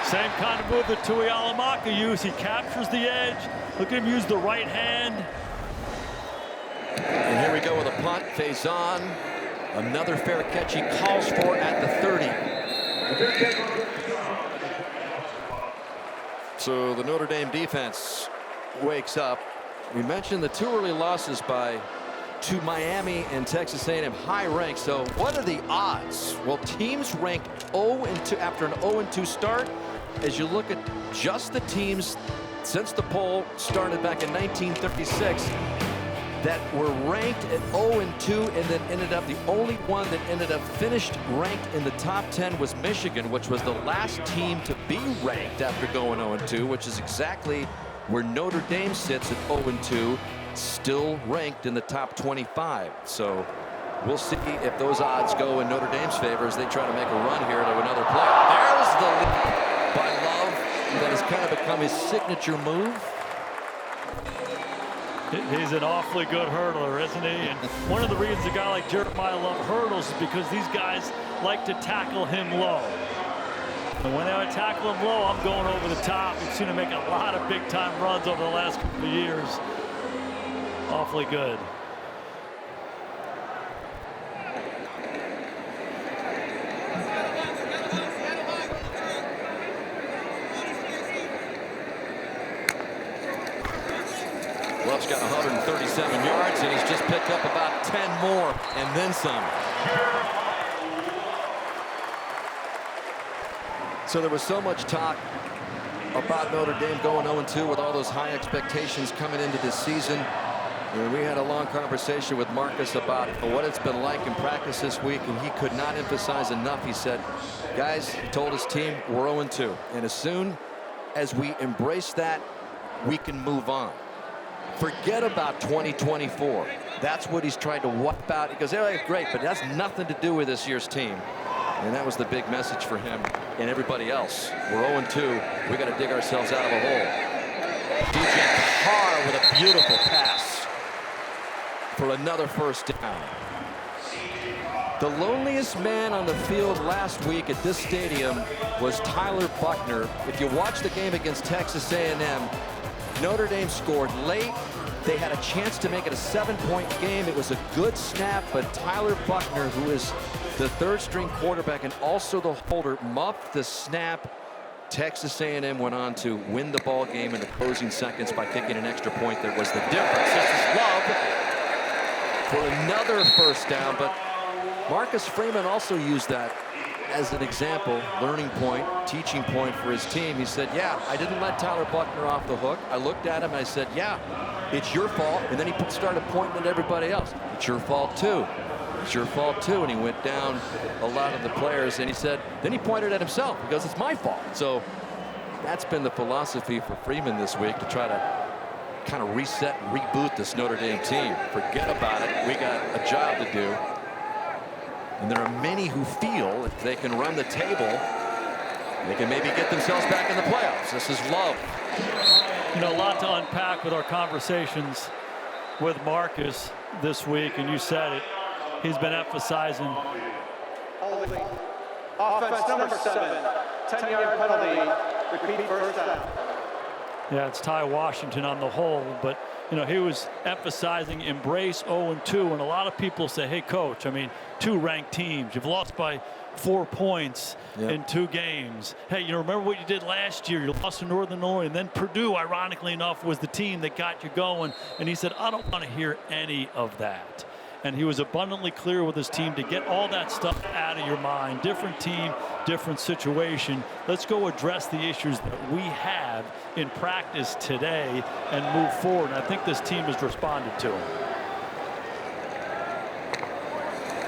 B: Same kind of move that Tuialamaka used. He captures the edge. Look at him use the right hand.
A: And here we go with a punt. Faison, another fair catch he calls for at the 30. So the Notre Dame defense wakes up. We mentioned the 2 early losses to Miami and Texas A&M, high ranked. So what are the odds? Well, teams ranked 0-2 after an 0-2 start. As you look at just the teams since the poll started back in 1936 that were ranked at 0-2 and then ended up, the only one that ended up finished ranked in the top 10 was Michigan, which was the last team to be ranked after going 0-2, which is exactly where Notre Dame sits at 0-2, still ranked in the top 25. So we'll see if those odds go in Notre Dame's favor as they try to make a run here to another play. There's the lead by Love that has kind of become his signature move.
B: He's an awfully good hurdler, isn't he? And one of the reasons a guy like Jeremiah Love hurdles is because these guys like to tackle him low. And when I tackle him low, I'm going over the top. You've seen him make a lot of big-time runs over the last couple of years. Awfully good.
A: Love's got 137 yards, and he's just picked up about 10 more and then some. So there was so much talk about Notre Dame going 0-2 with all those high expectations coming into this season. And we had a long conversation with Marcus about what it's been like in practice this week, and he could not emphasize enough. He said, guys, he told his team, we're 0-2. And as soon as we embrace that we can move on. Forget about 2024. That's what he's tried to wipe out. He goes, "Hey, great, but it has nothing to do with this year's team." And that was the big message for him and everybody else. We're 0-2. We got to dig ourselves out of a hole. CJ Carr with a beautiful pass for another first down. The loneliest man on the field last week at this stadium was Tyler Buckner. If you watch the game against Texas A&M, Notre Dame scored late. They had a chance to make it a 7-point game. It was a good snap, but Tyler Buckner, who is the third-string quarterback and also the holder, muffed the snap. Texas A&M went on to win the ball game in the closing seconds by kicking an extra point. That was the difference. This is Love for another first down, but Marcus Freeman also used that as an example, learning point, teaching point for his team. He said, "Yeah, I didn't let Tyler Buckner off the hook. I looked at him and I said, yeah, it's your fault." And then he started pointing at everybody else. "It's your fault too. It's your fault too." And he went down a lot of the players, and he said, then he pointed at himself because it's my fault. So that's been the philosophy for Freeman this week, to try to kind of reset and reboot this Notre Dame team. Forget about it. We got a job to do. And there are many who feel if they can run the table, they can maybe get themselves back in the playoffs. This is Love.
B: You know, a lot to unpack with our conversations with Marcus this week, and you said it. He's been emphasizing.
E: Holding. Offense number 7. 10-yard penalty. Repeat first down.
B: Yeah, it's Ty Washington on the hold, but you know, he was emphasizing embrace 0-2, and a lot of people say, "Hey, coach, I mean, 2 ranked teams. You've lost by 4 points in 2 games. Hey, you know, remember what you did last year? You lost to Northern Illinois, and then Purdue, ironically enough, was the team that got you going." And he said, "I don't want to hear any of that." And he was abundantly clear with his team to get all that stuff out of your mind. Different team, different situation. Let's go address the issues that we have in practice today and move forward. And I think this team has responded to them.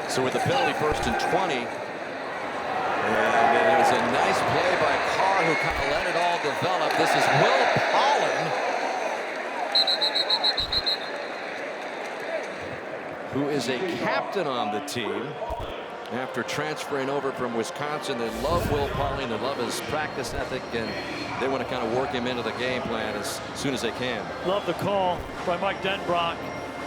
A: So with the penalty, 1st and 20. And it was a nice play by Carr, who kind of let it all develop. This is Will Pollen, who is a captain on the team after transferring over from Wisconsin. They love Will Pollen, they love his practice ethic, and they want to kind of work him into the game plan as soon as they can.
B: Love the call by Mike Denbrock.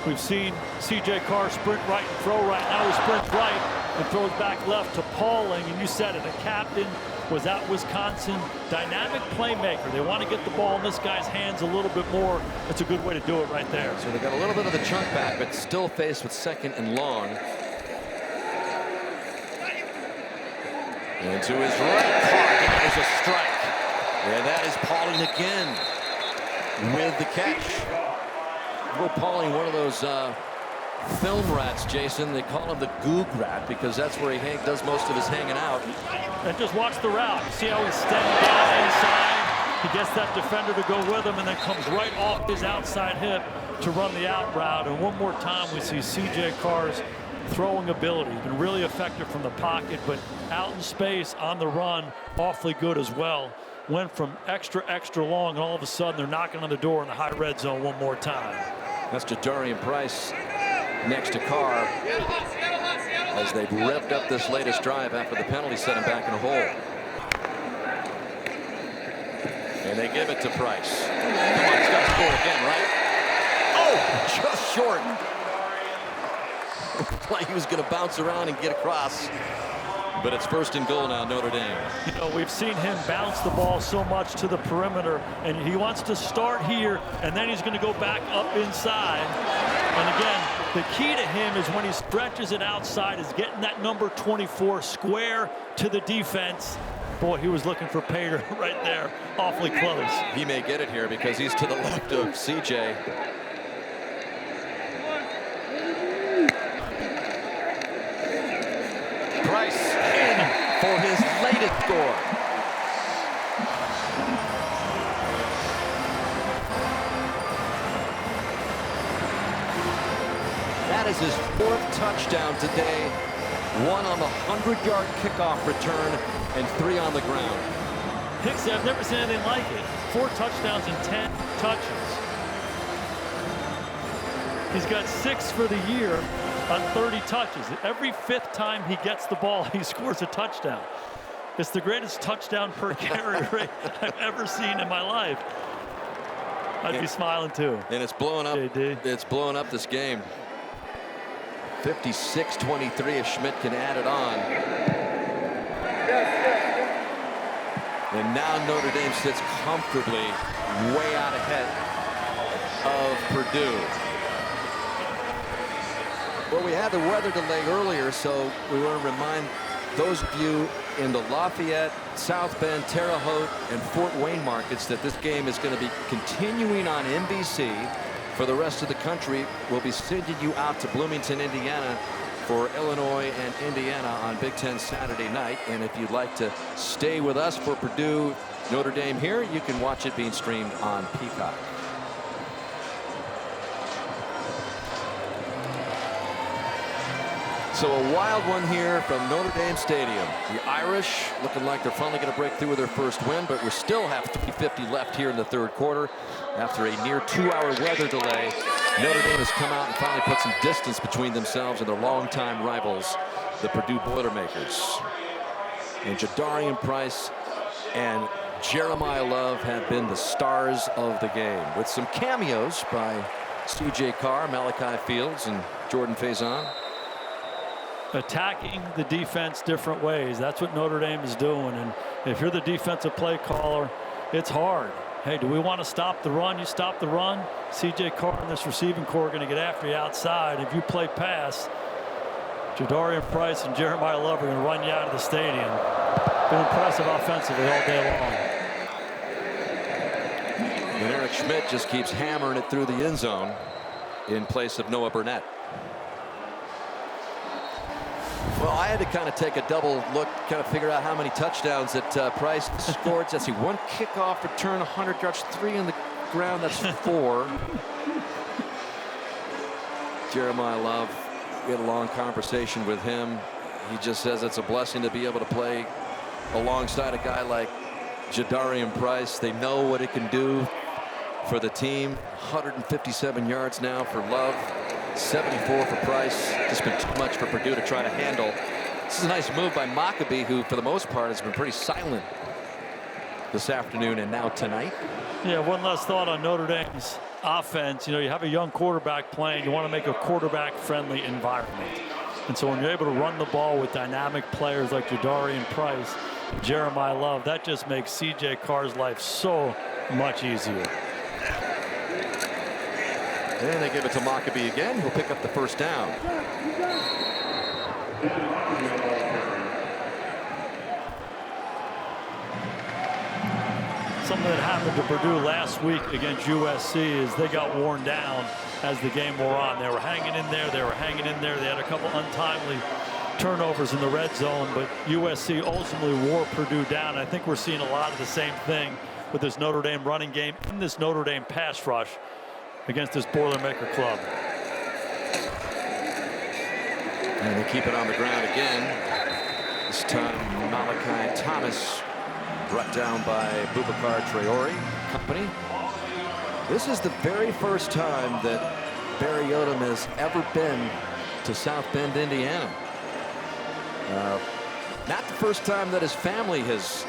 B: We've seen CJ Carr sprint right and throw right. Now he sprints right and throws back left to Pauling, and you said it, a captain, was out Wisconsin, dynamic playmaker. They want to get the ball in this guy's hands a little bit more. It's a good way to do it right there.
A: So they got a little bit of the chunk back, but still faced with 2nd and long. And to his right, Carr, that is a strike. And that is Pauling again with the catch. Will Pauling, one of those film rats, Jason. They call him the Goog Rat because that's where he does most of his hanging out.
B: And just watch the route. See how he's standing down inside. He gets that defender to go with him and then comes right off his outside hip to run the out route. And one more time we see CJ Carr's throwing ability. He's been really effective from the pocket, but out in space on the run, awfully good as well. Went from extra long, and all of a sudden they're knocking on the door in the high red zone one more time.
A: That's Jadarian Price next to Carr as they've revved up this latest drive after the penalty set him back in a hole. And they give it to Price. Come on, he's got to score again, right? Oh, just short. Like he was going to bounce around and get across. But it's 1st and goal now, Notre Dame.
B: You know, we've seen him bounce the ball so much to the perimeter, and he wants to start here, and then he's going to go back up inside. And again, the key to him is when he stretches it outside is getting that number 24 square to the defense. Boy, he was looking for Pater right there, awfully close.
A: He may get it here because he's to the left of CJ. Price in for his latest score. That is his 4th touchdown today. 1 on the 100-yard kickoff return and 3 on the ground.
B: Hicks, I've never seen anything like it. 4 touchdowns and 10 touches. He's got 6 for the year on 30 touches. Every 5th time he gets the ball, he scores a touchdown. It's the greatest touchdown per carry rate I've ever seen in my life. I'd be smiling too.
A: And it's blowing up.
B: JD.
A: It's blowing up this game. 56-23 if Schmidt can add it on. And now Notre Dame sits comfortably way out ahead of Purdue. Well, we had the weather delay earlier, so we want to remind those of you in the Lafayette, South Bend, Terre Haute, and Fort Wayne markets that this game is going to be continuing on NBC. For the rest of the country, we'll be sending you out to Bloomington, Indiana for Illinois and Indiana on Big Ten Saturday night. And if you'd like to stay with us for Purdue Notre Dame here, you can watch it being streamed on Peacock. So a wild one here from Notre Dame Stadium. The Irish looking like they're finally going to break through with their first win, but we still have 3:50 left here in the third quarter. After a near 2-hour weather delay, Notre Dame has come out and finally put some distance between themselves and their longtime rivals, the Purdue Boilermakers. And Jadarian Price and Jeremiah Love have been the stars of the game, with some cameos by CJ Carr, Malachi Fields, and Jordan Faison.
B: Attacking the defense different ways. That's what Notre Dame is doing. And if you're the defensive play caller, it's hard. Hey, do we want to stop the run? You stop the run. CJ Carr and this receiving core are going to get after you outside. If you play pass, Jadarian Price and Jeremiah Love are going to run you out of the stadium. Been impressive offensively all day long.
A: And Eric Schmidt just keeps hammering it through the end zone in place of Noah Burnett. Well, I had to kind of take a double look, kind of figure out how many touchdowns that Price scored. Let's see, 1 kickoff return, 100 yards, 3 on the ground. That's 4. Jeremiah Love, we had a long conversation with him. He just says it's a blessing to be able to play alongside a guy like Jadarian Price. They know what it can do for the team. 157 yards now for Love. 74 for Price. Just been too much for Purdue to try to handle. This is a nice move by Maccabi, who for the most part has been pretty silent this afternoon and now tonight.
B: Yeah, one last thought on Notre Dame's offense. You know, you have a young quarterback playing. You want to make a quarterback-friendly environment. And so when you're able to run the ball with dynamic players like Jadarian Price, Jeremiah Love, that just makes CJ Carr's life so much easier.
A: And they give it to Maccabi again. He'll pick up the first down.
B: Something that happened to Purdue last week against USC is they got worn down as the game wore on. They were hanging in there. They were hanging in there. They had a couple untimely turnovers in the red zone, but USC ultimately wore Purdue down. I think we're seeing a lot of the same thing with this Notre Dame running game and this Notre Dame pass rush against this Boilermaker club.
A: And they keep it on the ground again. This time Malachi Thomas brought down by Boubacar Traore company. This is the very first time that Barry Odom has ever been to South Bend, Indiana. Not the first time that his family has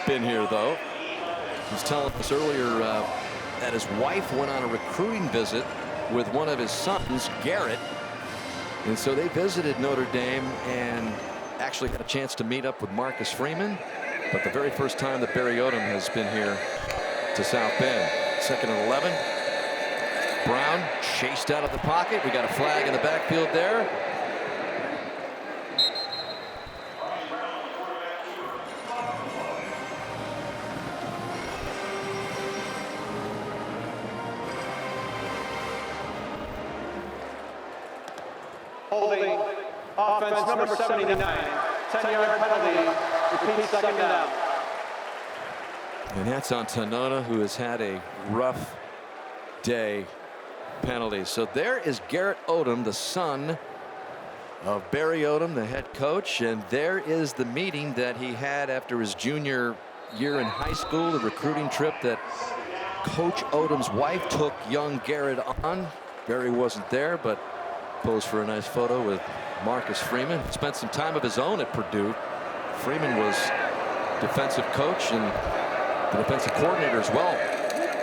A: been here, though. He was telling us earlier that his wife went on a recruiting visit with one of his sons, Garrett. And so they visited Notre Dame and actually had a chance to meet up with Marcus Freeman. But the very first time that Barry Odom has been here to South Bend. 2nd and 11. Brown chased out of the pocket. We got a flag in the backfield there.
E: Holding. Offense number 79. 10-yard penalty. Repeat, second down.
A: And that's on Tanona, who has had a rough day. Penalty. So there is Garrett Odom, the son of Barry Odom, the head coach. And there is the meeting that he had after his junior year in high school, the recruiting trip that Coach Odom's wife took young Garrett on. Barry wasn't there, but posed for a nice photo with Marcus Freeman. Spent some time of his own at Purdue. Freeman was defensive coach and the defensive coordinator as well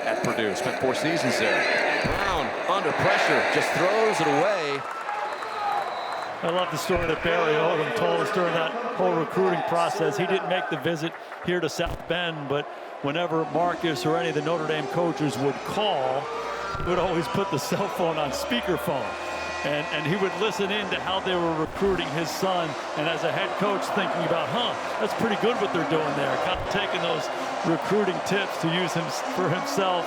A: at Purdue. Spent 4 seasons there. Brown under pressure, just throws it away.
B: I love the story that Barry Odom told us during that whole recruiting process. He didn't make the visit here to South Bend, but whenever Marcus or any of the Notre Dame coaches would call, he would always put the cell phone on speakerphone. And he would listen in to how they were recruiting his son. And as a head coach thinking about, that's pretty good what they're doing there. Kind of taking those recruiting tips to use him for himself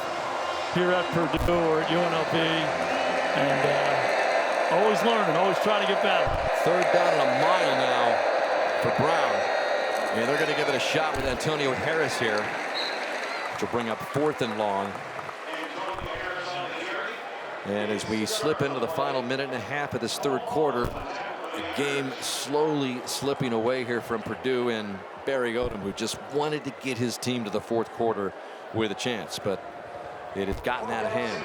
B: here at Purdue or at UNLV. And always learning, always trying to get better.
A: 3rd down and a mile now for Brown. And they're going to give it a shot with Antonio Harris here, which will bring up 4th and long. And as we slip into the final minute and a half of this 3rd quarter, the game slowly slipping away here from Purdue and Barry Odom, who just wanted to get his team to the 4th quarter with a chance, but it had gotten out of hand.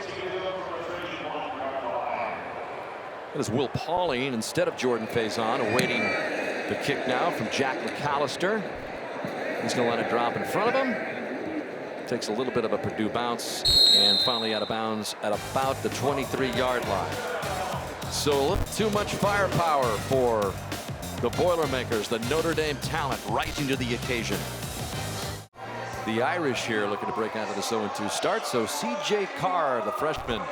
A: That is Will Pauling instead of Jordan Faison, awaiting the kick now from Jack McAllister. He's going to let it drop in front of him. Takes a little bit of a Purdue bounce and finally out of bounds at about the 23-yard line. So a little too much firepower for the Boilermakers, the Notre Dame talent rising to the occasion. The Irish here looking to break out of this 0-2 start. So CJ Carr, the freshman,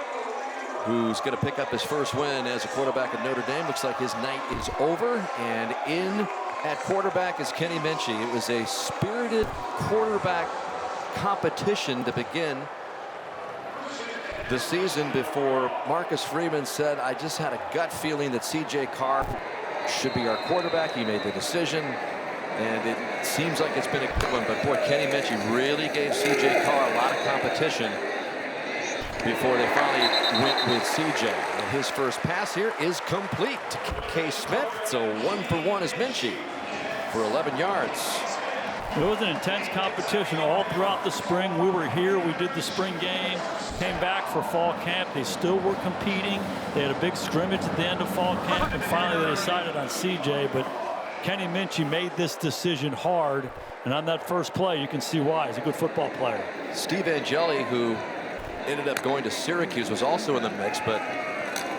A: who's going to pick up his first win as a quarterback at Notre Dame. Looks like his night is over. And in at quarterback is Kenny Minchey. It was a spirited quarterback competition to begin the season before Marcus Freeman said, I just had a gut feeling that CJ Carr should be our quarterback. He made the decision, and it seems like it's been a good one. But boy, Kenny Minchey really gave CJ Carr a lot of competition before they finally went with CJ. And his first pass here is complete to K. Smith. So 1-for-1 is Minchey for 11 yards.
B: It was an intense competition all throughout the spring. We were here. We did the spring game, came back for fall camp. They still were competing. They had a big scrimmage at the end of fall camp, and finally they decided on CJ. But Kenny Minchey made this decision hard, and on that first play, you can see why. He's a good football player.
A: Steve Angeli, who ended up going to Syracuse, was also in the mix, but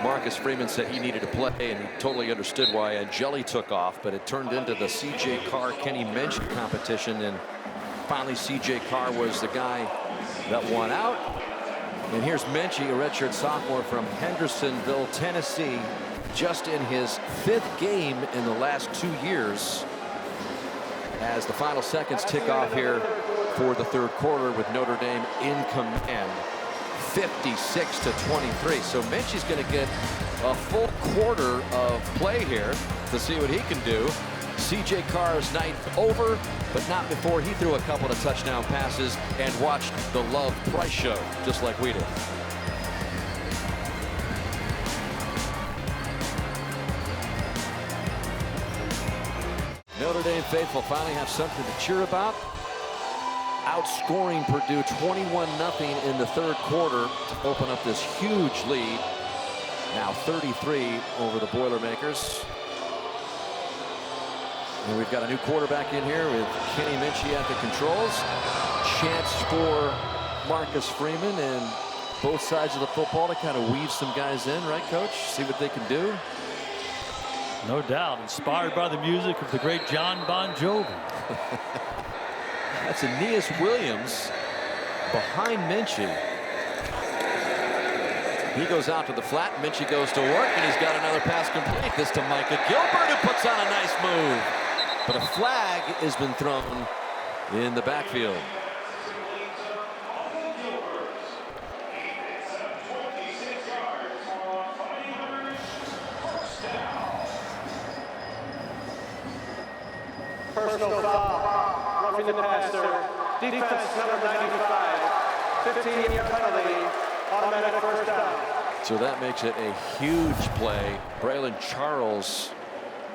A: Marcus Freeman said he needed to play, and he totally understood why Angeli took off, but it turned into the CJ Carr Kenny Minchey competition, and finally CJ Carr was the guy that won out. And here's Minchey, a redshirt sophomore from Hendersonville, Tennessee, just in his 5th game in the last 2 years, as the final seconds tick off here for the 3rd quarter with Notre Dame in command. 56-23. So Minchey's going to get a full quarter of play here to see what he can do. CJ Carr's night over, but not before he threw a couple of touchdown passes and watched the Love Price show, just like we did. Notre Dame faithful finally have something to cheer about. Outscoring Purdue 21-0 in the 3rd quarter to open up this huge lead. Now 33 over the Boilermakers. And we've got a new quarterback in here with Kenny Minchey at the controls. Chance for Marcus Freeman and both sides of the football to kind of weave some guys in, right, Coach? See what they can do.
B: No doubt. Inspired by the music of the great John Bon Jovi.
A: That's Aeneas Williams behind Minchey. He goes out to the flat. Minchey goes to work, and he's got another pass complete. This to Micah Gilbert, who puts on a nice move. But a flag has been thrown in the backfield.
E: Personal foul, roughing the passer, defense number 95, 15-yard penalty, automatic first down.
A: So that makes it a huge play. Braylon Charles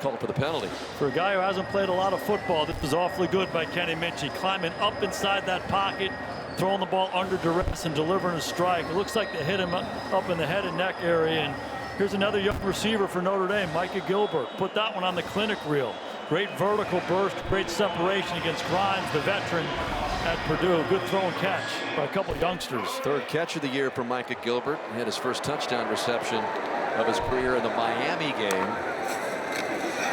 A: called for the penalty.
B: For a guy who hasn't played a lot of football, this was awfully good by Kenny Minchey, climbing up inside that pocket, throwing the ball under duress and delivering a strike. It looks like they hit him up in the head and neck area. And here's another young receiver for Notre Dame, Micah Gilbert. Put that one on the clinic reel. Great vertical burst, great separation against Grimes, the veteran at Purdue. Good throw and catch by a couple of youngsters.
A: Third catch of the year for Micah Gilbert. He had his first touchdown reception of his career in the Miami game.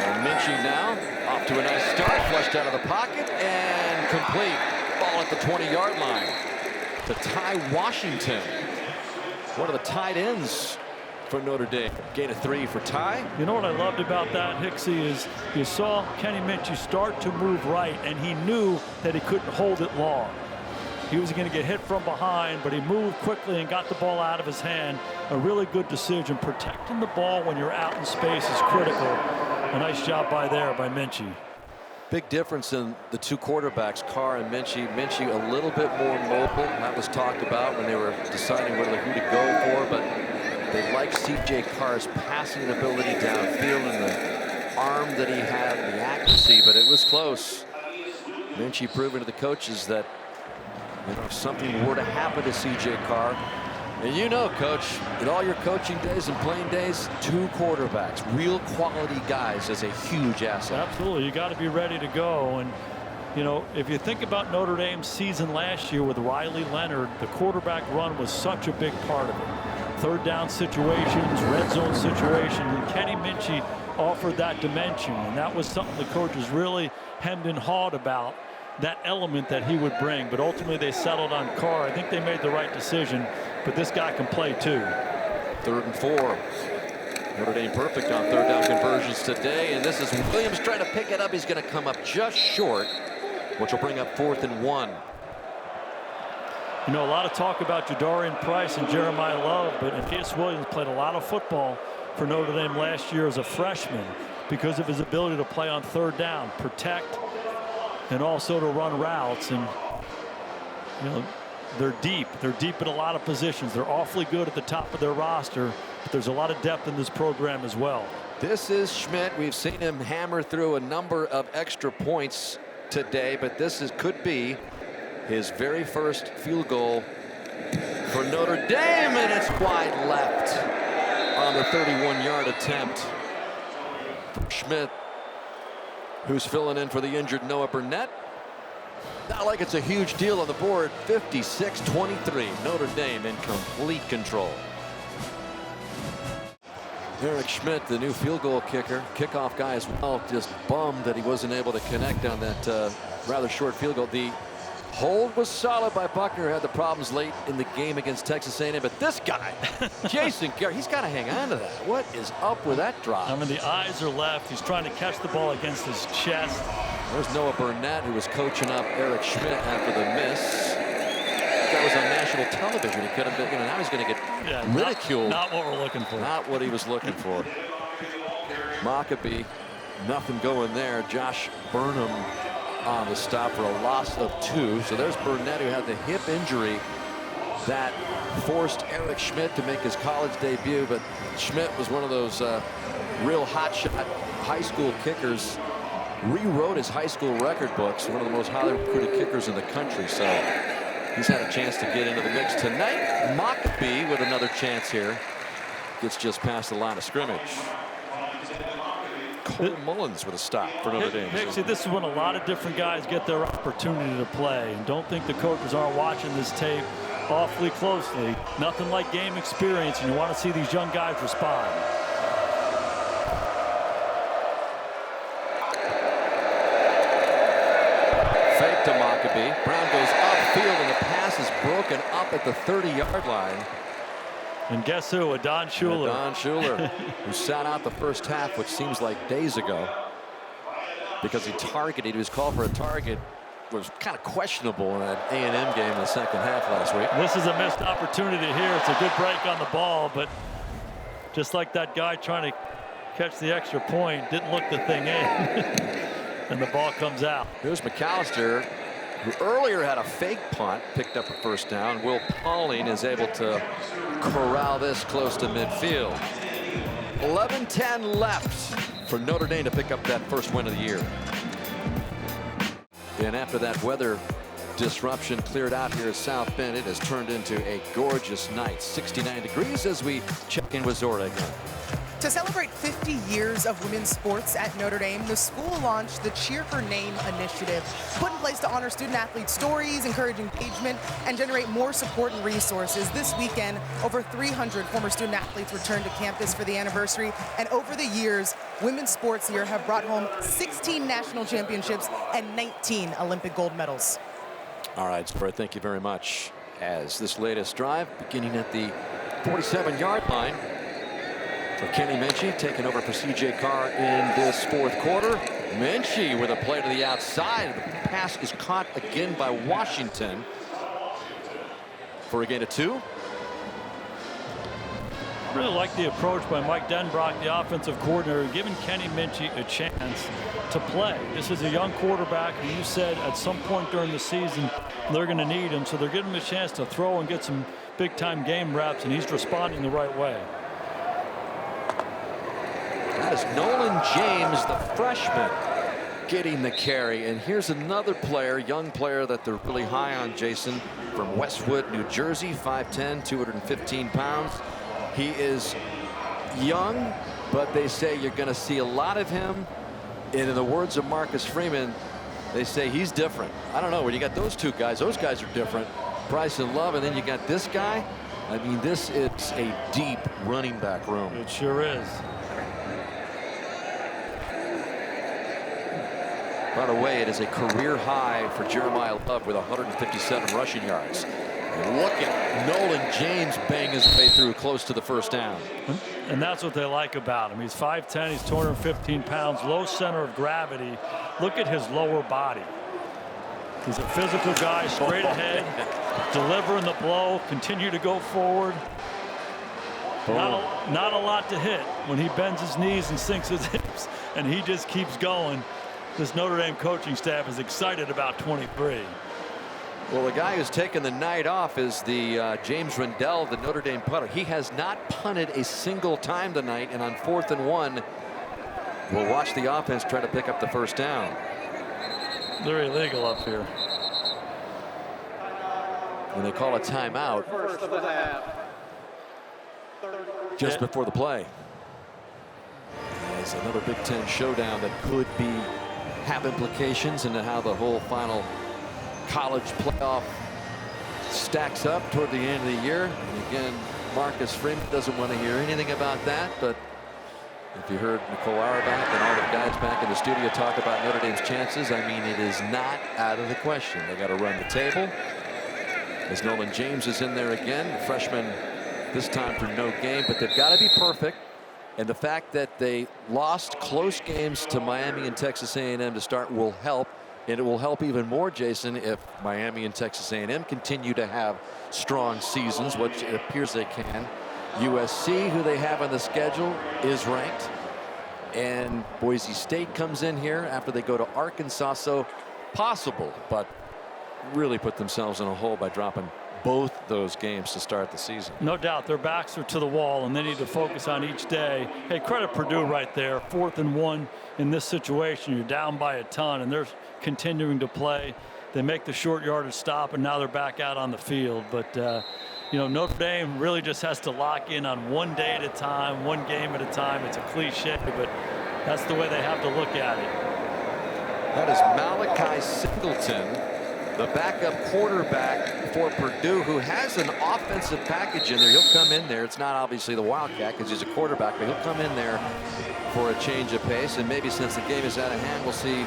A: And Minchey now off to a nice start, flushed out of the pocket and complete. Ball at the 20-yard line to Ty Washington, one of the tight ends for Notre Dame. Gain of 3 for Ty.
B: You know what I loved about that, Hicksy, is you saw Kenny Minchey start to move right, and he knew that he couldn't hold it long. He was going to get hit from behind, but he moved quickly and got the ball out of his hand. A really good decision. Protecting the ball when you're out in space is critical. A nice job by Minchey.
A: Big difference in the two quarterbacks, Carr and Minchey. Minchey a little bit more mobile. That was talked about when they were deciding who to go for, but they like CJ Carr's passing ability downfield and the arm that he had and the accuracy, but it was close. Minchey proving to the coaches that if something were to happen to CJ Carr, and you know, Coach, in all your coaching days and playing days, 2 quarterbacks, real quality guys, is a huge asset.
B: Absolutely, you got to be ready to go. And you know, if you think about Notre Dame's season last year with Riley Leonard, the quarterback run was such a big part of it. Third down situations, red zone situations, and Kenny Minchey offered that dimension, and that was something the coaches really hemmed and hawed about, that element that he would bring. But ultimately they settled on Carr. I think they made the right decision, but this guy can play too.
A: 3rd and 4. Notre Dame perfect on third down conversions today, and this is Williams trying to pick it up. He's going to come up just short, which will bring up 4th and 1.
B: You know, a lot of talk about Jadarian Price and Jeremiah Love, but Aeneas Williams played a lot of football for Notre Dame last year as a freshman because of his ability to play on third down, protect, and also to run routes. And you know, they're deep in a lot of positions. They're awfully good at the top of their roster, but there's a lot of depth in this program as well.
A: This is Schmidt. We've seen him hammer through a number of extra points today, but could be his very first field goal for Notre Dame, and it's wide left on the 31-yard attempt. Schmidt, who's filling in for the injured Noah Burnett. Not like it's a huge deal on the board. 56-23. Notre Dame in complete control. Eric Schmidt, the new field goal kicker, kickoff guy as well, just bummed that he wasn't able to connect on that rather short field goal. The hold was solid by Buckner, had the problems late in the game against Texas A&M, but this guy, Jason Carr, he's got to hang on to that. What is up with that drop?
B: I mean, the eyes are left. He's trying to catch the ball against his chest.
A: There's Noah Burnett, who was coaching up Eric Schmidt after the miss. That was on national television. He could have been, now he's going to get ridiculed.
B: Not what we're looking for.
A: Not what he was looking for. Maccabee, nothing going there. Josh Burnham on the stop for a loss of 2. So there's Burnett, who had the hip injury that forced Eric Schmidt to make his college debut. But Schmidt was one of those real hotshot high school kickers. Rewrote his high school record books. One of the most highly recruited kickers in the country. So he's had a chance to get into the mix tonight. Maccabee with another chance here. Gets just past the line of scrimmage. Cole Mullins with a stop for Notre Dame.
B: See, this is when a lot of different guys get their opportunity to play. And don't think the coaches aren't watching this tape awfully closely. Nothing like game experience, and you want to see these young guys respond.
A: Fake to Maccabee. Brown goes upfield, and the pass is broken up at the 30-yard line.
B: And guess who? Adon Schuler.
A: Adon Schuler, who sat out the first half, which seems like days ago, because he was called for a target. Was kind of questionable in that A&M game in the second half last week.
B: This is a missed opportunity here. It's a good break on the ball, but just like that guy trying to catch the extra point, didn't look the thing in. And the ball comes out.
A: Here's McAllister, who earlier had a fake punt, picked up a first down. Will Pauling is able to corral this close to midfield. 11:10 left. for Notre Dame to pick up that first win of the year. And after that weather disruption cleared out here at South Bend, it has turned into a gorgeous night. 69 degrees as we check in with Zora again.
C: To celebrate 50 years of women's sports at Notre Dame, the school launched the Cheer Her Name initiative, put in place to honor student-athlete stories, encourage engagement, and generate more support and resources. This weekend, over 300 former student-athletes returned to campus for the anniversary, and over the years, women's sports here have brought home 16 national championships and 19 Olympic gold medals.
A: All right, Zora, thank you very much. As this latest drive, beginning at the 47-yard line, for Kenny Minchie, taking over for CJ Carr in this fourth quarter. Minchie with a play to the outside. The pass is caught again by Washington for a gain of 2.
B: I really like the approach by Mike Denbrock, the offensive coordinator, giving Kenny Minchie a chance to play. This is a young quarterback, and you said at some point during the season they're going to need him, so they're giving him a chance to throw and get some big-time game reps, and he's responding the right way.
A: That is Nolan James, the freshman, getting the carry. And here's another player, young player that they're really high on, Jason, from Westwood, New Jersey, 5'10", 215 pounds. He is young, but they say you're going to see a lot of him. And in the words of Marcus Freeman, they say he's different. I don't know, when you got those two guys, those guys are different. Price and Love, and then you got this guy. I mean, this is a deep running back room.
B: It sure is.
A: By the way, it is a career high for Jeremiah Love with 157 rushing yards. And look at Nolan James bang his way through close to the first down.
B: And that's what they like about him. He's 5'10", he's 215 pounds, low center of gravity. Look at his lower body. He's a physical guy, straight ahead, delivering the blow, continue to go forward. Not a lot to hit when he bends his knees and sinks his hips, and he just keeps going. This Notre Dame coaching staff is excited about 23.
A: Well, the guy who's taken the night off is the James Rendell, the Notre Dame punter. He has not punted a single time tonight, and on 4th and 1, we'll watch the offense try to pick up the first down.
B: They're illegal up here.
A: And they call a timeout just before the play. It's another Big Ten showdown that could have implications into how the whole final college playoff stacks up toward the end of the year. And again, Marcus Freeman doesn't want to hear anything about that, but if you heard Nicole Auerbach and all the guys back in the studio talk about Notre Dame's chances, I mean, it is not out of the question. They got to run the table. As Nolan James is in there again, the freshman this time for no gain, but they've got to be perfect. And the fact that they lost close games to Miami and Texas A&M to start will help. And it will help even more, Jason, if Miami and Texas A&M continue to have strong seasons, which it appears they can. USC, who they have on the schedule, is ranked. And Boise State comes in here after they go to Arkansas. So possible, but really put themselves in a hole by dropping both those games to start the season.
B: No doubt their backs are to the wall and they need to focus on each day. Hey, credit Purdue right there. 4th and 1 in this situation. You're down by a ton and they're continuing to play. They make the short yardage stop and now they're back out on the field. But you know, Notre Dame really just has to lock in on one day at a time, one game at a time. It's a cliche, but that's the way they have to look at it.
A: That is Malachi Singleton, the backup quarterback for Purdue, who has an offensive package in there. He'll come in there. It's not obviously the Wildcat because he's a quarterback, but he'll come in there for a change of pace. And maybe since the game is out of hand, we'll see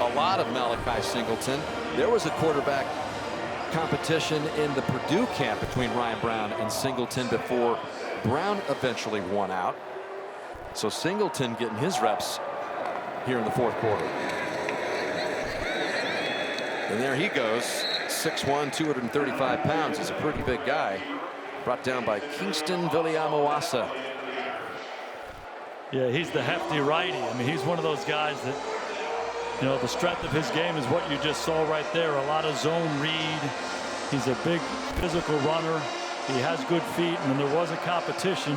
A: a lot of Malachi Singleton. There was a quarterback competition in the Purdue camp between Ryan Brown and Singleton before Brown eventually won out. So Singleton getting his reps here in the fourth quarter. And there he goes, 6'1", 235 pounds. He's a pretty big guy. Brought down by Kingston Viliamoasa.
B: Yeah, he's the hefty righty. I mean, he's one of those guys that, you know, the strength of his game is what you just saw right there. A lot of zone read. He's a big physical runner. He has good feet. And when there was a competition,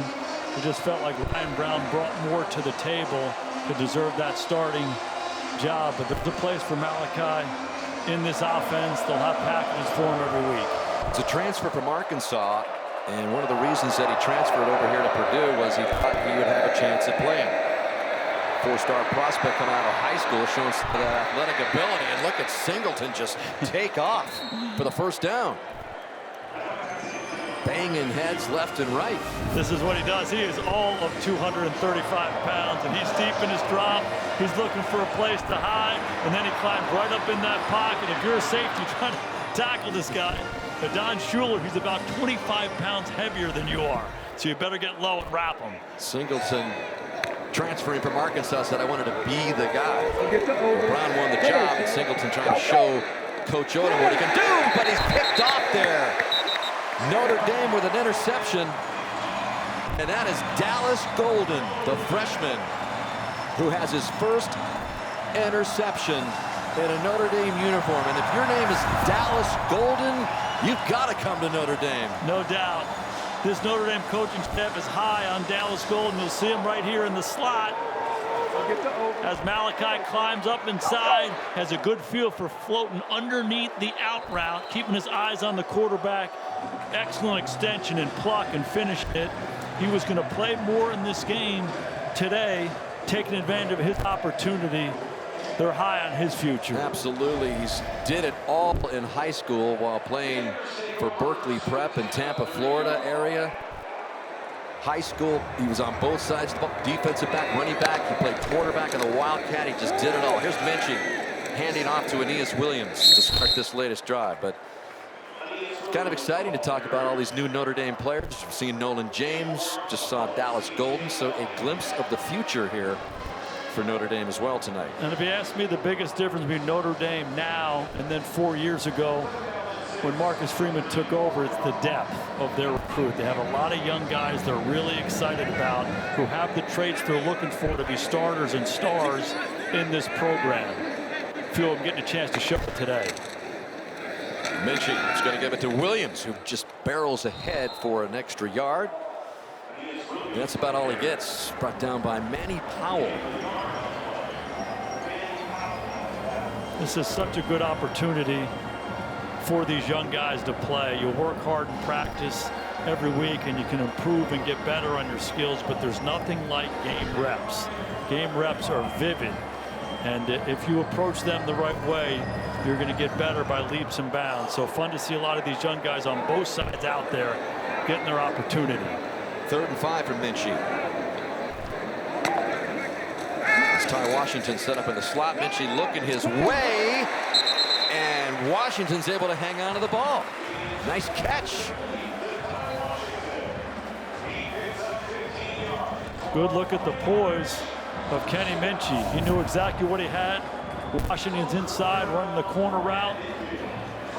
B: it just felt like Ryan Brown brought more to the table to deserve that starting job. But there's a place for Malachi in this offense. They'll have packages for him every week.
A: It's a transfer from Arkansas, and one of the reasons that he transferred over here to Purdue was he thought he would have a chance at playing. Four-star prospect coming out of high school, showing some of that athletic ability, and look at Singleton just take off for the first down. Banging heads left and right.
B: This is what he does. He is all of 235 pounds, and he's deep in his drop. He's looking for a place to hide, and then he climbs right up in that pocket. If you're a safety trying to tackle this guy, Don Schuler, he's about 25 pounds heavier than you are, so you better get low and wrap him.
A: Singleton, transferring from Arkansas, said, I wanted to be the guy. Brown won the job, and Singleton trying to show Coach Odom what he can do, but he's picked off there. Notre Dame with an interception, and that is Dallas Golden, the freshman, who has his first interception in a Notre Dame uniform. And if your name is Dallas Golden, you've got to come to Notre Dame.
B: No doubt. This Notre Dame coaching staff is high on Dallas Golden. You'll see him right here in the slot as Malachi climbs up inside, has a good feel for floating underneath the out route, keeping his eyes on the quarterback. Excellent extension and pluck and finishing it. He was going to play more in this game today, taking advantage of his opportunity. They're high on his future.
A: Absolutely. He did it all in high school while playing for Berkeley Prep in Tampa, Florida area. High school, he was on both sides of the ball. Defensive back, running back. He played quarterback in the Wildcat. He just did it all. Here's Minchie handing off to Aeneas Williams to start this latest drive. But it's kind of exciting to talk about all these new Notre Dame players. We've seen Nolan James, just saw Dallas Golden. So a glimpse of the future here for Notre Dame as well tonight.
B: And if you ask me, the biggest difference between Notre Dame now and then 4 years ago when Marcus Freeman took over, it's the depth of their recruit. They have a lot of young guys they're really excited about who have the traits they're looking for to be starters and stars in this program. Feel I'm getting a chance to show it today.
A: Minchie is going to give it to Williams, who just barrels ahead for an extra yard. And that's about all he gets. Brought down by Manny Powell.
B: This is such a good opportunity for these young guys to play. You work hard in practice every week and you can improve and get better on your skills, but there's nothing like game reps. Game reps are vivid, and if you approach them the right way, you're going to get better by leaps and bounds. So fun to see a lot of these young guys on both sides out there getting their opportunity.
A: 3rd and 5 from Minchie. It's Ty Washington set up in the slot. Minchie looking his way, and Washington's able to hang on to the ball. Nice catch.
B: Good look at the poise of Kenny Minchie. He knew exactly what he had. Washington's inside, running the corner route.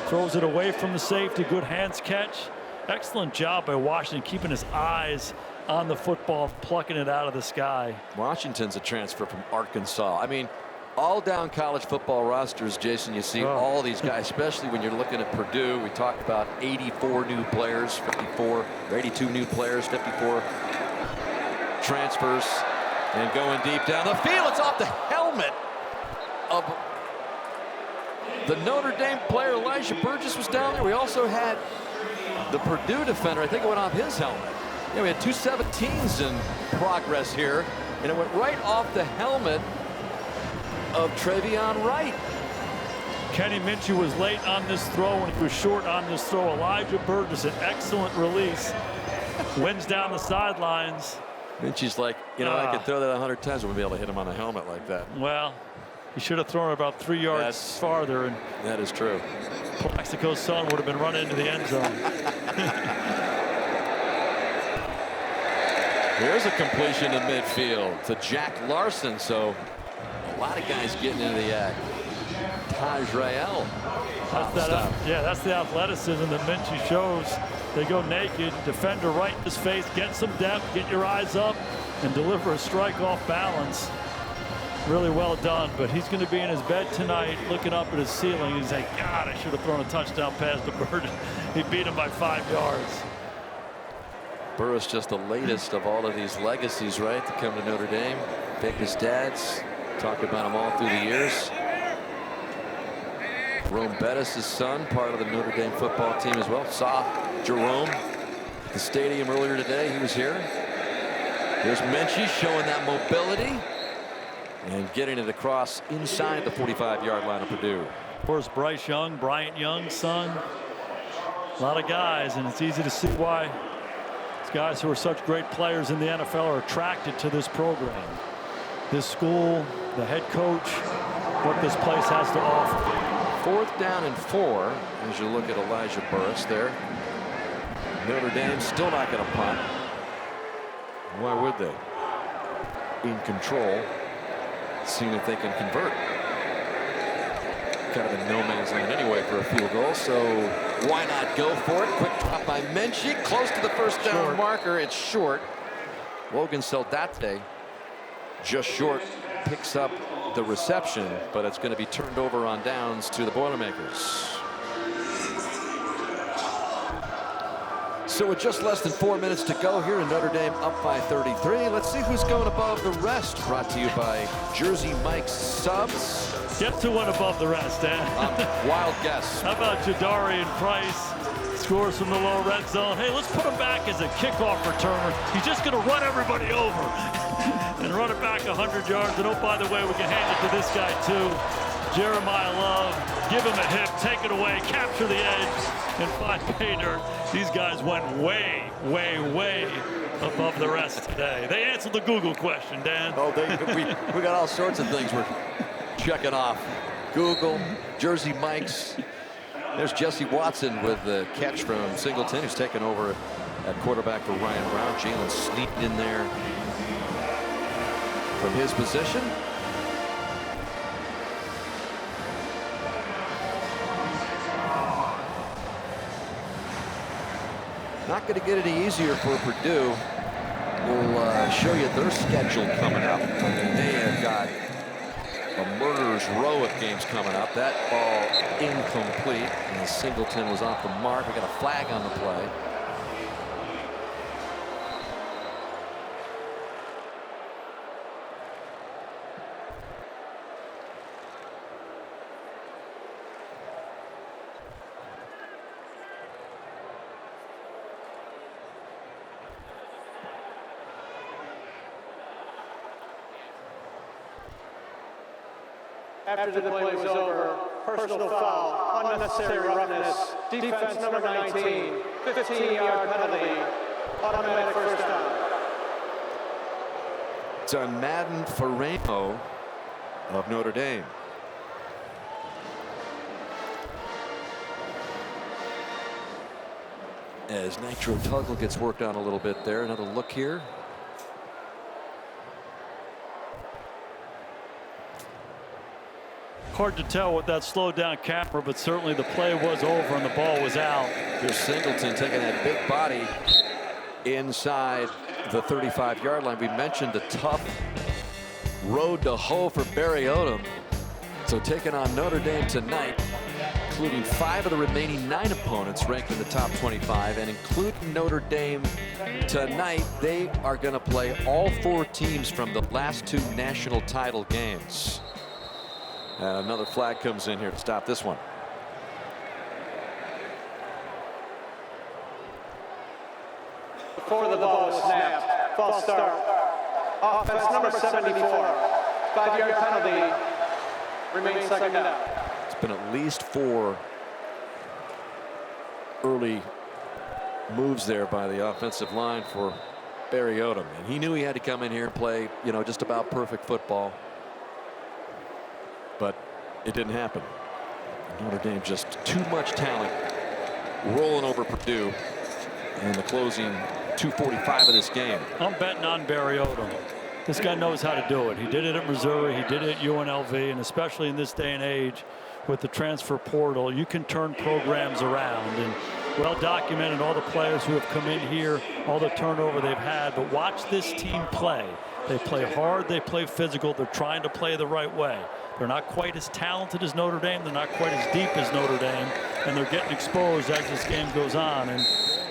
B: Throws it away from the safety. Good hands catch. Excellent job by Washington, keeping his eyes on the football, plucking it out of the sky.
A: Washington's a transfer from Arkansas. I mean, all down college football rosters, Jason, you see all these guys, especially when you're looking at Purdue. We talked about 84 new players, 54, 82 new players, 54 transfers, and going deep down the field. It's off the helmet of the Notre Dame player. Elijah Burgess was down there. We also had the Purdue defender. I think it went off his helmet. Yeah, we had 2 17s in progress here, and it went right off the helmet of Trevion Wright.
B: Kenny Minchie was late on this throw, and he was short on this throw. Elijah Burgess, an excellent release, wins down the sidelines.
A: Minchie's like, you know, I could throw that 100 times. I wouldn't be able to hit him on the helmet like that.
B: Well, he should have thrown it about 3 yards farther, and
A: that is true.
B: Plaxico's son would have been running into the end zone.
A: Here's a completion to midfield to Jack Larson. So a lot of guys getting into the act. Taj Rael.
B: That's the athleticism that Minchie shows. They go naked, defender right in his face, get some depth, get your eyes up, and deliver a strike off balance. Really well done, but he's going to be in his bed tonight looking up at his ceiling. He's like, God, I should have thrown a touchdown pass to Burden. He beat him by 5 yards.
A: Burris just the latest of all of these legacies, right, to come to Notre Dame. Vic, his dad's talked about him all through the years. Jerome Bettis, his son, part of the Notre Dame football team as well. Saw Jerome at the stadium earlier today. He was here. Here's Menchie showing that mobility and getting it across inside the 45-yard line of Purdue.
B: Of course, Bryant Young's son. A lot of guys, and it's easy to see why these guys who are such great players in the NFL are attracted to this program. This school, the head coach, what this place has to offer.
A: 4th down and 4 as you look at Elijah Burris there. Notre Dame still not going to punt. Why would they? In control, seeing if they can convert. Kind of a no man's land anyway for a field goal, so why not go for it? Quick drop by Menchie, close to the first down marker. It's short. Logan Saldate just short, picks up the reception, but it's going to be turned over on downs to the Boilermakers. So with just less than 4 minutes to go here, and Notre Dame up by 33. Let's see who's going above the rest. Brought to you by Jersey Mike's Subs.
B: Get to one above the rest, Dan.
A: Wild guess.
B: How about Jadarian Price? Scores from the low red zone. Hey, let's put him back as a kickoff returner. He's just going to run everybody over and run it back 100 yards. And oh, by the way, we can hand it to this guy too. Jeremiah Love, give him a hip, take it away, capture the edge, and find pay dirt. These guys went way, way, way above the rest today. They answered the Google question, Dan.
A: Oh, we got all sorts of things we're checking off. Google, Jersey Mike's. There's Jesse Watson with the catch from Singleton, who's taken over at quarterback for Ryan Brown. Jalen sneaked in there from his position. Not going to get any easier for Purdue. We'll show you their schedule coming up. I mean, they have got a murderer's row of games coming up. That ball incomplete, and Singleton was off the mark. We got a flag on the play.
E: After the play was over, personal foul, unnecessary roughness, defense number 19, 15-yard penalty, automatic first down.
A: It's on Madden Faison of Notre Dame. As Nitro Tuggle gets worked on a little bit there. Another look here.
B: Hard to tell with that slowed down camera, but certainly the play was over and the ball was out.
A: Here's Singleton taking that big body inside the 35-yard line. We mentioned the tough road to hoe for Barry Odom. So taking on Notre Dame tonight, including 5 of the remaining 9 opponents ranked in the top 25, and including Notre Dame tonight, they are going to play all 4 teams from the last 2 national title games. And another flag comes in here to stop this one.
E: Before the ball was snapped, false start. Offense number 74, 5-yard penalty, remains second down.
A: It's been at least 4 early moves there by the offensive line for Barry Odom. And he knew he had to come in here and play, you know, just about perfect football. But it didn't happen. Notre Dame just too much talent rolling over Purdue in the closing 2:45 of this game.
B: I'm betting on Barry Odom. This guy knows how to do it. He did it at Missouri. He did it at UNLV. And especially in this day and age with the transfer portal, you can turn programs around. And well documented, all the players who have come in here, all the turnover they've had. But watch this team play. They play hard. They play physical. They're trying to play the right way. They're not quite as talented as Notre Dame. They're not quite as deep as Notre Dame. And they're getting exposed as this game goes on. And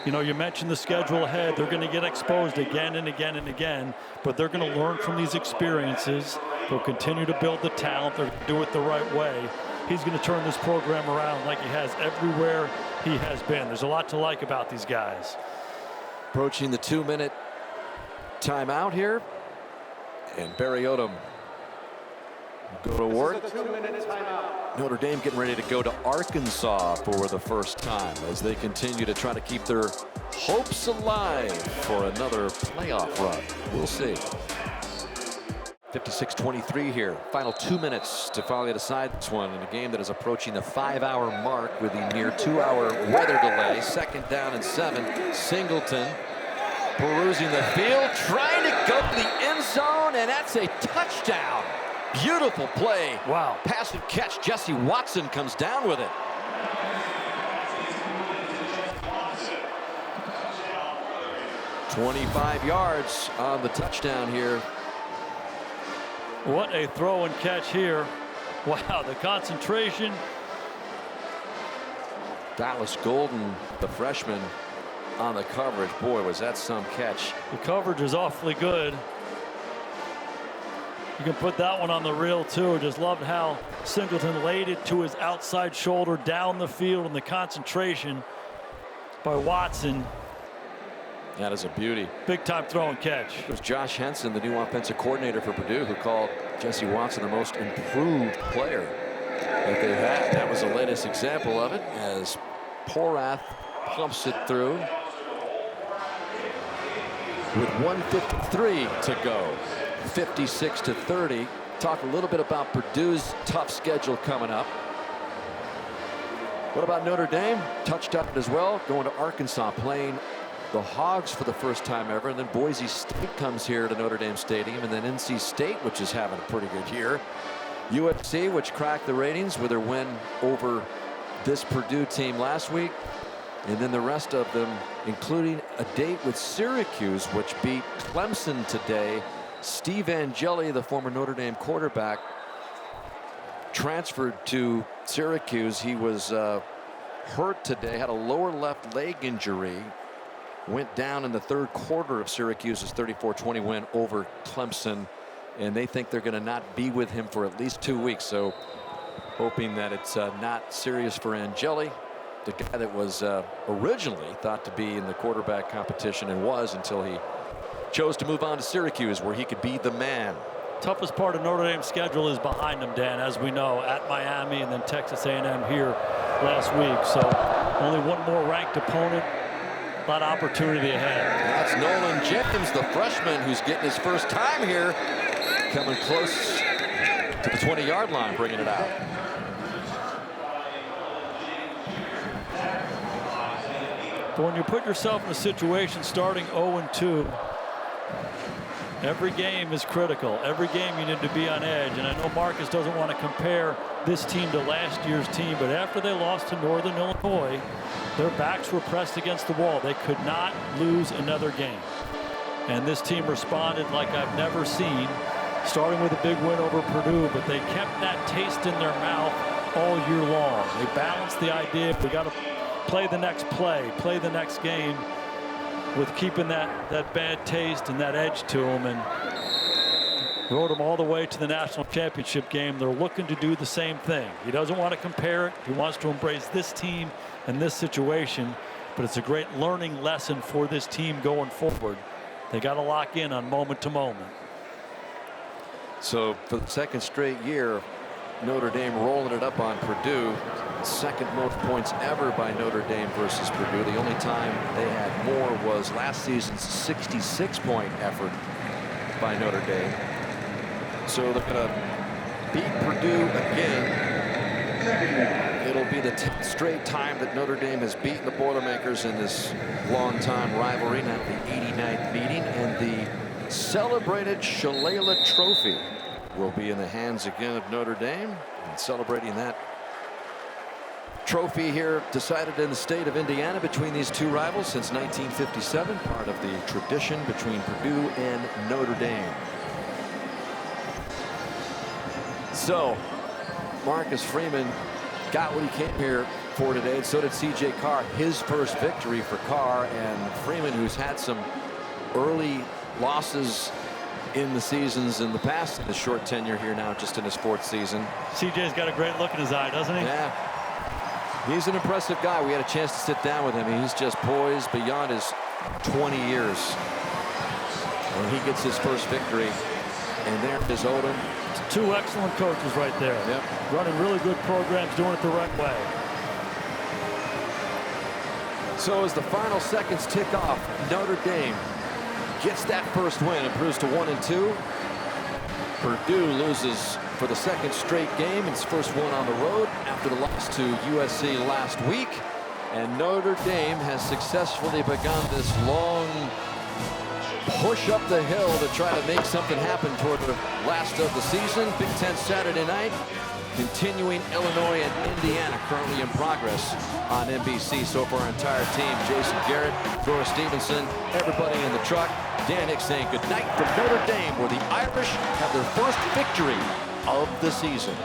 B: You know, you mentioned the schedule ahead. They're going to get exposed again and again and again, but they're going to learn from these experiences. They'll continue to build the talent. They'll do it the right way. He's going to turn this program around like he has everywhere he has been. There's a lot to like about these guys.
A: Approaching the 2-minute timeout here. And Barry Odom go to work. Notre Dame getting ready to go to Arkansas for the first time as they continue to try to keep their hopes alive for another playoff run. We'll see. 56-23 here. Final 2 minutes to finally decide this one in a game that is approaching the 5-hour mark with the near 2-hour weather delay. 2nd down and 7. Singleton perusing the field, trying to go to the end zone, and that's a touchdown. Beautiful play.
B: Wow.
A: Passive catch. Jesse Watson comes down with it. "25 yards on the touchdown here.
B: What a throw and catch here. Wow, the concentration.
A: Dallas Golden, the freshman, on the coverage. Boy, was that some catch.
B: The coverage is awfully good. You can put that one on the reel too. Just loved how Singleton laid it to his outside shoulder down the field, and the concentration by Watson.
A: That is a beauty.
B: Big time throw and catch.
A: It was Josh Henson, the new offensive coordinator for Purdue, who called Jesse Watson the most improved player that they've had. That was the latest example of it as Porath pumps it through with 1:53 to go. 56-30. Talk a little bit about Purdue's tough schedule coming up. What about Notre Dame? Touched up as well, going to Arkansas, playing the Hogs for the first time ever, and then Boise State comes here to Notre Dame Stadium, and then NC State, which is having a pretty good year. USC, which cracked the ratings with their win over this Purdue team last week, and then the rest of them, including a date with Syracuse, which beat Clemson today. Steve Angeli, the former Notre Dame quarterback, transferred to Syracuse. He was hurt today, had a lower left leg injury, went down in the 3rd quarter of Syracuse's 34-20 win over Clemson, and they think they're going to not be with him for at least 2 weeks. So hoping that it's not serious for Angeli, the guy that was originally thought to be in the quarterback competition and was, until he chose to move on to Syracuse, where he could be the man.
B: Toughest part of Notre Dame's schedule is behind them, Dan, as we know, at Miami and then Texas A&M here last week. So only one more ranked opponent. A lot of opportunity ahead.
A: That's Nolan Jenkins, the freshman, who's getting his first time here, coming close to the 20-yard line, bringing it out.
B: But when you put yourself in a situation starting 0-2, every game is critical. Every game you need to be on edge. And I know Marcus doesn't want to compare this team to last year's team, but after they lost to Northern Illinois, their backs were pressed against the wall. They could not lose another game. And this team responded like I've never seen, starting with a big win over Purdue, but they kept that taste in their mouth all year long. They balanced the idea, we got to play the next play, play the next game, with keeping that bad taste and that edge to them, and rode them all the way to the national championship game. They're looking to do the same thing. He doesn't want to compare it. He wants to embrace this team and this situation, but it's a great learning lesson for this team going forward. They got to lock in on moment to moment.
A: So for the 2nd straight year, Notre Dame rolling it up on Purdue. 2nd most points ever by Notre Dame versus Purdue. The only time they had more was last season's 66-point effort by Notre Dame. So they're going to beat Purdue again. It'll be the 10th straight time that Notre Dame has beaten the Boilermakers in this long-time rivalry, not the 89th meeting, and the celebrated Shalala Trophy will be in the hands again of Notre Dame, and celebrating that trophy here, decided in the state of Indiana between these two rivals since 1957, part of the tradition between Purdue and Notre Dame. So Marcus Freeman got what he came here for today, and so did CJ Carr. His first victory for Carr, and Freeman, who's had some early losses in the seasons in the past, in his short tenure here now, just in his 4th season.
B: CJ's got a great look in his eye, doesn't he?
A: Yeah. He's an impressive guy. We had a chance to sit down with him. He's just poised beyond his 20 years. When he gets his first victory, and there is Odom.
B: 2 excellent coaches right there.
A: Yep.
B: Running really good programs, doing it the right way.
A: So as the final seconds tick off, Notre Dame gets that first win, improves to 1-2. Purdue loses for the 2nd straight game, its first one on the road after the loss to USC last week. And Notre Dame has successfully begun this long push up the hill to try to make something happen toward the last of the season. Big Ten Saturday night, continuing Illinois and Indiana currently in progress on NBC. So for our entire team, Jason Garrett, Dora Stevenson, everybody in the truck, Dan Hicks saying good night from Notre Dame, where the Irish have their first victory of the season.